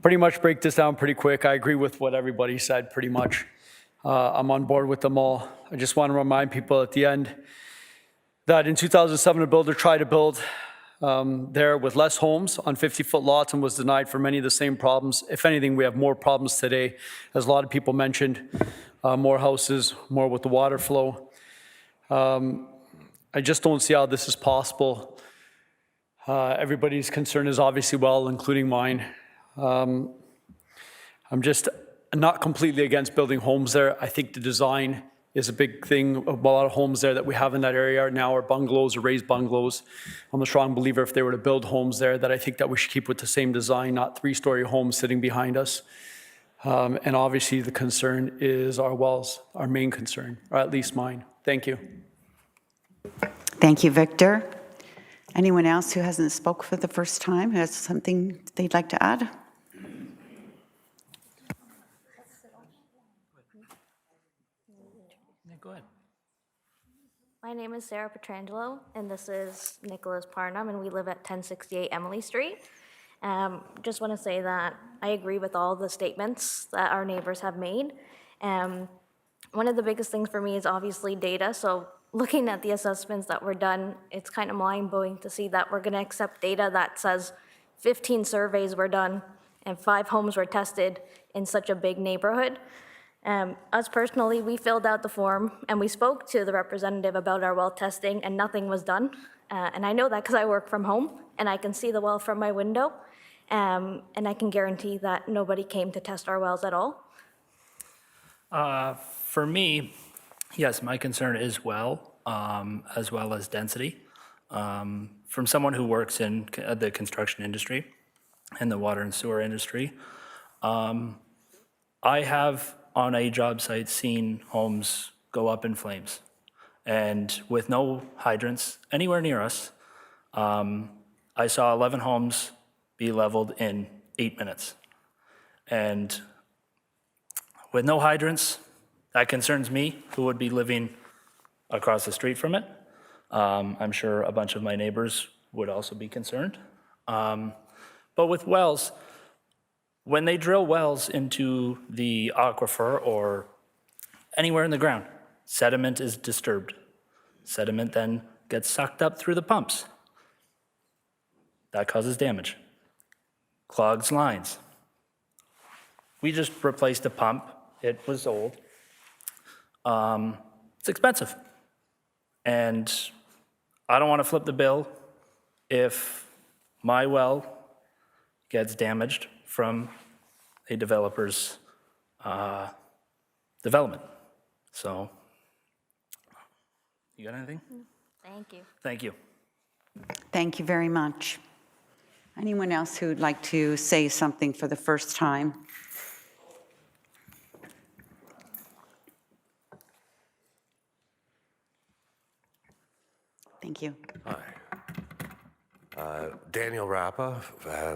Pretty much break this down pretty quick. I agree with what everybody said pretty much. I'm on board with them all. I just want to remind people at the end that in 2007, a builder tried to build there with less homes on 50-foot lots and was denied for many of the same problems. If anything, we have more problems today, as a lot of people mentioned, more houses, more with the water flow. I just don't see how this is possible. Everybody's concern is obviously well, including mine. I'm just not completely against building homes there. I think the design is a big thing. A lot of homes there that we have in that area now are bungalows or raised bungalows. I'm a strong believer if they were to build homes there that I think that we should keep with the same design, not 3-story homes sitting behind us. And obviously the concern is our wells, our main concern, or at least mine. Thank you.
Thank you, Victor. Anyone else who hasn't spoke for the first time, who has something they'd like to add?
Go ahead.
My name is Sarah Petrangelo, and this is Nicholas Parnham, and we live at 1068 Emily Street. Just want to say that I agree with all the statements that our neighbors have made. One of the biggest things for me is obviously data, so looking at the assessments that were done, it's kind of mind-blowing to see that we're going to accept data that says 15 surveys were done and 5 homes were tested in such a big neighborhood. Us personally, we filled out the form and we spoke to the representative about our well testing and nothing was done. And I know that because I work from home and I can see the well from my window. And I can guarantee that nobody came to test our wells at all.
For me, yes, my concern is well, as well as density. From someone who works in the construction industry and the water and sewer industry, I have on a job site seen homes go up in flames. And with no hydrants anywhere near us, I saw 11 homes be leveled in 8 minutes. And with no hydrants, that concerns me, who would be living across the street from it. I'm sure a bunch of my neighbors would also be concerned. But with wells, when they drill wells into the aquifer or anywhere in the ground, sediment is disturbed. Sediment then gets sucked up through the pumps. That causes damage. Clogs lines. We just replaced a pump. It was old. It's expensive. And I don't want to flip the bill if my well gets damaged from a developer's development. So, you got anything?
Thank you.
Thank you.
Thank you very much. Anyone else who'd like to say something for the first time? Thank you.
Hi. Daniel Rappa,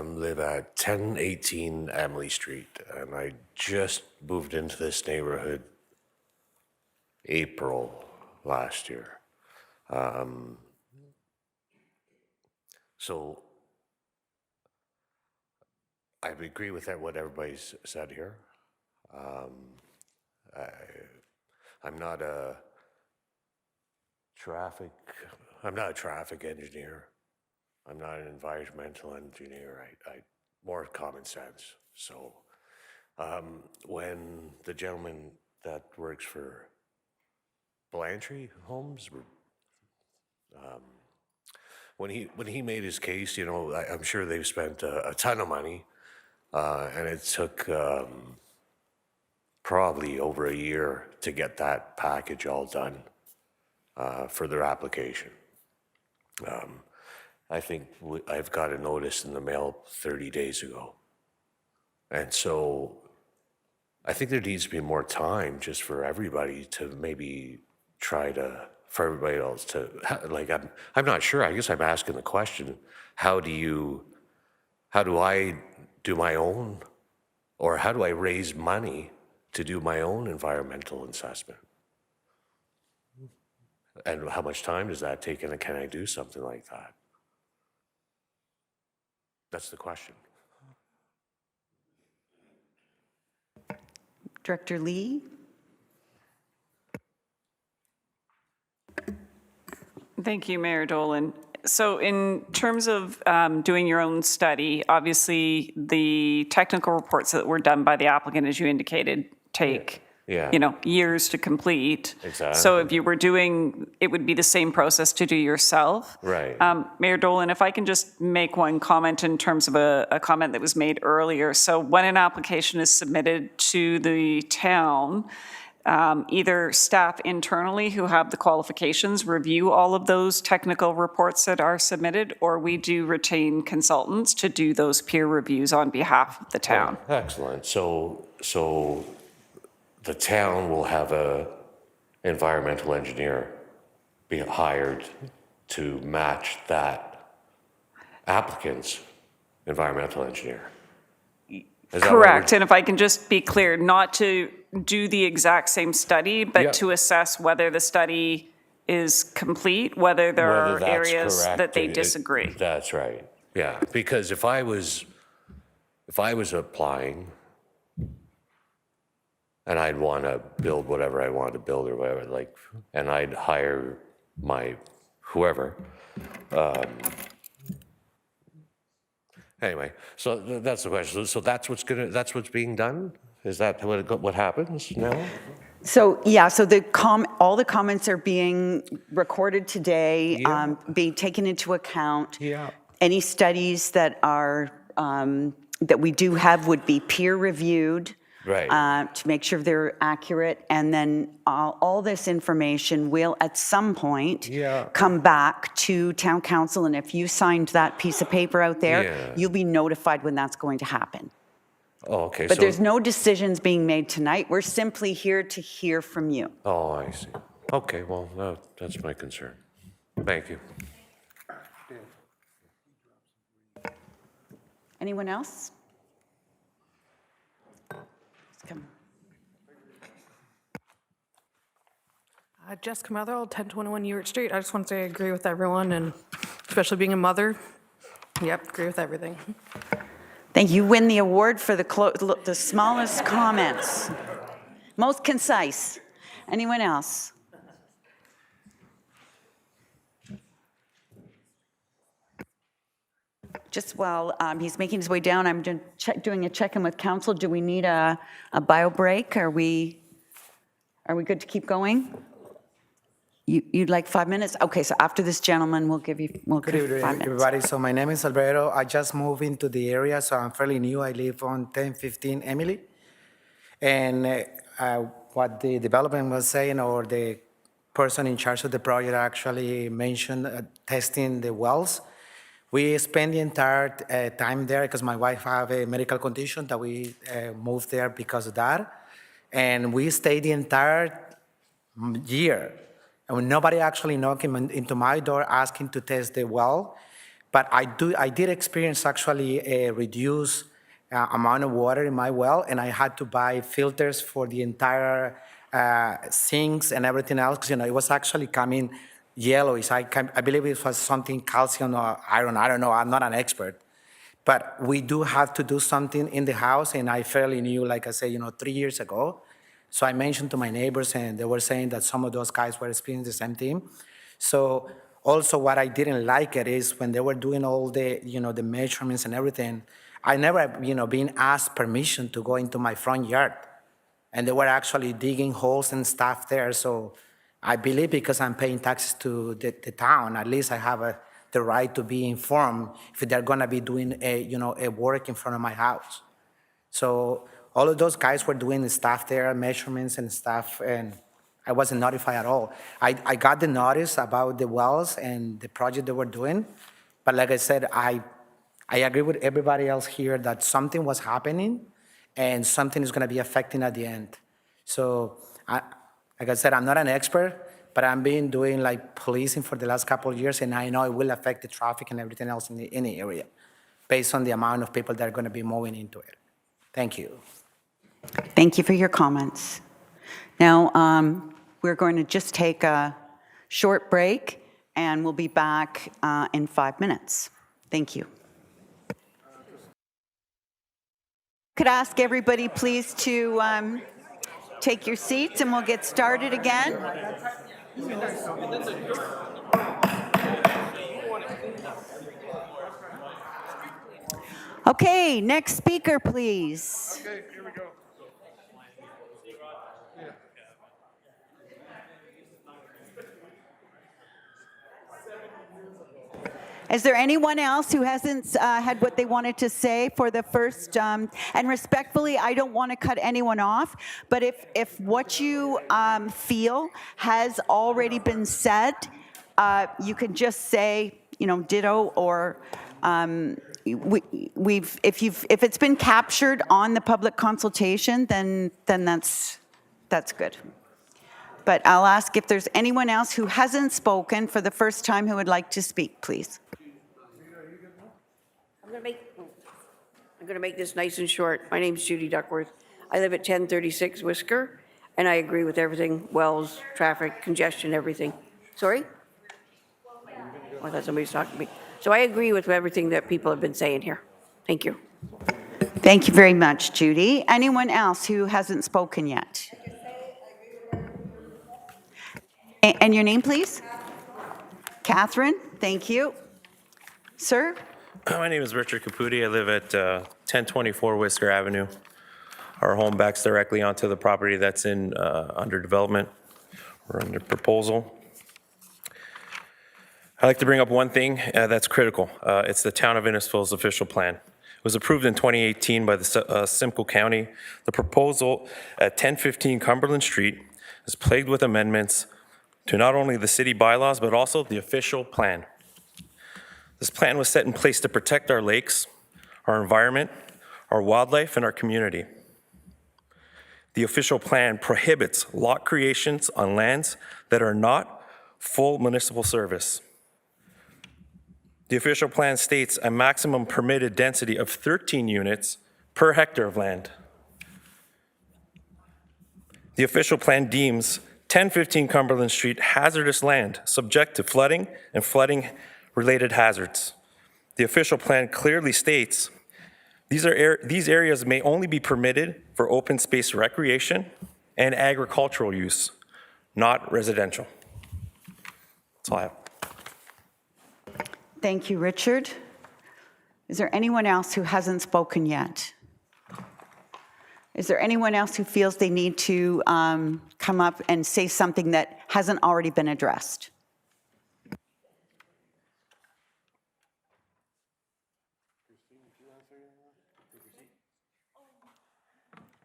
live at 1018 Emily Street, and I just moved into this neighborhood April last year. So I agree with what everybody's said here. I'm not a traffic engineer. I'm not an environmental engineer. I more common sense. So when the gentleman that works for Blantyre Homes, when he made his case, you know, I'm sure they've spent a ton of money, and it took probably over a year to get that package all done for their application. I think I've got a notice in the mail 30 days ago. And so I think there needs to be more time just for everybody to maybe try to, for everybody else to, like, I'm not sure, I guess I'm asking the question, how do I do my own, or how do I raise money to do my own environmental assessment? And how much time does that take, and can I do something like that? That's the question.
Director Lee?
Thank you, Mayor Dolan. So in terms of doing your own study, obviously the technical reports that were done by the applicant, as you indicated, take years to complete.
Exactly.
So if you were doing, it would be the same process to do yourself.
Right.
Mayor Dolan, if I can just make one comment in terms of a comment that was made earlier. So when an application is submitted to the town, either staff internally who have the qualifications review all of those technical reports that are submitted, or we do retain consultants to do those peer reviews on behalf of the town.
Oh, excellent. So the town will have a environmental engineer be hired to match that applicant's environmental engineer. Is that what
Correct,
we're-
and if I can just be clear, not to do the exact same study, but
Yeah.
to assess whether the study is complete, whether there
whether
are
that's
areas
correct
that they
or-
disagree.
That's right. Yeah, because if I was applying and I'd want to build whatever I wanted to build or whatever, like, and I'd hire my whoever. Anyway, so that's the question. So that's what's being done? Is that what happens now?
So, yeah, so all the comments are being recorded today, being taken into account.
Yeah.
Any studies that are, that we do have would be peer reviewed.
Right.
To make sure they're accurate. And then all this information will at some point come back to town council. And if you signed that piece of paper out there, you'll be notified when that's going to happen.
Oh, okay.
But there's no decisions being made tonight. We're simply here to hear from you.
Oh, I see. Okay, well, that's my concern. Thank you.
Anyone else? Come.
Jessica Motherwell, 1021 Ewart Street. I just want to say I agree with everyone, and especially being a mother. Yep, agree with everything.
Thank you. You win the award for the smallest comments. Most concise. Anyone else? Just while he's making his way down, I'm doing a check-in with council. Do we need a bio break? Are we good to keep going? You'd like 5 minutes? Okay, so after this gentleman, we'll give you 5 minutes.
Everybody, so my name is Alberto. I just moved into the area, so I'm fairly new. I live on 1015 Emily. And what the development was saying, or the person in charge of the project actually mentioned testing the wells. We spent the entire time there because my wife have a medical condition that we moved there because of that. And we stayed the entire year. And nobody actually knocked into my door asking to test the well. But I did experience actually a reduced amount of water in my well, and I had to buy filters for the entire sinks and everything else, because it was actually coming yellowish. I believe it was something calcium or iron. I don't know. I'm not an expert. But we do have to do something in the house, and I fairly knew, like I said, 3 years ago. So I mentioned to my neighbors, and they were saying that some of those guys were experiencing the same thing. So also what I didn't like it is when they were doing all the, the measurements and everything, I never, been asked permission to go into my front yard. And they were actually digging holes and stuff there. So I believe because I'm paying taxes to the town, at least I have the right to be informed if they're gonna be doing a work in front of my house. So all of those guys were doing the stuff there, measurements and stuff, and I wasn't notified at all. I got the notice about the wells and the project they were doing, but like I said, I agree with everybody else here that something was happening and something is gonna be affecting at the end. So, like I said, I'm not an expert, but I've been doing like policing for the last couple of years, and I know it will affect the traffic and everything else in the area based on the amount of people that are gonna be moving into it. Thank you.
Thank you for your comments. Now, we're going to just take a short break, and we'll be back in 5 minutes. Thank you. Could ask everybody please to take your seats, and we'll get started again. Okay, next speaker, please.
Okay, here we go.
Is there anyone else who hasn't had what they wanted to say for the first, and respectfully, I don't want to cut anyone off, but if what you feel has already been said, you can just say, ditto, or if it's been captured on the public consultation, then that's good. But I'll ask if there's anyone else who hasn't spoken for the first time who would like to speak, please.
I'm going to make this nice and short. My name's Judy Duckworth. I live at 1036 Whisker, and I agree with everything. Wells, traffic, congestion, everything. Sorry? Oh, I thought somebody was talking to me. So I agree with everything that people have been saying here. Thank you.
Thank you very much, Judy. Anyone else who hasn't spoken yet? And your name, please? Catherine, thank you. Sir?
My name is Richard Caputi. I live at 1024 Whisker Avenue. Our home backs directly onto the property that's under development or under proposal. I'd like to bring up one thing that's critical. It's the Town of Innisfil's official plan. It was approved in 2018 by the Simcoe County. The proposal at 1015 Cumberland Street is plagued with amendments to not only the city bylaws, but also the official plan. This plan was set in place to protect our lakes, our environment, our wildlife, and our community. The official plan prohibits lot creations on lands that are not full municipal service. The official plan states a maximum permitted density of 13 units per hectare of land. The official plan deems 1015 Cumberland Street hazardous land subject to flooding and flooding-related hazards. The official plan clearly states these areas may only be permitted for open space recreation and agricultural use, not residential. That's all I have.
Thank you, Richard. Is there anyone else who hasn't spoken yet? Is there anyone else who feels they need to come up and say something that hasn't already been addressed?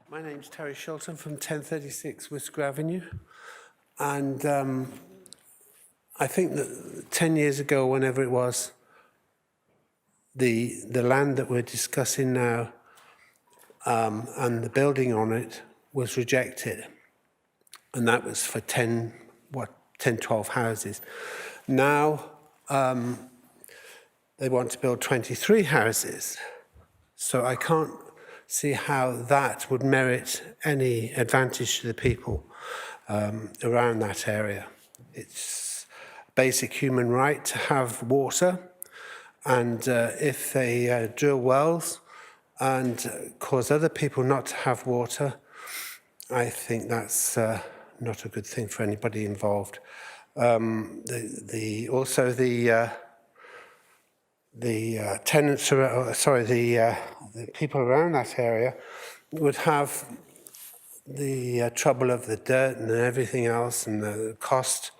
My name's Terry Shilton from 1036 Whisker Avenue. And I think that 10 years ago, whenever it was, the land that we're discussing now and the building on it was rejected. And that was for 10, 12 houses. Now they want to build 23 houses. So I can't see how that would merit any advantage to the people around that area. It's a basic human right to have water, and if they drill wells and cause other people not to have water, I think that's not a good thing for anybody involved. The tenants, the people around that area would have the trouble of the dirt and everything else and the cost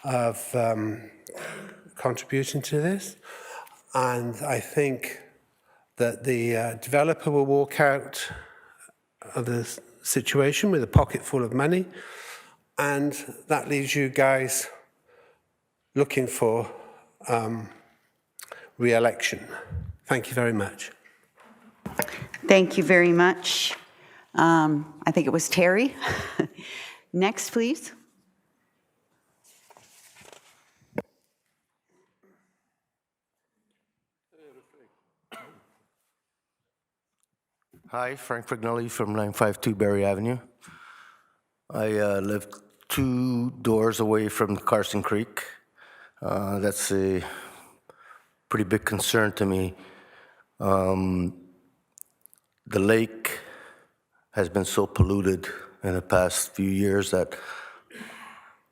of contributing to this. And I think that the developer will walk out of the situation with a pocket full of money, and that leaves you guys looking for re-election. Thank you very much.
Thank you very much. I think it was Terry. Next, please.
Hi, Frank Frignelli from 952 Barry Avenue. I live 2 doors away from Carson Creek. That's a pretty big concern to me. The lake has been so polluted in the past few years that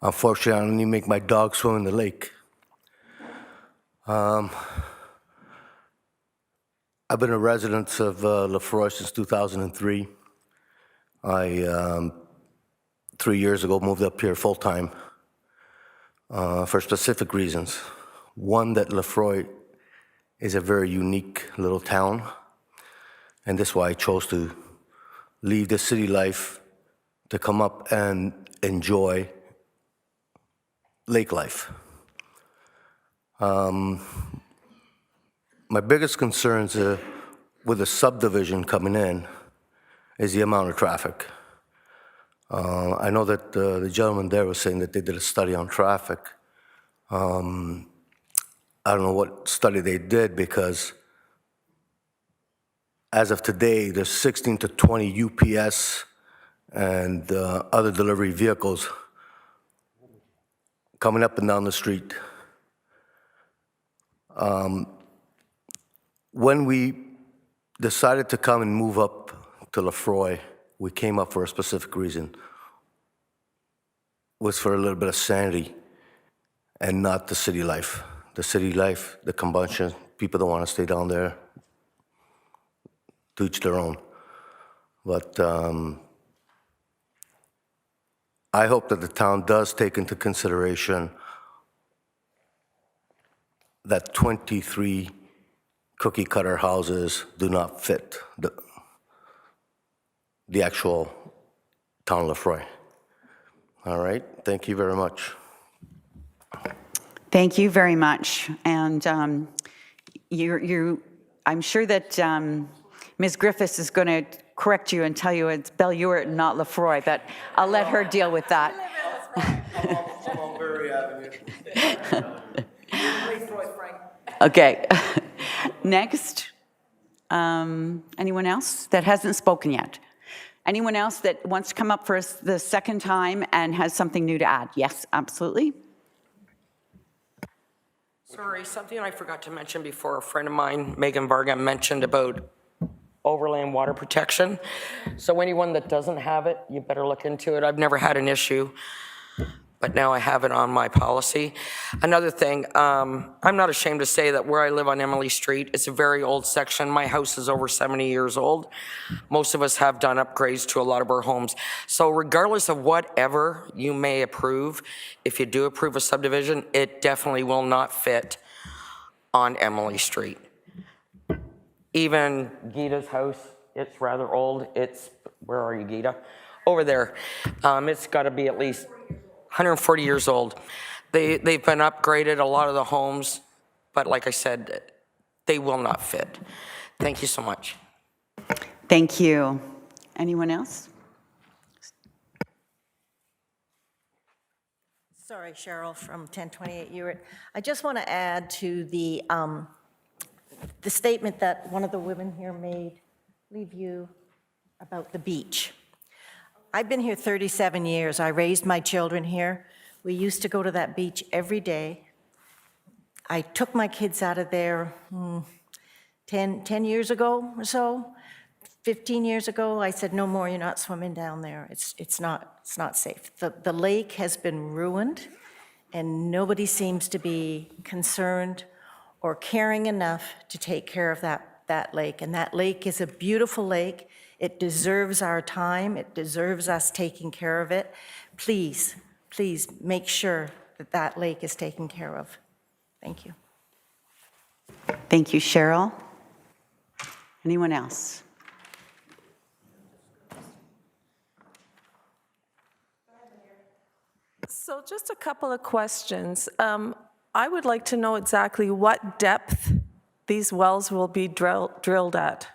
unfortunately I don't even make my dog swim in the lake. I've been a resident of Lefroy since 2003. I, 3 years ago, moved up here full-time for specific reasons. One, that Lefroy is a very unique little town, and that's why I chose to leave the city life to come up and enjoy lake life. My biggest concerns with the subdivision coming in is the amount of traffic. I know that the gentleman there was saying that they did a study on traffic. I don't know what study they did, because as of today, there's 16 to 20 UPS and other delivery vehicles coming up and down the street. When we decided to come and move up to Lefroy, we came up for a specific reason. It was for a little bit of sanity and not the city life. The city life, the combustion, people don't want to stay down there. To each their own. But I hope that the town does take into consideration that 23 cookie cutter houses do not fit the actual town of Lefroy. All right, thank you very much.
Thank you very much. And I'm sure that Ms. Griffiths is going to correct you and tell you it's Bellewart and not Lefroy, but I'll let her deal with that. Okay. Next. Anyone else that hasn't spoken yet? Anyone else that wants to come up for the second time and has something new to add? Yes, absolutely.
Sorry, something I forgot to mention before. A friend of mine, Megan Varga, mentioned about overland water protection. So anyone that doesn't have it, you better look into it. I've never had an issue, but now I have it on my policy. Another thing, I'm not ashamed to say that where I live on Emily Street, it's a very old section. My house is over 70 years old. Most of us have done upgrades to a lot of our homes. So regardless of whatever you may approve, if you do approve a subdivision, it definitely will not fit on Emily Street. Even Gita's house, it's rather old. It's, where are you, Gita? Over there. It's got to be at least 140 years old. They've been upgraded, a lot of the homes, but like I said, they will not fit. Thank you so much.
Thank you. Anyone else?
Sorry, Cheryl from 1028 Ewart. I just want to add to the statement that one of the women here made, leave you, about the beach. I've been here 37 years. I raised my children here. We used to go to that beach every day. I took my kids out of there 10 years ago or so, 15 years ago. I said, no more, you're not swimming down there. It's not safe. The lake has been ruined, and nobody seems to be concerned or caring enough to take care of that lake. And that lake is a beautiful lake. It deserves our time. It deserves us taking care of it. Please, please make sure that that lake is taken care of. Thank you.
Thank you, Cheryl. Anyone else?
So just a couple of questions. I would like to know exactly what depth these wells will be drilled at.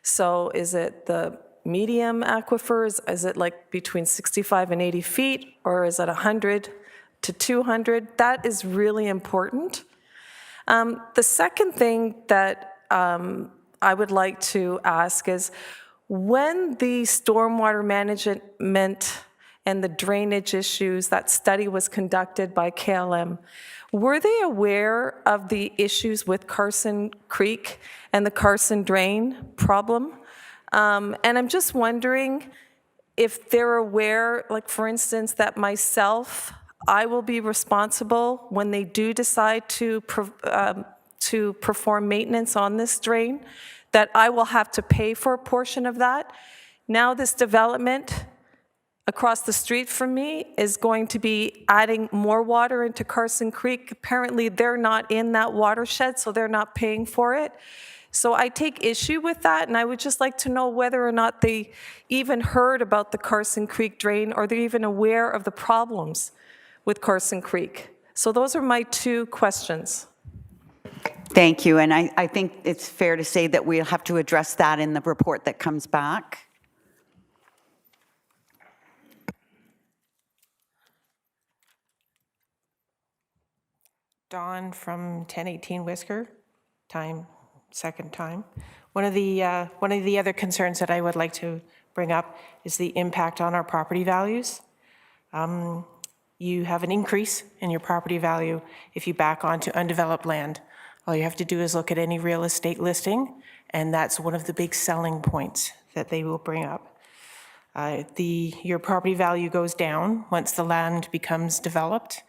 So is it the medium aquifers? Is it like between 65 and 80 feet, or is it 100 to 200? That is really important. The second thing that I would like to ask is, when the stormwater management and the drainage issues, that study was conducted by KLM, were they aware of the issues with Carson Creek and the Carson Drain problem? And I'm just wondering if they're aware, like for instance, that myself, I will be responsible when they do decide to perform maintenance on this drain, that I will have to pay for a portion of that. Now this development, across the street from me is going to be adding more water into Carson Creek. Apparently, they're not in that watershed, so they're not paying for it. So I take issue with that, and I would just like to know whether or not they even heard about the Carson Creek drain, or they're even aware of the problems with Carson Creek. So those are my two questions.
Thank you, and I think it's fair to say that we'll have to address that in the report that comes back.
Dawn from 1018 Whisker, second time. One of the other concerns that I would like to bring up is the impact on our property values. You have an increase in your property value if you back onto undeveloped land. All you have to do is look at any real estate listing, and that's one of the big selling points that they will bring up. Your property value goes down once the land becomes developed,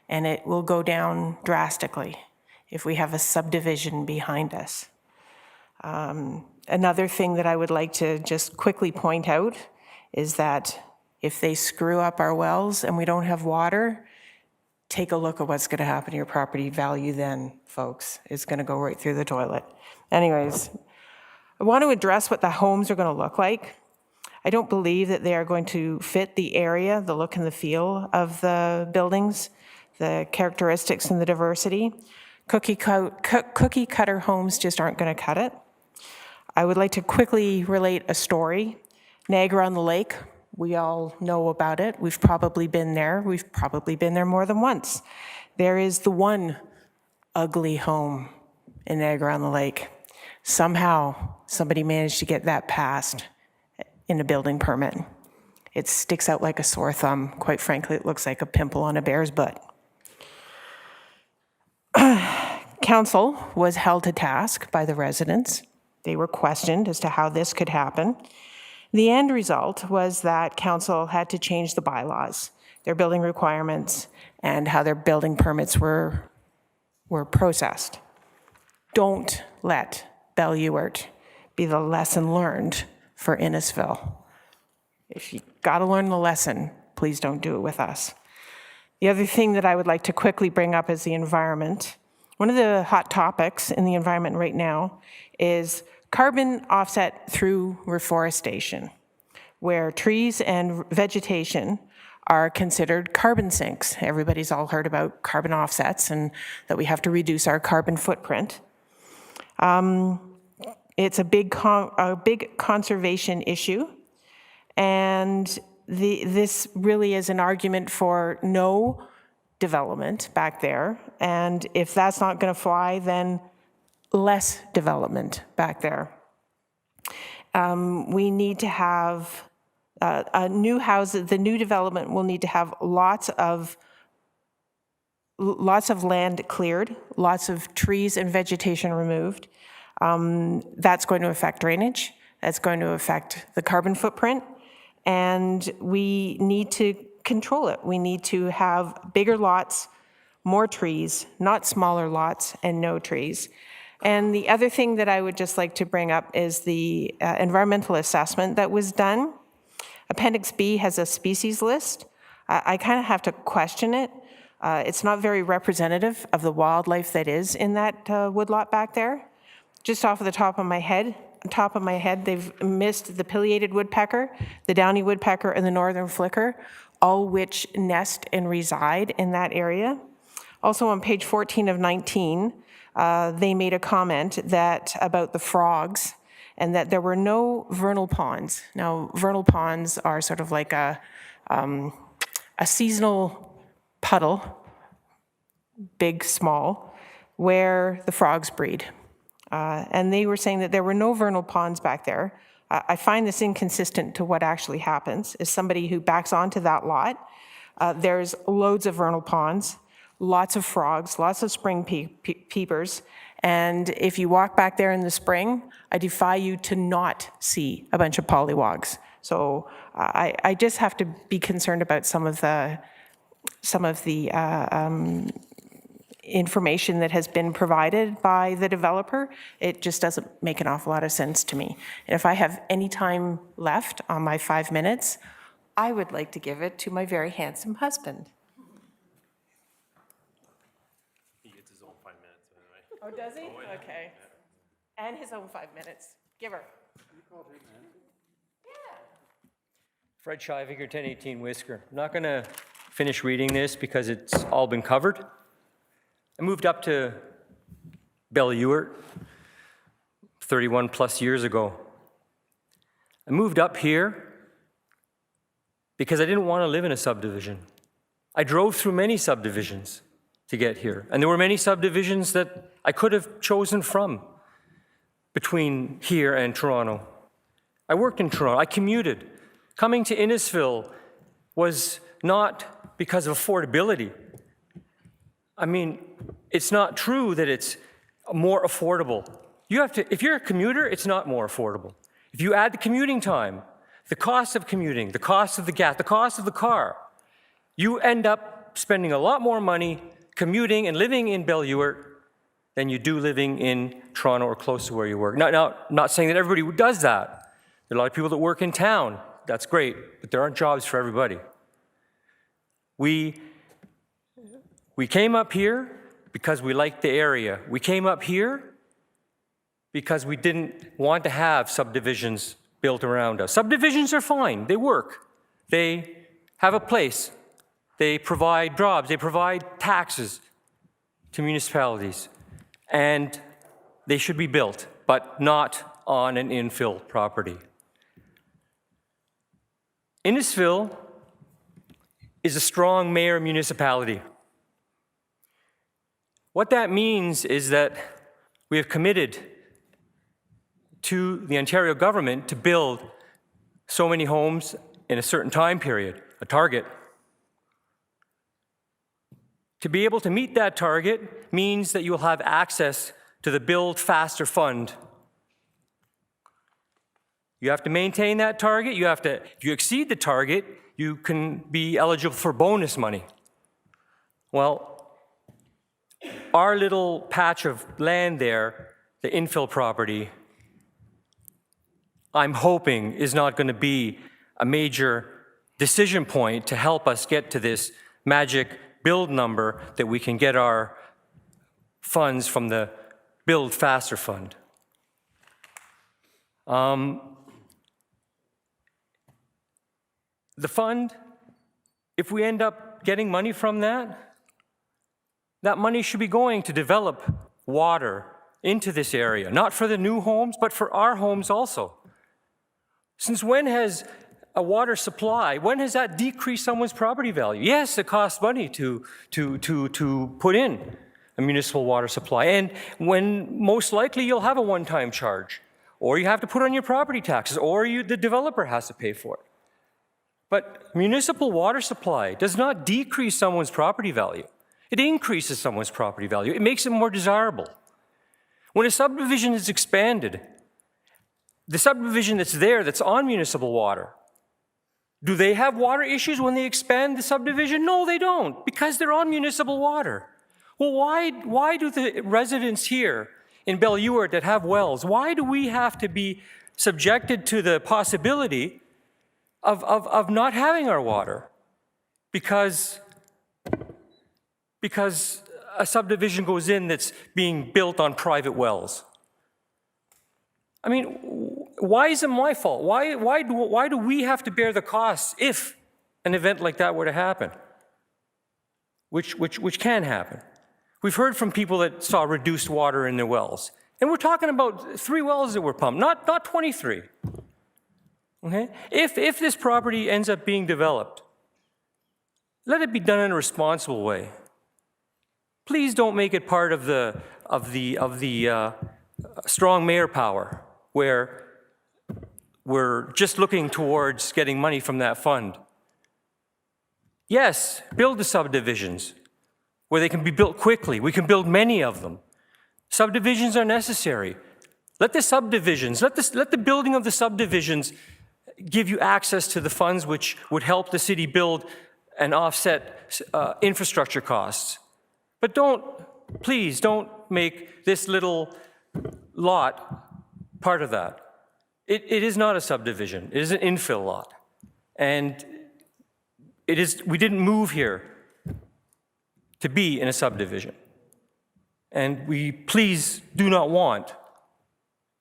and it will go down drastically if we have a subdivision behind us. Another thing that I would like to just quickly point out is that if they screw up our wells and we don't have water, take a look at what's going to happen to your property value then, folks. It's going to go right through the toilet. Anyways, I want to address what the homes are going to look like. I don't believe that they are going to fit the area, the look and the feel of the buildings, the characteristics and the diversity. Cookie cutter homes just aren't going to cut it. I would like to quickly relate a story. Niagara-on-the-Lake, we all know about it. We've probably been there. We've probably been there more than once. There is the one ugly home in Niagara-on-the-Lake. Somehow, somebody managed to get that passed in a building permit. It sticks out like a sore thumb. Quite frankly, it looks like a pimple on a bear's butt. Council was held to task by the residents. They were questioned as to how this could happen. The end result was that council had to change the bylaws, their building requirements, and how their building permits were processed. Don't let Bellewert be the lesson learned for Innisfil. If you got to learn the lesson, please don't do it with us. The other thing that I would like to quickly bring up is the environment. One of the hot topics in the environment right now is carbon offset through reforestation, where trees and vegetation are considered carbon sinks. Everybody's all heard about carbon offsets and that we have to reduce our carbon footprint. It's a big conservation issue, and this really is an argument for no development back there, and if that's not going to fly, then less development back there. We need to have new houses. The new development will need to have lots of land cleared, lots of trees and vegetation removed. That's going to affect drainage. That's going to affect the carbon footprint. And we need to control it. We need to have bigger lots, more trees, not smaller lots and no trees. And the other thing that I would just like to bring up is the environmental assessment that was done. Appendix B has a species list. I kind of have to question it. It's not very representative of the wildlife that is in that woodlot back there. Just off of the top of my head, they've missed the pileated woodpecker, the downy woodpecker, and the northern flicker, all which nest and reside in that area. Also on page 14 of 19, they made a comment that about the frogs and that there were no vernal ponds. Now, vernal ponds are sort of like a seasonal puddle, big, small, where the frogs breed. And they were saying that there were no vernal ponds back there. I find this inconsistent to what actually happens. As somebody who backs onto that lot, there's loads of vernal ponds, lots of frogs, lots of spring peepers. And if you walk back there in the spring, I defy you to not see a bunch of pollywogs. So I just have to be concerned about some of the information that has been provided by the developer. It just doesn't make an awful lot of sense to me. And if I have any time left on my 5 minutes, I would like to give it to my very handsome husband.
He gets his own 5 minutes, by the way.
Oh, does he? Okay. And his own 5 minutes. Give her.
Fred Shivinger, 1018 Whisker. I'm not going to finish reading this because it's all been covered. I moved up to Bellewart 31 plus years ago. I moved up here because I didn't want to live in a subdivision. I drove through many subdivisions to get here, and there were many subdivisions that I could have chosen from between here and Toronto. I worked in Toronto. I commuted. Coming to Innisfil was not because of affordability. I mean, it's not true that it's more affordable. You have to, if you're a commuter, it's not more affordable. If you add the commuting time, the cost of commuting, the cost of the gas, the cost of the car, you end up spending a lot more money commuting and living in Bellewart than you do living in Toronto or close to where you work. Now, not saying that everybody does that. There are a lot of people that work in town. That's great, but there aren't jobs for everybody. We came up here because we liked the area. We came up here because we didn't want to have subdivisions built around us. Subdivisions are fine. They work. They have a place. They provide jobs. They provide taxes to municipalities. And they should be built, but not on an infill property. Innisfil is a strong mayor municipality. What that means is that we have committed to the Ontario government to build so many homes in a certain time period, a target. To be able to meet that target means that you will have access to the Build Faster Fund. You have to maintain that target. If you exceed the target, you can be eligible for bonus money. Well, our little patch of land there, the infill property, I'm hoping is not going to be a major decision point to help us get to this magic build number that we can get our funds from the Build Faster Fund. The fund, if we end up getting money from that, that money should be going to develop water into this area, not for the new homes, but for our homes also. Since when has a water supply, when has that decreased someone's property value? Yes, it costs money to put in a municipal water supply, and when most likely you'll have a one-time charge, or you have to put on your property taxes, or the developer has to pay for it. But municipal water supply does not decrease someone's property value. It increases someone's property value. It makes it more desirable. When a subdivision is expanded, the subdivision that's there, that's on municipal water, do they have water issues when they expand the subdivision? No, they don't, because they're on municipal water. Well, why do the residents here in Bellewart that have wells, why do we have to be subjected to the possibility of not having our water because a subdivision goes in that's being built on private wells? I mean, why is it my fault? Why do we have to bear the costs if an event like that were to happen? Which can happen. We've heard from people that saw reduced water in their wells. And we're talking about 3 wells that were pumped, not 23. Okay? If this property ends up being developed, let it be done in a responsible way. Please don't make it part of the strong mayor power, where we're just looking towards getting money from that fund. Yes, build the subdivisions where they can be built quickly. We can build many of them. Subdivisions are necessary. Let the subdivisions, let the building of the subdivisions give you access to the funds which would help the city build and offset infrastructure costs. But please don't make this little lot part of that. It is not a subdivision. It is an infill lot. And we didn't move here to be in a subdivision. And we please do not want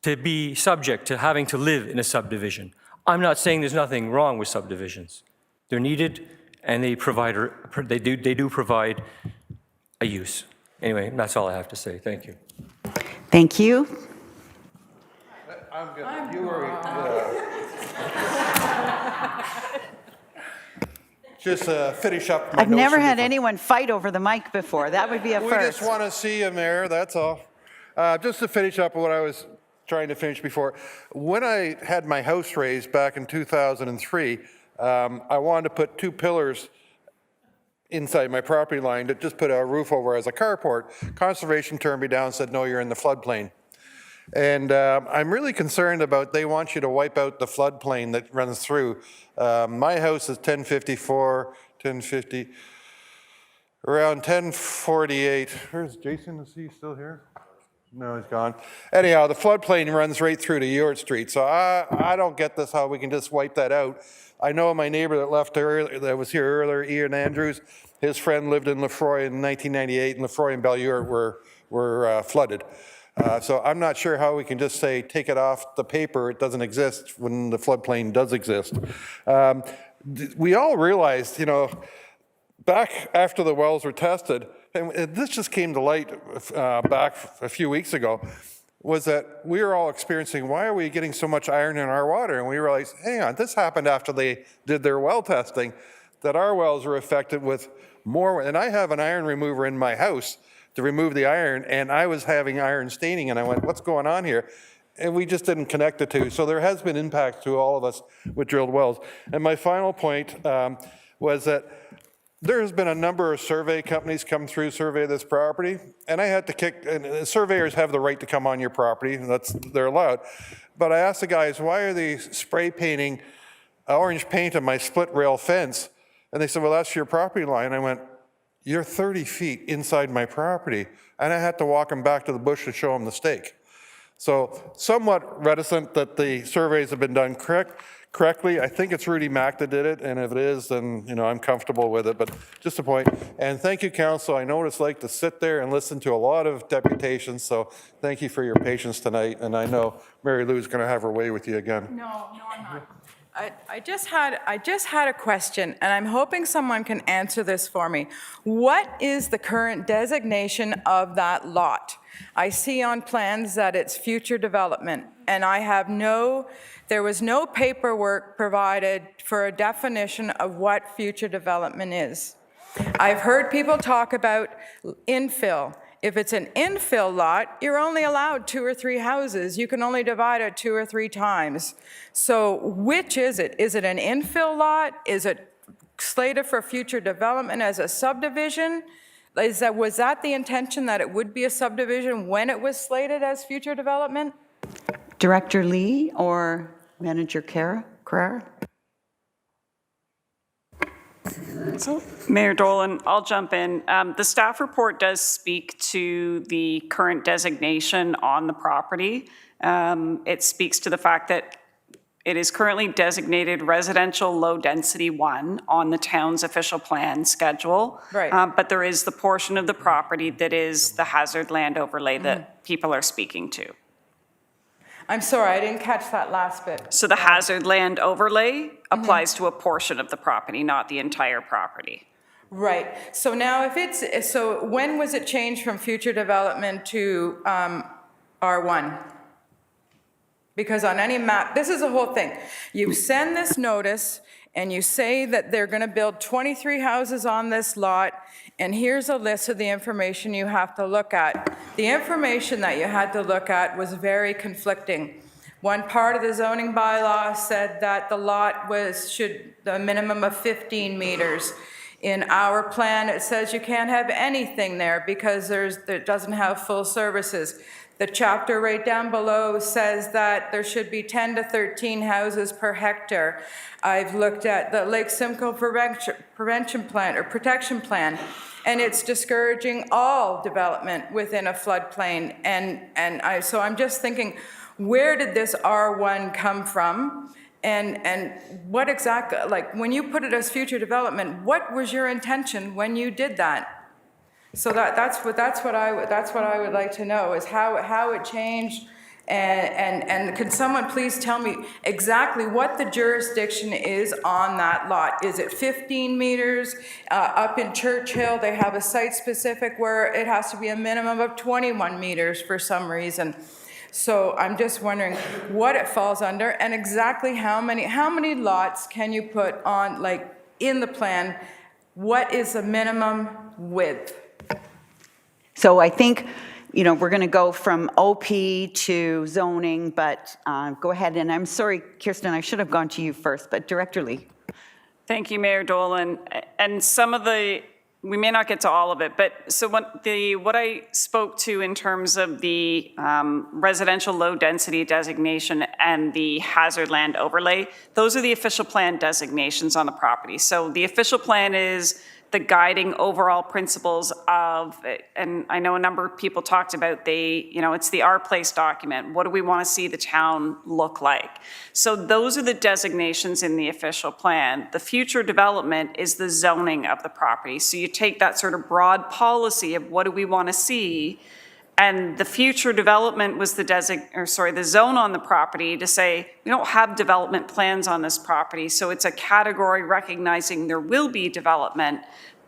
to be subject to having to live in a subdivision. I'm not saying there's nothing wrong with subdivisions. They're needed, and they do provide a use. Anyway, that's all I have to say. Thank you.
Thank you.
Just finish up my
I've never
notion
had
before.
anyone fight over the mic before. That would be a
We
first.
just want to see you, Mayor, that's all. Just to finish up what I was trying to finish before. When I had my house raised back in 2003, I wanted to put 2 pillars inside my property line to just put a roof over as a carport. Conservation turned me down and said, no, you're in the floodplain. And I'm really concerned about, they want you to wipe out the floodplain that runs through. My house is 1054, 1050, around 1048. Where's Jason? Is he still here? No, he's gone. Anyhow, the floodplain runs right through to Ewart Street. So I don't get this, how we can just wipe that out. I know my neighbor that left earlier, that was here earlier, Ian Andrews, his friend lived in Lefroy in 1998, and Lefroy and Bellure were flooded. So I'm not sure how we can just say, take it off the paper, it doesn't exist, when the floodplain does exist. We all realized, you know, back after the wells were tested, and this just came to light back a few weeks ago, was that we were all experiencing, why are we getting so much iron in our water? And we realized, hang on, this happened after they did their well testing, that our wells were affected with more, and I have an iron remover in my house to remove the iron, and I was having iron staining, and I went, what's going on here? And we just didn't connect the two. So there has been impacts to all of us with drilled wells. And my final point was that there has been a number of survey companies come through, survey this property, and I had to kick, and surveyors have the right to come on your property, and they're allowed. But I asked the guys, why are they spray painting orange paint on my split rail fence? And they said, well, that's your property line. I went, you're 30 feet inside my property. And I had to walk them back to the bush to show them the stake. So somewhat reticent that the surveys have been done correctly. I think it's Rudy Mack that did it, and if it is, then I'm comfortable with it, but just a point. And thank you, Council. I know what it's like to sit there and listen to a lot of deputations, so thank you for your patience tonight, and I know Mary Lou's going to have her way with you again.
No, I'm not. I just had a question, and I'm hoping someone can answer this for me. What is the current designation of that lot? I see on plans that it's future development, and there was no paperwork provided for a definition of what future development is. I've heard people talk about infill. If it's an infill lot, you're only allowed 2 or 3 houses. You can only divide it 2 or 3 times. So which is it? Is it an infill lot? Is it slated for future development as a subdivision? Was that the intention, that it would be a subdivision when it was slated as future development?
Director Lee or Manager Carrera?
So, Mayor Dolan, I'll jump in. The staff report does speak to the current designation on the property. It speaks to the fact that it is currently designated residential low density 1 on the town's official plan schedule.
Right.
But there is the portion of the property that is the hazard land overlay that people are speaking to.
I'm sorry, I didn't catch that last bit.
So the hazard land overlay applies to a portion of the property, not the entire property.
Right. So now so when was it changed from future development to R1? Because on any map, this is the whole thing. You send this notice and you say that they're going to build 23 houses on this lot, and here's a list of the information you have to look at. The information that you had to look at was very conflicting. One part of the zoning bylaw said that the lot should a minimum of 15 meters. In our plan, it says you can't have anything there because it doesn't have full services. The chapter right down below says that there should be 10 to 13 houses per hectare. I've looked at the Lake Simcoe prevention plan or protection plan, and it's discouraging all development within a floodplain. So I'm just thinking, where did this R1 come from? And what exactly, like, when you put it as future development, what was your intention when you did that? So that's what I would like to know, is how it changed, and could someone please tell me exactly what the jurisdiction is on that lot? Is it 15 meters? Up in Churchill, they have a site-specific where it has to be a minimum of 21 meters for some reason. So I'm just wondering what it falls under, and exactly how many lots can you put on, like, in the plan? What is the minimum width?
So I think, we're going to go from OP to zoning, but go ahead. And I'm sorry, Kirsten, I should have gone to you first, but Director Lee.
Thank you, Mayor Dolan. And some of we may not get to all of it, but so what I spoke to in terms of the residential low density designation and the hazard land overlay, those are the official plan designations on the property. So the official plan is the guiding overall principles of, and I know a number of people talked about it's the Our Place document. What do we want to see the town look like? So those are the designations in the official plan. The future development is the zoning of the property. So you take that sort of broad policy of what do we want to see, and the future development was the zone on the property to say, we don't have development plans on this property, so it's a category recognizing there will be development,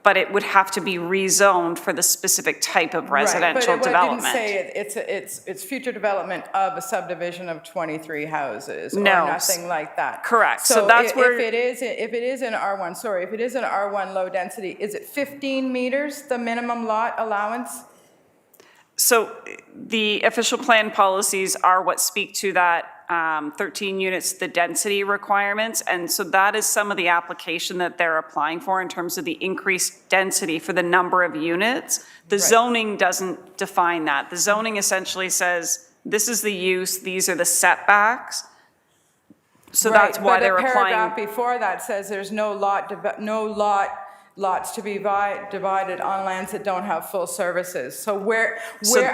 but it would have to be rezoned for the specific type of residential development.
But it didn't say it's future development of a subdivision of 23 houses, or
No.
nothing like that.
Correct. So that's where
if it is in R1 low density, is it 15 meters, the minimum lot allowance?
So the official plan policies are what speak to that 13 units, the density requirements. And so that is some of the application that they're applying for in terms of the increased density for the number of units. The zoning doesn't define that. The zoning essentially says, this is the use, these are the setbacks. So that's why they're applying.
But the paragraph before that says there's no lots to be divided on lands that don't have full services. So where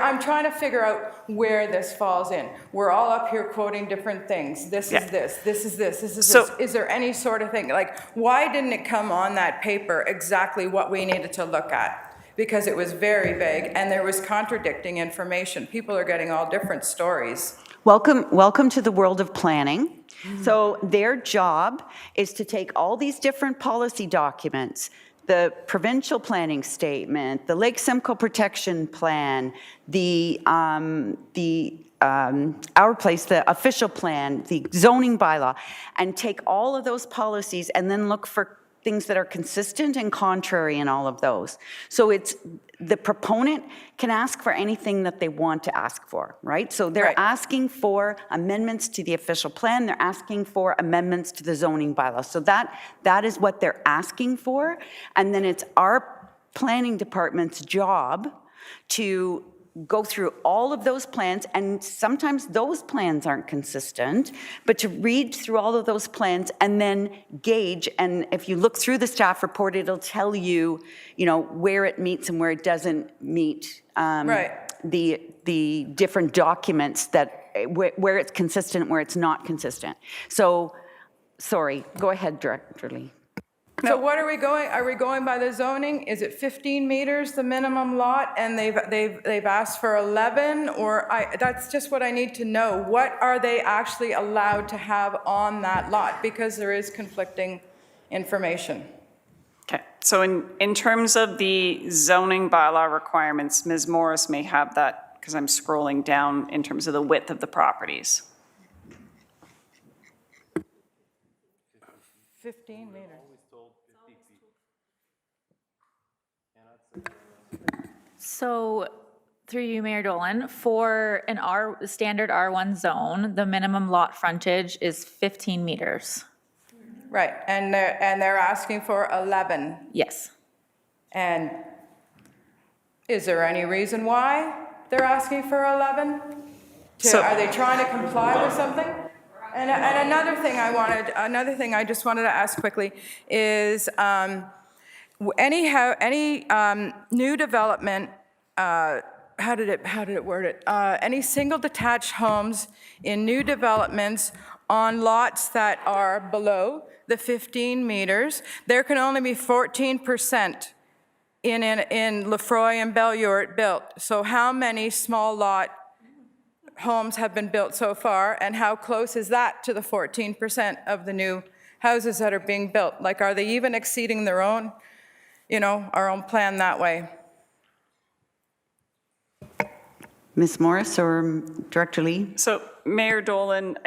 I'm trying to figure out where this falls in. We're all up here quoting different things. This is this, this is this, this is this. Is there any sort of thing, like, why didn't it come on that paper exactly what we needed to look at? Because it was very vague and there was contradicting information. People are getting all different stories.
Welcome to the world of planning. So their job is to take all these different policy documents, the provincial planning statement, the Lake Simcoe Protection Plan, the Our Place, the official plan, the zoning bylaw, and take all of those policies and then look for things that are consistent and contrary in all of those. So it's the proponent can ask for anything that they want to ask for, right? So they're asking for amendments to the official plan, they're asking for amendments to the zoning bylaw. So that is what they're asking for. And then it's our planning department's job to go through all of those plans, and sometimes those plans aren't consistent, but to read through all of those plans and then gauge, and if you look through the staff report, it'll tell you, where it meets and where it doesn't meet the different documents that, where it's consistent, where it's not consistent. So, sorry, go ahead, Director Lee.
So what are we going by the zoning? Is it 15 meters, the minimum lot, and they've asked for 11? Or that's just what I need to know. What are they actually allowed to have on that lot? Because there is conflicting information.
Okay, so in terms of the zoning bylaw requirements, Ms. Morris may have that, because I'm scrolling down in terms of the width of the properties.
15 meters.
So, through you, Mayor Dolan, for an standard R1 zone, the minimum lot frontage is 15 meters.
Right, and they're asking for 11.
Yes.
And is there any reason why they're asking for 11? Are they trying to comply with something? And another thing I just wanted to ask quickly is any new development, how did it word it? Any single detached homes in new developments on lots that are below the 15 meters. There can only be 14% in Lefroy and Bellure built. So how many small lot homes have been built so far, and how close is that to the 14% of the new houses that are being built? Like, are they even exceeding their own, our own plan that way?
Ms. Morris or Director Lee?
So Mayor Dolan,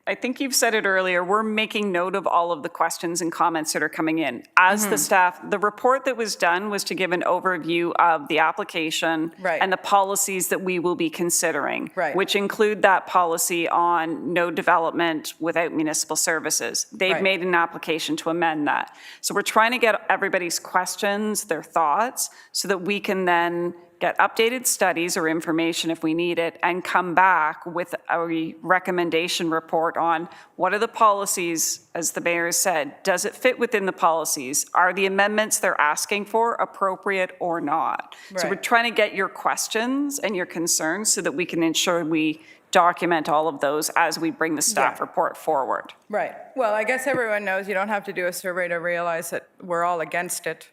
I think you've said it earlier, we're making note of all of the questions and comments that are coming in. As the staff, the report that was done was to give an overview of the application and the policies that we will be considering, which include that policy on no development without municipal services. They've made an application to amend that. So we're trying to get everybody's questions, their thoughts, so that we can then get updated studies or information if we need it, and come back with a recommendation report on what are the policies, as the mayor said, does it fit within the policies? Are the amendments they're asking for appropriate or not? So we're trying to get your questions and your concerns so that we can ensure we document all of those as we bring the staff report forward.
Right. Well, I guess everyone knows you don't have to do a survey to realize that we're all against it,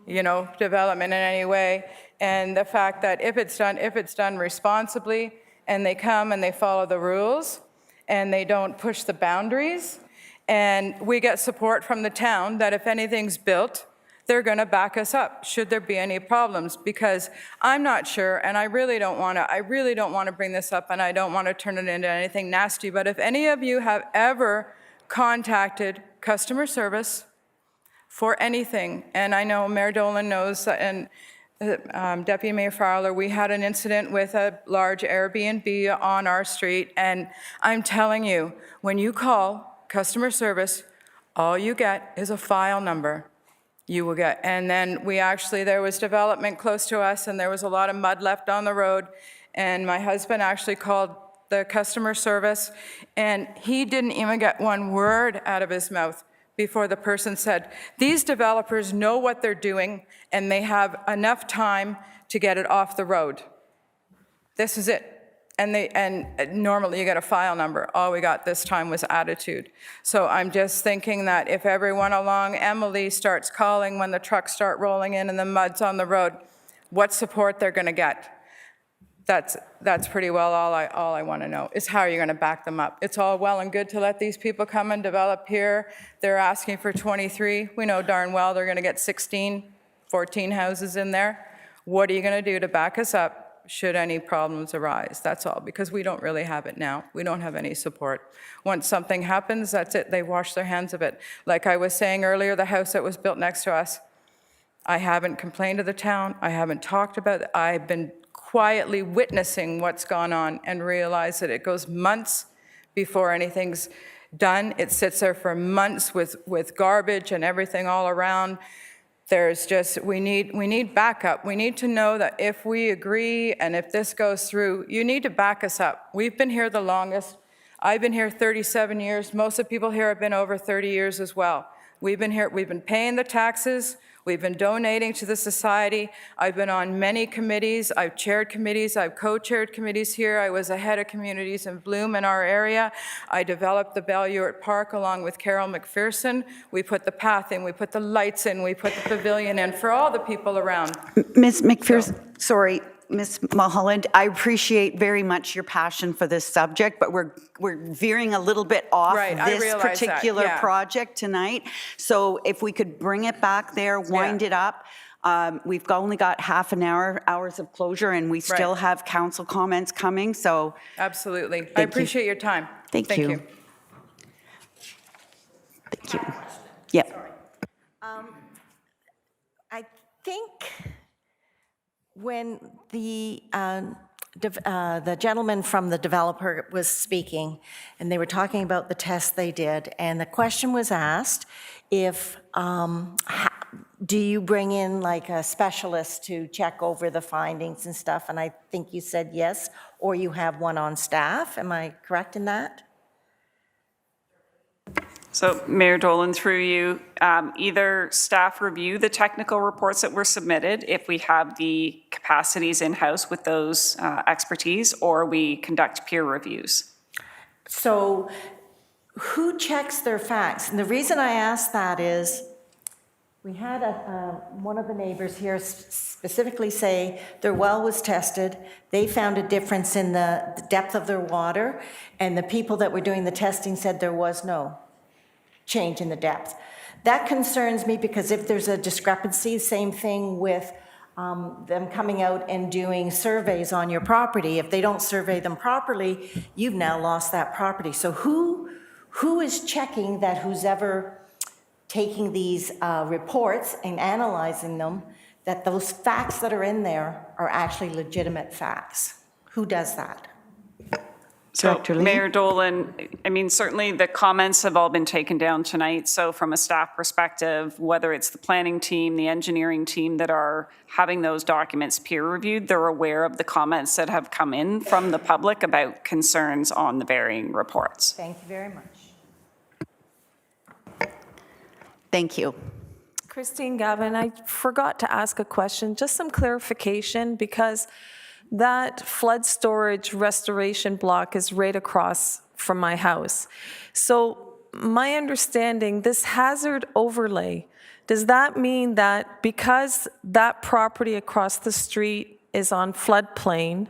development in any way. And the fact that if it's done responsibly, and they come and they follow the rules, and they don't push the boundaries, and we get support from the town that if anything's built, they're going to back us up should there be any problems. Because I'm not sure, and I really don't want to bring this up, and I don't want to turn it into anything nasty, but if any of you have ever contacted customer service for anything, and I know Mayor Dolan knows, and Deputy Mayor Fowler, we had an incident with a large Airbnb on our street, and I'm telling you, when you call customer service, all you get is a file number. You will get, and then there was development close to us, and there was a lot of mud left on the road, and my husband actually called the customer service, and he didn't even get one word out of his mouth before the person said, these developers know what they're doing and they have enough time to get it off the road. This is it. And normally you get a file number. All we got this time was attitude. So I'm just thinking that if everyone along Emily starts calling when the trucks start rolling in and the mud's on the road, what support they're going to get. That's pretty well all I want to know is how you're going to back them up. It's all well and good to let these people come and develop here. They're asking for 23. We know darn well they're going to get 16, 14 houses in there. What are you going to do to back us up should any problems arise? That's all, because we don't really have it now. We don't have any support. Once something happens, that's it. They wash their hands of it. Like I was saying earlier, the house that was built next to us, I haven't complained to the town. I haven't talked about it. I've been quietly witnessing what's gone on and realize that it goes months before anything's done. It sits there for months with garbage and everything all around. There's just, we need backup. We need to know that if we agree and if this goes through, you need to back us up. We've been here the longest. I've been here 37 years. Most of the people here have been over 30 years as well. We've been here, we've been paying the taxes. We've been donating to the society. I've been on many committees. I've chaired committees. I've co-chaired committees here. I was a head of communities in Bloom in our area. I developed the Bellure Park along with Carol McPherson. We put the path in. We put the lights in. We put the pavilion in for all the people around.
Ms. McPherson, sorry, Ms. Mulholland, I appreciate very much your passion for this subject, but we're veering a little bit off this particular project tonight. So if we could bring it back there, wind it up. We've only got half an hours of closure, and we still have council comments coming, so.
Absolutely. I appreciate your time.
Thank you. Thank you. Yeah.
I think when the gentleman from the developer was speaking, and they were talking about the test they did, and the question was asked if, do you bring in like a specialist to check over the findings and stuff? And I think you said yes, or you have one on staff. Am I correct in that?
So Mayor Dolan, through you, either staff review the technical reports that were submitted if we have the capacities in-house with those expertise, or we conduct peer reviews.
So who checks their facts? And the reason I ask that is, we had one of the neighbors here specifically say their well was tested. They found a difference in the depth of their water, and the people that were doing the testing said there was no change in the depth. That concerns me because if there's a discrepancy, same thing with them coming out and doing surveys on your property. If they don't survey them properly, you've now lost that property. So who is checking that who's ever taking these reports and analyzing them, that those facts that are in there are actually legitimate facts? Who does that?
So,
Director Lee?
Mayor Dolan, I mean, certainly the comments have all been taken down tonight. So from a staff perspective, whether it's the planning team, the engineering team that are having those documents peer reviewed, they're aware of the comments that have come in from the public about concerns on the varying reports.
Thank you very much.
Thank you.
Christine Gavin, I forgot to ask a question, just some clarification, because that flood storage restoration block is right across from my house. So my understanding, this hazard overlay, does that mean that because that property across the street is on floodplain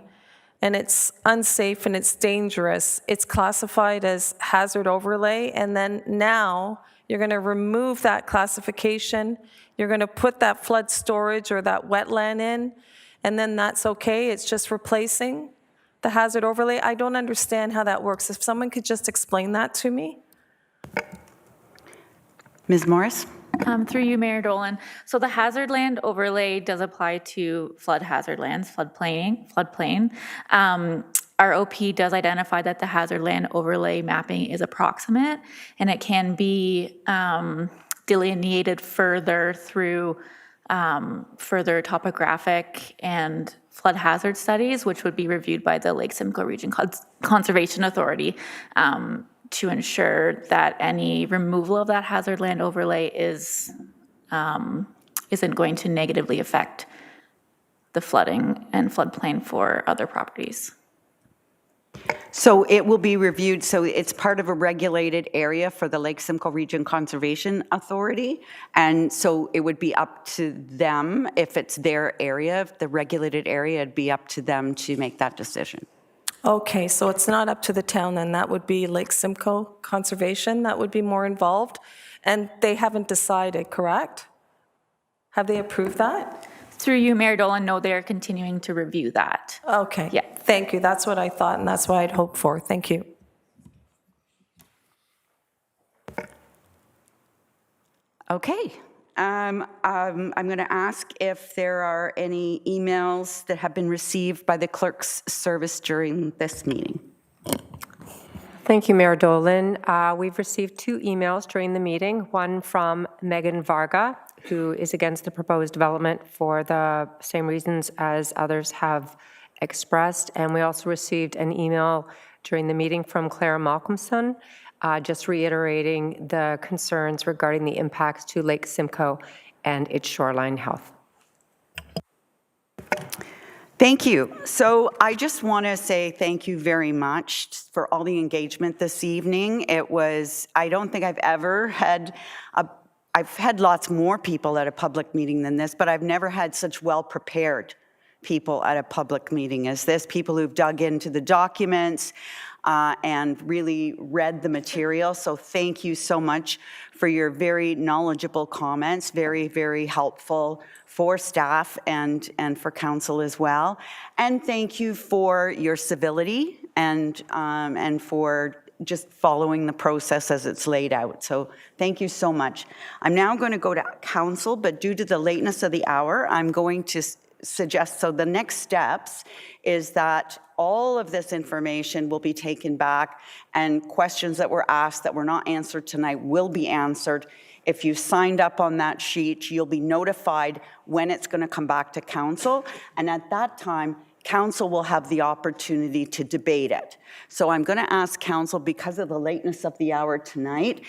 and it's unsafe and it's dangerous, it's classified as hazard overlay, and then now you're going to remove that classification, you're going to put that flood storage or that wetland in, and then that's okay, it's just replacing the hazard overlay? I don't understand how that works. If someone could just explain that to me.
Ms. Morris?
Through you, Mayor Dolan. So the hazard land overlay does apply to flood hazard lands, floodplain. Our OP does identify that the hazard land overlay mapping is approximate, and it can be delineated further through further topographic and flood hazard studies, which would be reviewed by the Lake Simcoe Region Conservation Authority to ensure that any removal of that hazard land overlay isn't going to negatively affect the flooding and floodplain for other properties.
So it will be reviewed, so it's part of a regulated area for the Lake Simcoe Region Conservation Authority, and so it would be up to them, if it's their area, if the regulated area, it'd be up to them to make that decision.
Okay, so it's not up to the town, then that would be Lake Simcoe Conservation that would be more involved, and they haven't decided, correct? Have they approved that?
Through you, Mayor Dolan, no, they're continuing to review that.
Okay.
Yeah.
Thank you. That's what I thought, and that's what I'd hoped for. Thank you.
Okay. I'm going to ask if there are any emails that have been received by the clerk's service during this meeting.
Thank you, Mayor Dolan. We've received 2 emails during the meeting, one from Megan Varga, who is against the proposed development for the same reasons as others have expressed. And we also received an email during the meeting from Clara Malcolmson, just reiterating the concerns regarding the impacts to Lake Simcoe and its shoreline health.
Thank you. So I just want to say thank you very much for all the engagement this evening. It was, I don't think I've ever had I've had lots more people at a public meeting than this, but I've never had such well-prepared people at a public meeting as this, people who've dug into the documents and really read the material. So thank you so much for your very knowledgeable comments, very, very helpful for staff and for council as well. And thank you for your civility and for just following the process as it's laid out. So thank you so much. I'm now going to go to council, but due to the lateness of the hour, I'm going to suggest, so the next steps is that all of this information will be taken back, and questions that were asked that were not answered tonight will be answered. If you signed up on that sheet, you'll be notified when it's going to come back to council, and at that time, council will have the opportunity to debate it. So I'm going to ask council, because of the lateness of the hour tonight,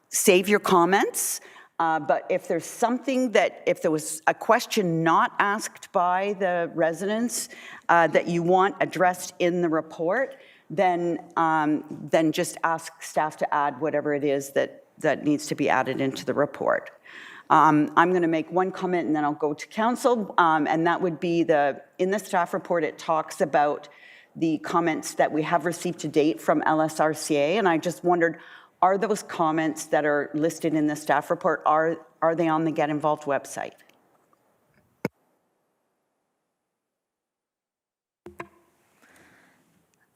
save your comments. But if there's something if there was a question not asked by the residents that you want addressed in the report, then just ask staff to add whatever it is that needs to be added into the report. I'm going to make one comment and then I'll go to council, and that would be in the staff report, it talks about the comments that we have received to date from LSRCA, and I just wondered, are those comments that are listed in the staff report, are they on the Get Involved website?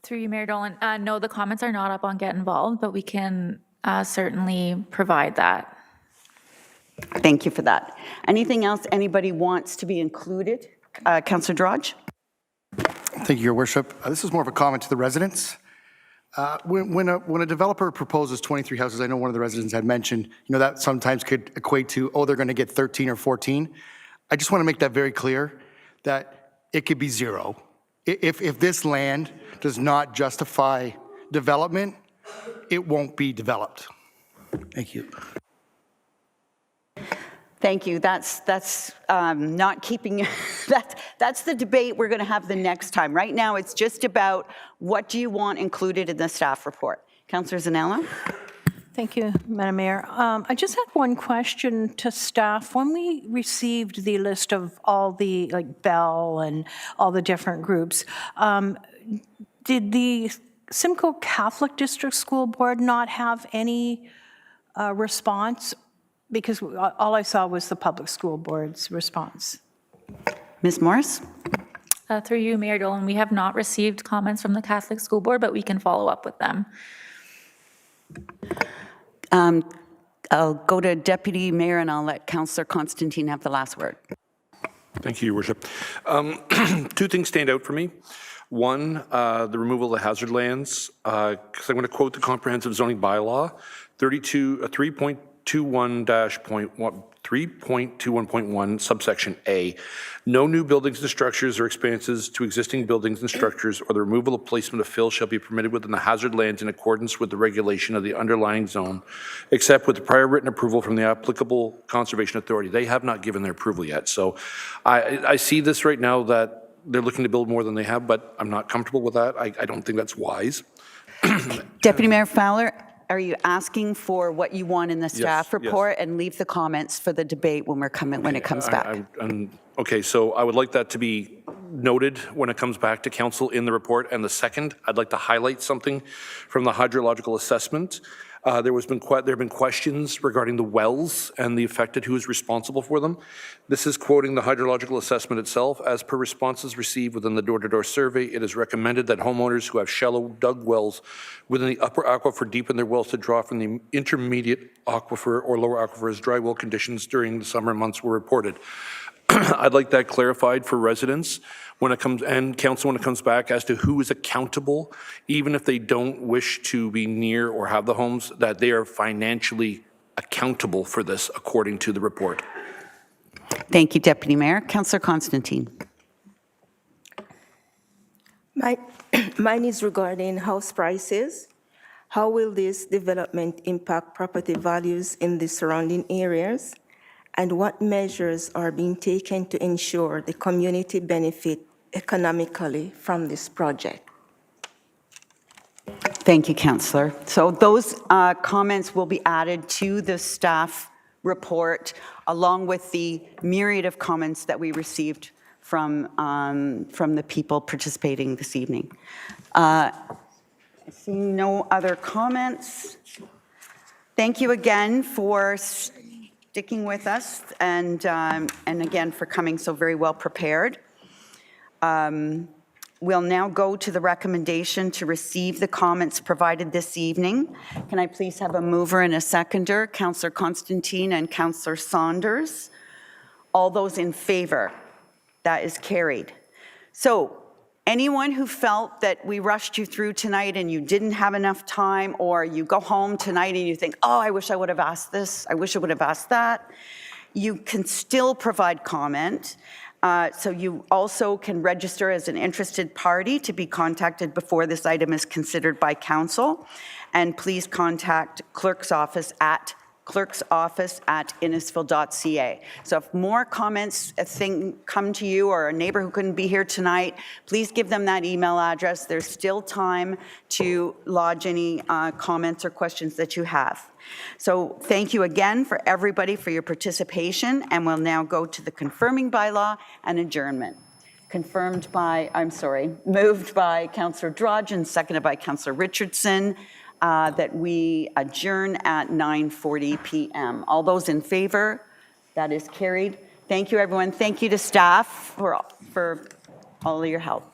Through you, Mayor Dolan. No, the comments are not up on Get Involved, but we can certainly provide that.
Thank you for that. Anything else anybody wants to be included? Councillor Drodge?
Thank you, Your Worship. This is more of a comment to the residents. When a developer proposes 23 houses, I know one of the residents had mentioned, that sometimes could equate to, oh, they're going to get 13 or 14. I just want to make that very clear that it could be 0. If this land does not justify development, it won't be developed. Thank you.
Thank you. That's not keeping, that's the debate we're going to have the next time. Right now, it's just about what do you want included in the staff report. Councillor Zanella?
Thank you, Madam Mayor. I just had one question to staff. When we received the list of all the, like Bell and all the different groups, did the Simcoe Catholic District School Board not have any response? Because all I saw was the public school board's response.
Ms. Morris?
Through you, Mayor Dolan, we have not received comments from the Catholic School Board, but we can follow up with them.
I'll go to Deputy Mayor and I'll let Councillor Constantine have the last word.
Thank you, Your Worship. Two things stand out for me. One, the removal of the hazard lands, because I'm going to quote the comprehensive zoning bylaw, 3.21.1, subsection A. No new buildings and structures or expanses to existing buildings and structures or the removal of placement of fill shall be permitted within the hazard lands in accordance with the regulation of the underlying zone, except with the prior written approval from the applicable conservation authority. They have not given their approval yet. So I see this right now that they're looking to build more than they have, but I'm not comfortable with that. I don't think that's wise.
Deputy Mayor Fowler, are you asking for what you want in the staff report and leave the comments for the debate when it comes back?
Okay, so I would like that to be noted when it comes back to council in the report. And the second, I'd like to highlight something from the hydrological assessment. There have been questions regarding the wells and the affected, who is responsible for them. This is quoting the hydrological assessment itself. As per responses received within the door-to-door survey, it is recommended that homeowners who have shallow dug wells within the upper aquifer deepen their wells to draw from the intermediate aquifer or lower aquifer as dry well conditions during the summer months were reported. I'd like that clarified for residents when it comes, and council when it comes back, as to who is accountable, even if they don't wish to be near or have the homes, that they are financially accountable for this according to the report.
Thank you, Deputy Mayor. Councillor Constantine.
Mine is regarding house prices. How will this development impact property values in the surrounding areas? And what measures are being taken to ensure the community benefit economically from this project?
Thank you, Councillor. So those comments will be added to the staff report along with the myriad of comments that we received from the people participating this evening. Seeing no other comments, thank you again for sticking with us and again for coming so very well prepared. We'll now go to the recommendation to receive the comments provided this evening. Can I please have a mover and a seconder? Councillor Constantine and Councillor Saunders. All those in favor? That is carried. So anyone who felt that we rushed you through tonight and you didn't have enough time, or you go home tonight and you think, oh, I wish I would have asked this, I wish I would have asked that, you can still provide comment. So you also can register as an interested party to be contacted before this item is considered by council. And please contact clerk's office at clerksoffice@innisfil.ca. So if more comments come to you, or a neighbor who couldn't be here tonight, please give them that email address. There's still time to lodge any comments or questions that you have. So thank you again for everybody for your participation, and we'll now go to the confirming bylaw and adjournment. Moved by Councillor Drudge and seconded by Councillor Richardson, that we adjourn at 9:40 p.m. All those in favor? That is carried. Thank you, everyone. Thank you to staff for all of your help.